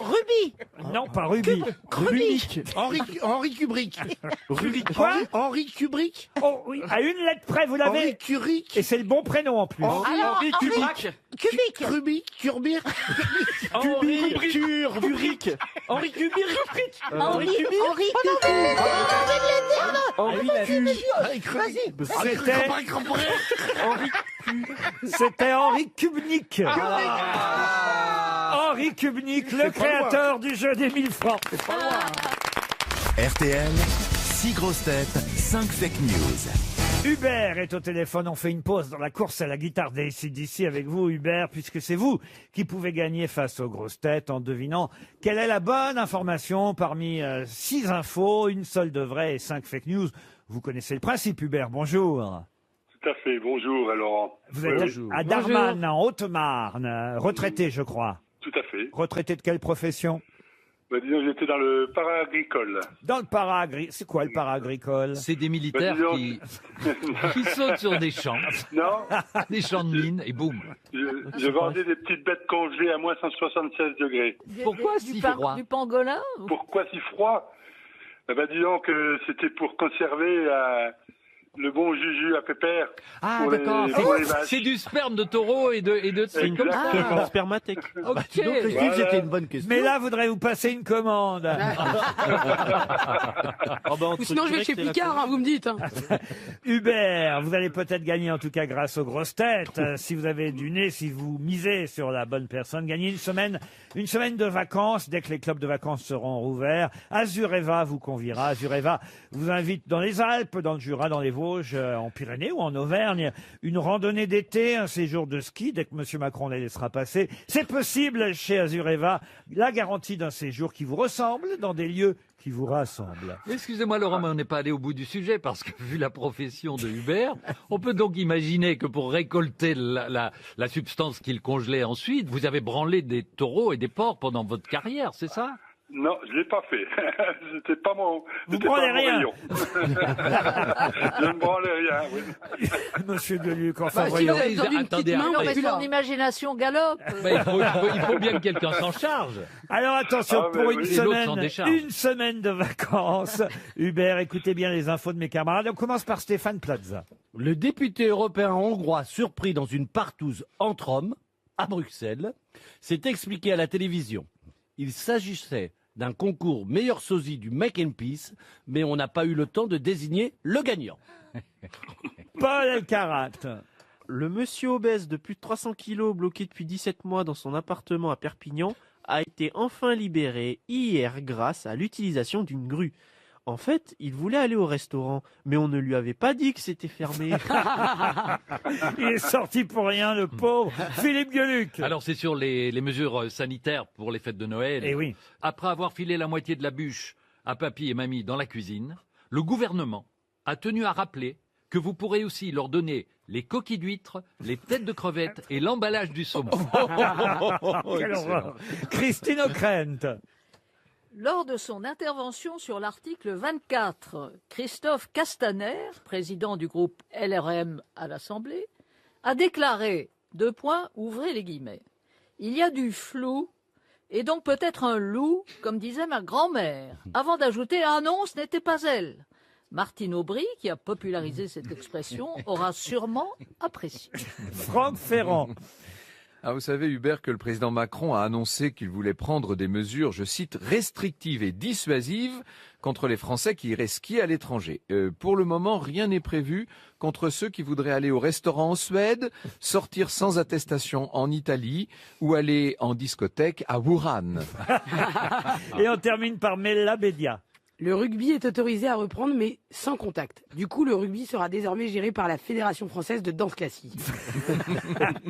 Non, pas Ruby. Kubrick. Henri Kubrick. Quoi Henri Kubrick. Oh oui, à une lettre près, vous l'avez. Henri Kubrick. Et c'est le bon prénom en plus. Henri Kubrick. Kubrick. Kubrick. Kurbir. Henri Kubrick. Henri Kubrick. Henri Kubrick. Henri C'était Henri Kubnik. Henri Kubnik, le créateur du jeu des 1000 francs. RTL, 6 grosses têtes, 5 fake news. Hubert est au téléphone. On fait une pause dans la course à la guitare des AC/DC avec vous, Hubert, puisque c'est vous qui pouvez gagner face aux grosses têtes en devinant quelle est la bonne information parmi 6 infos, une seule de vraie et 5 fake news. Vous connaissez le principe, Hubert. Bonjour. Tout à fait. Bonjour, Laurent. Vous êtes à Darman, en Haute-Marne, retraité, je crois. Tout à fait. Retraité de quelle profession? Bah, disons, j'étais dans le para-agricole. Dans le para-agricole. C'est quoi le para-agricole? C'est des militaires Bah, qui sautent sur des champs, Non, des champs de mine, et boum. je vendais des petites bêtes congelées à moins 176 degrés. Pourquoi si froid? Du pangolin Pourquoi si froid? Bah, disons que c'était pour conserver le bon jus à pépère. Ah, pour d'accord. pour les vaches. C'est du sperme de taureau et de C'est une comme blague. ça. Spermathèque. Ok. Voilà. C'était une bonne question. Mais là, voudrais-vous passer une commande? Ou sinon, je vais chez Picard, hein, vous me dites. Hein. Hubert, vous allez peut-être gagner, en tout cas grâce aux grosses têtes, si vous avez du nez, si vous misez sur la bonne personne, gagner une semaine de vacances dès que les clubs de vacances seront rouverts. Azureva vous conviera. Azureva vous invite dans les Alpes, dans le Jura, dans les Vosges, en Pyrénées ou en Auvergne. Une randonnée d'été, un séjour de ski dès que M. Macron les laissera passer. C'est possible chez Azureva. La garantie d'un séjour qui vous ressemble dans des lieux qui vous rassemblent. Excusez-moi Laurent, mais on n'est pas allé au bout du sujet parce que vu la profession de Hubert, on peut donc imaginer que pour récolter la substance qu'il congelait ensuite, vous avez branlé des taureaux et des porcs pendant votre carrière, c'est ça? Non, je l'ai pas fait. C'était pas mon. Vous c'était pas branlez mon rien. rayon. Je ne branlais rien. Oui. Monsieur Deluc, enfin Bah, si voyons. vous avez besoin d'une Attendez, petite main, attendez. on Mais est plus son là. imagination galope. Mais il faut bien que quelqu'un s'en charge. Alors attention, Ah, mais pour oui. une Et l'autre s'en semaine, décharge. une semaine de vacances. Hubert, écoutez bien les infos de mes camarades. On commence par Stéphane Plaza. Le député européen hongrois surpris dans une partouze entre hommes à Bruxelles s'est expliqué à la télévision. Il s'agissait d'un concours meilleur sosie du Make and Peace, mais on n'a pas eu le temps de désigner le gagnant. Paul Elkarat. Le monsieur obèse de plus de 300 kilos bloqué depuis 17 mois dans son appartement à Perpignan a été enfin libéré hier grâce à l'utilisation d'une grue. En fait, il voulait aller au restaurant, mais on ne lui avait pas dit que c'était fermé. Il est sorti pour rien, le pauvre. Philippe Gueluc. Alors c'est sur les mesures sanitaires pour les fêtes de Noël. Eh oui. Après avoir filé la moitié de la bûche à papy et mamie dans la cuisine, le gouvernement a tenu à rappeler que vous pourrez aussi leur donner les coquilles d'huîtres, les têtes de crevettes et l'emballage du saumon. Quelle horreur. Christine O'Krent. Lors de son intervention sur l'article 24, Christophe Castaner, président du groupe LRM à l'Assemblée, a déclaré, ouvrez les guillemets, il y a du flou et donc peut-être un loup, comme disait ma grand-mère, avant d'ajouter ah non, ce n'était pas elle. Martine Aubry, qui a popularisé cette expression, aura sûrement apprécié. Franck Ferrand. Ah, vous savez, Hubert, que le président Macron a annoncé qu'il voulait prendre des mesures, je cite, restrictives et dissuasives contre les Français qui iraient skier à l'étranger. Pour le moment, rien n'est prévu contre ceux qui voudraient aller au restaurant en Suède, sortir sans attestation en Italie ou aller en discothèque à Wuhan. Et on termine par Mella Bédia. Le rugby est autorisé à reprendre, mais sans contact. Du coup, le rugby sera désormais géré par la Fédération française de danse classique.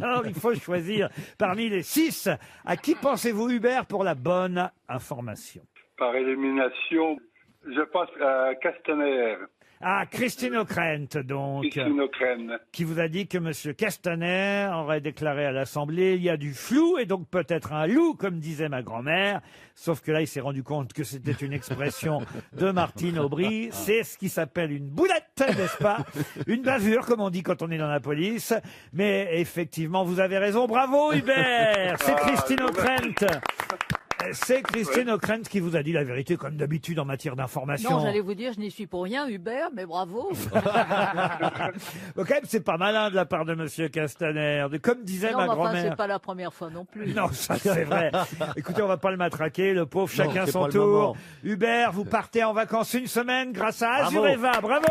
Alors, il faut choisir parmi les 6. À qui pensez-vous, Hubert, pour la bonne information? Par élimination, je pense à Castaner. Ah, Christine O'Krent, donc. Christine O'Krent. Qui vous a dit que M. Castaner aurait déclaré à l'Assemblée il y a du flou et donc peut-être un loup, comme disait ma grand-mère. Sauf que là, il s'est rendu compte que c'était une expression de Martine Aubry. C'est ce qui s'appelle une boulette, n'est-ce pas? Une bavure, comme on dit quand on est dans la police. Mais effectivement, vous avez raison. Bravo, Hubert! C'est Christine O'Krent. C'est Christine O'Krent qui vous a dit la vérité, comme d'habitude en matière d'information. Non, j'allais vous dire, je n'y suis pour rien, Hubert, mais bravo. Bon, quand même, c'est pas malin de la part de Monsieur Castaner. Comme disait Non, ma mais enfin, grand-mère. c'est pas la première fois non plus. Non, ça c'est vrai. Écoutez, on va pas le matraquer, le pauvre, Non, chacun c'est son pas le tour. moment. Hubert, vous partez en vacances une semaine grâce à Bravo. Azureva. Bravo.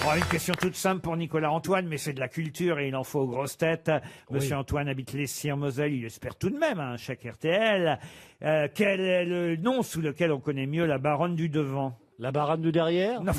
Oh, une question toute simple pour Nicolas Antoine, mais c'est de la culture et il en faut aux grosses têtes. Monsieur Antoine habite Lessy en Moselle, il espère tout de même un chèque RTL. Quel est le nom sous lequel on connaît mieux la baronne du devant? La baronne du derrière? Non,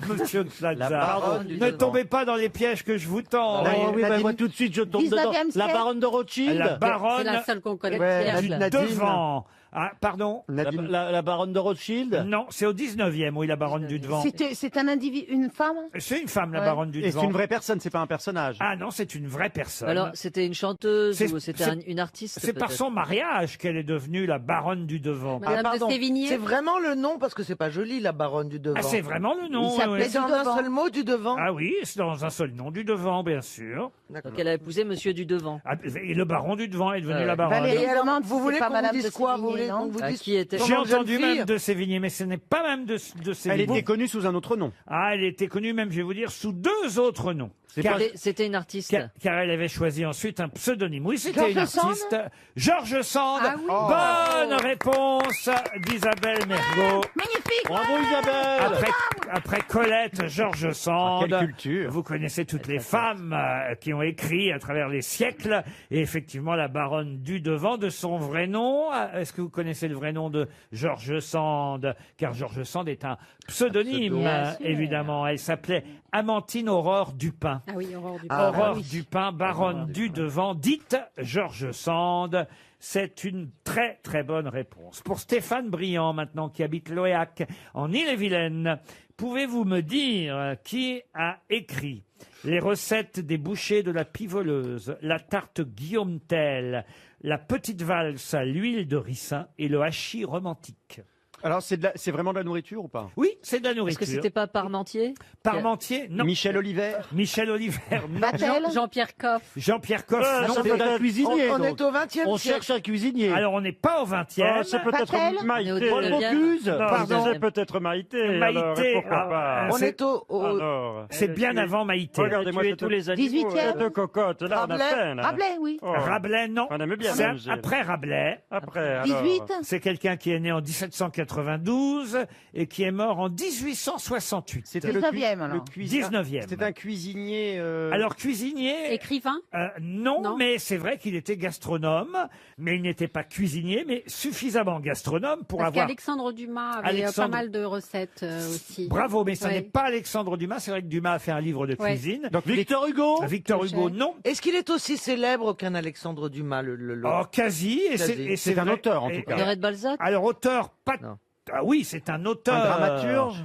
monsieur Plaza. La baronne du Ne devant. tombez pas dans les pièges que je vous tends. Oh, oui, bah, moi tout de suite je tombe dedans. 19e La siècle. baronne de Rothschild? La baronne C'est la seule qu'on connaît. du Nadine. devant. Ah, pardon? La baronne de Rothschild? Non, c'est au 19e, oui, la baronne du devant. C'est un individu, une femme? C'est une femme, la Ouais. baronne du Et c'est devant. une vraie personne, c'est pas un personnage. Ah non, c'est une vraie personne. Alors, c'était une chanteuse C'est- ou c'était c'est- une artiste? C'est par peut-être son mariage qu'elle est devenue la baronne du devant. Ah, pardon. C'est vraiment le nom parce que c'est pas joli la baronne du devant. Ah, c'est vraiment le nom. Il oui, s'appelait dans un seul mot du devant. Ah oui, c'est dans un seul nom du devant, bien sûr. Donc elle a épousé Monsieur du devant. Ah, et le baron du devant est devenu la baronne. Valérie Et alors, demande vous si voulez c'est pas qu'on vous Madame dise de quoi? Sévigné, Vous voulez non qu'on vous Ah, dise qui était- son J'ai nom de jeune entendu fille même de Sévigné, mais ce n'est pas même de Sévigné. Elle était connue sous un autre nom. Ah, elle était connue même, je vais vous dire, sous 2 autres noms. C'était une artiste. Car elle avait choisi ensuite un pseudonyme. Oui, c'était une George Sand artiste. Georges Sand. Ah oui. Bonne réponse d'Isabelle Mergo. Magnifique. Bravo Isabelle. Après Colette, Georges Sand. quelle culture. Vous connaissez toutes les femmes qui ont écrit à travers les siècles. Et effectivement, la baronne du devant de son vrai nom. Est-ce que vous connaissez le vrai nom de Georges Sand? Car Georges Sand est un pseudonyme, Bien sûr. évidemment. Elle s'appelait Amantine Aurore Dupin. Ah oui, Aurore du Aurore Dupin, baronne du devant, dite Georges Sand. C'est une très très bonne réponse. Pour Stéphane Briand maintenant, qui habite Loéac, en Ille-et-Vilaine, pouvez-vous me dire qui a écrit les recettes des bouchers de la Pivoleuse, la tarte Guillaume Tell, la petite valse à l'huile de ricin et le hachis romantique? Alors, c'est vraiment de la nourriture ou pas? Oui, c'est de la Est-ce nourriture. que c'était pas Parmentier? Parmentier? Non. Michel Oliver? Michel Oliver, non. Jean-Pierre Coff. Jean-Pierre Coff, non. Ça peut être un cuisinier. On est donc. au 20e On siècle. cherche un cuisinier. Alors, on n'est pas au 20e. Ah, c'est peut-être Patel Maïté. On est au 19e. Bocuse. Pardon. C'est peut-être Maïté. Maïté, alors, et pourquoi pas. On c'est- est au Alors, C'est bien avant Maïté. regardez-moi Tuer cette tous les animaux. 18e. cette cocotte. Là, on a Rabelais. peine. Rabelais, oui. Oh. Rabelais, non. On aime bien C'est manger. après Rabelais. Après, alors. 18. C'est quelqu'un qui est né en 1792 et qui est mort en 1868. C'était 19e, alors. le cuisinier. 19e. C'était un cuisinier. Alors, cuisinier, Écrivain? non, Non. mais c'est vrai qu'il était gastronome, mais il n'était pas cuisinier, mais suffisamment gastronome pour Parce avoir... qu'Alexandre Dumas avait Alexandre- pas mal de recettes aussi. Bravo, mais ça Ouais. n'est pas Alexandre Dumas. C'est vrai que Dumas a fait un livre de Ouais. cuisine. Donc, Victor Hugo. Victor Hugo, non. Est-ce qu'il est aussi célèbre qu'un Alexandre Dumas, le Oh, quasi. Et Quasi. et C'est un vrai- auteur, en et- tout cas. Honoré de Balzac? Alors, auteur, pas... Non. Ah oui, c'est un auteur. Un dramaturge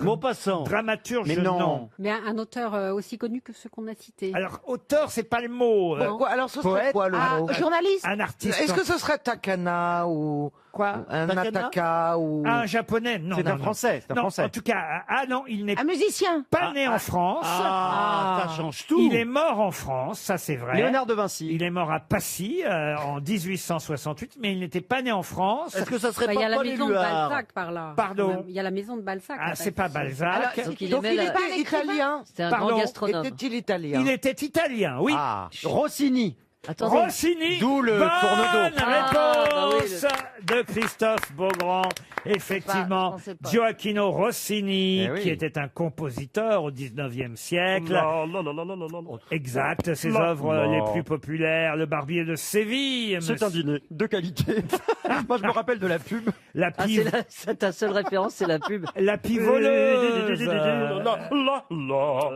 Maupassant. Dramaturge, Mais non. Mais un auteur aussi connu que ceux qu'on a cités. Alors, auteur, c'est pas le mot. Bon. Quoi, alors ce serait Poète. quoi le mot Journaliste. Un artiste. Est-ce que ce serait Takana ou quoi? Un Ataka ou... Un japonais, non. C'est non, un non. Français, c'est un Non, Français. en tout cas, non, il n'est Un musicien. pas né en France. Ça change tout. Il est mort en France, ça c'est vrai. Léonard de Vinci. Il est mort à Passy en 1868, mais il n'était pas né en France. Est-ce que ça serait Il y a pas la Paul maison de Éluard? Balzac par là. Pardon. Il y a la maison de Balzac. Ah, là, c'est pas Balzac. Donc il Donc aimait il la- était italien. C'était un Pardon. grand gastronome. Était-il italien? Il était italien, oui. Ah, Rossini. Attendez. Rossini. D'où le Bonne tourne-dos. réponse de Christophe Beaugrand. Effectivement, Je pensais pas. Gioacchino Rossini, Eh oui. qui était un compositeur au 19e siècle. Non. Exact, ses Non. œuvres Non. les plus populaires, Le Barbier de Séville. C'est un dîner de qualité. Moi, je me rappelle de la pub. La Ah, pive, c'est ta seule référence, c'est la pub. la pivoleuse. La.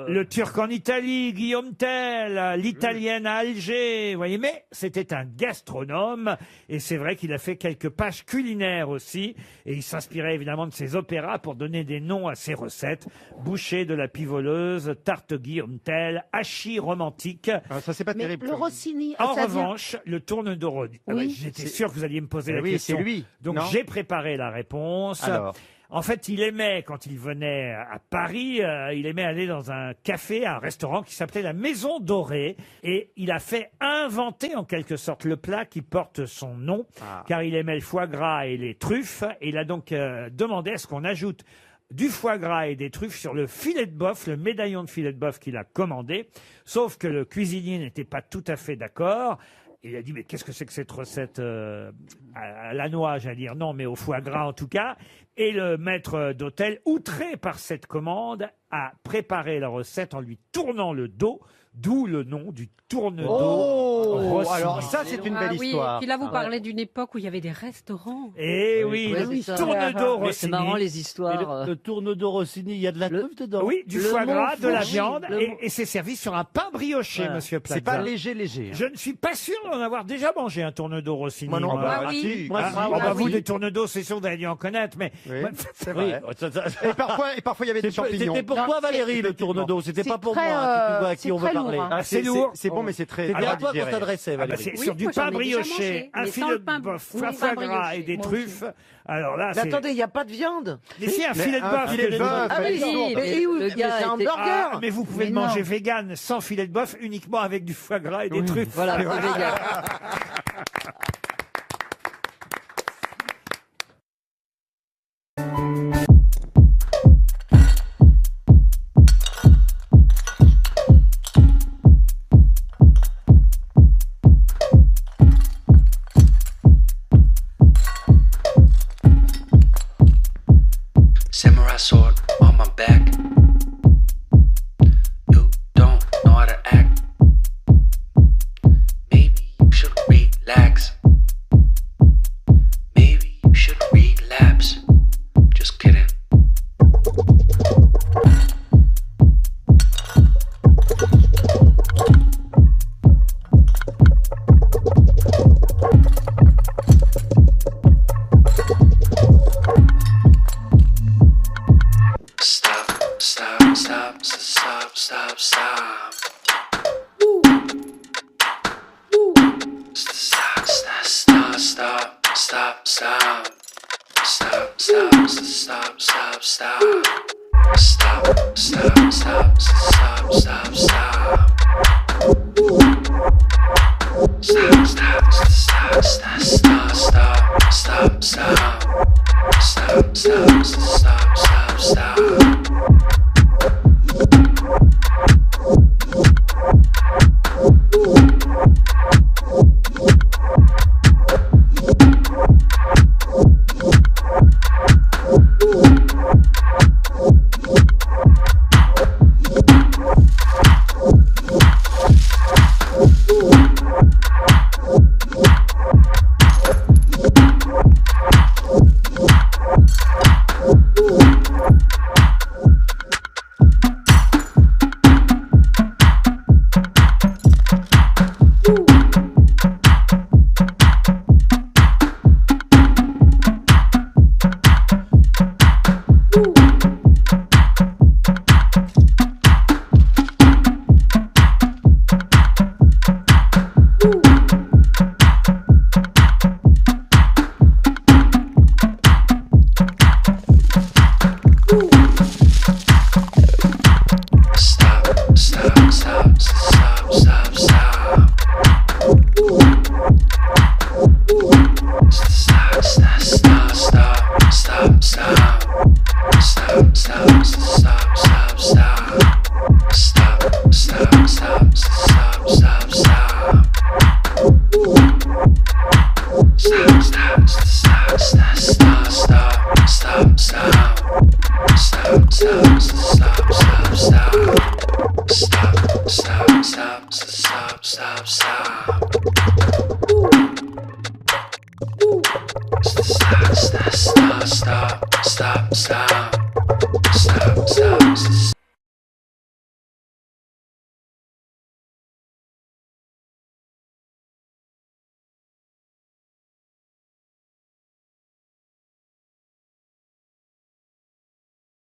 Le Turc en Italie, Guillaume Tell, l'Italienne à Alger, vous voyez, mais c'était un gastronome, et c'est vrai qu'il a fait quelques pages culinaires aussi, et il s'inspirait évidemment de ses opéras pour donner des noms à ses recettes. Boucher de la pivoleuse, tarte Guillaume Tell, hachis romantique. Ah, ça, c'est pas Mais terrible. le Rossini, En ça vient- revanche, le tourne-dos. Oui. J'étais sûr que vous alliez me poser la oui, question. c'est lui, Donc non j'ai préparé la réponse. Alors. En fait, il aimait, quand il venait à Paris, il aimait aller dans un café, un restaurant qui s'appelait la Maison Dorée. Et il a fait inventer, en quelque sorte, le plat qui porte son nom, car il aimait le foie gras et les truffes. Et il a donc demandé à ce qu'on ajoute du foie gras et des truffes sur le filet de bœuf, le médaillon de filet de bœuf qu'il a commandé. Sauf que le cuisinier n'était pas tout à fait d'accord. Il a dit, mais qu'est-ce que c'est que cette recette à la noix, j'allais dire, non, mais au foie gras en tout cas. Et le maître d'hôtel, outré par cette commande, a préparé la recette en lui tournant le dos, d'où le nom du tourne-dos. Rossini. Alors ça, c'est une belle Ah oui, histoire. et puis là, vous parlez d'une époque où il y avait des restaurants. Eh oui, Oui, le c'est ça. tourne-dos Mais c'est marrant Rossini. les histoires. Le tourne-dos Rossini, il y a de la truffe dedans. Oui, du Le foie mot gras, de la fourchi, viande, le mot- et c'est servi sur un pain brioché, Ouais. monsieur Plaza. C'est pas léger. Je ne suis pas sûr d'en avoir déjà mangé un tourne-dos Rossini. Moi non, moi. bah, oui. si. Moi, Ah, si, oh, moi, bah, vous, oui. des tourne-dos, c'est sûr, vous avez dû en connaître, mais... Oui, c'est Oui, vrai. ça- Et parfois, il y avait des champignons. C'était pour Non, toi, c'est- Valérie, le tourne-dos. C'était c'est pas pour très, moi, hein, si tu vois à qui c'est on veut très parler. lourd, hein. Ah, C'est lourd. C'est bon, mais c'est très. C'était à toi qu'on digéré. s'adressait, Ah bah, Valérie. c'est Oui, sur du moi, j'en pain ai déjà brioché, mangé, un mais filet sans de le pain- bœuf, oui, un pain foie gras brioché. et des Moi truffes. Alors là, Mais c'est... attendez, il n'y a pas de viande. Mais si, un filet de un bœuf. filet de que- bœuf. Ah oui, si, mais mais oui, le mais gars c'est un était- burger. Ah, mais vous pouvez le Mais non. manger vegan sans filet de bœuf, uniquement avec du foie gras et des truffes. Voilà, c'est vegan. Samurai sword on my back. You don't know how to act. Maybe you should relax. Maybe you should relapse. Just kidding. Stop, stop, stop, stop, stop, stop. Stop, stop, stop, stop, stop, stop. Stop, stop, stop, stop, stop. Stop, stop, stop, stop, stop, stop. Stop, stop, stop, stop, stop, stop, stop, stop. Stop, stop, stop, stop, stop. stop, stop, stop, stop, stop, stop, stop.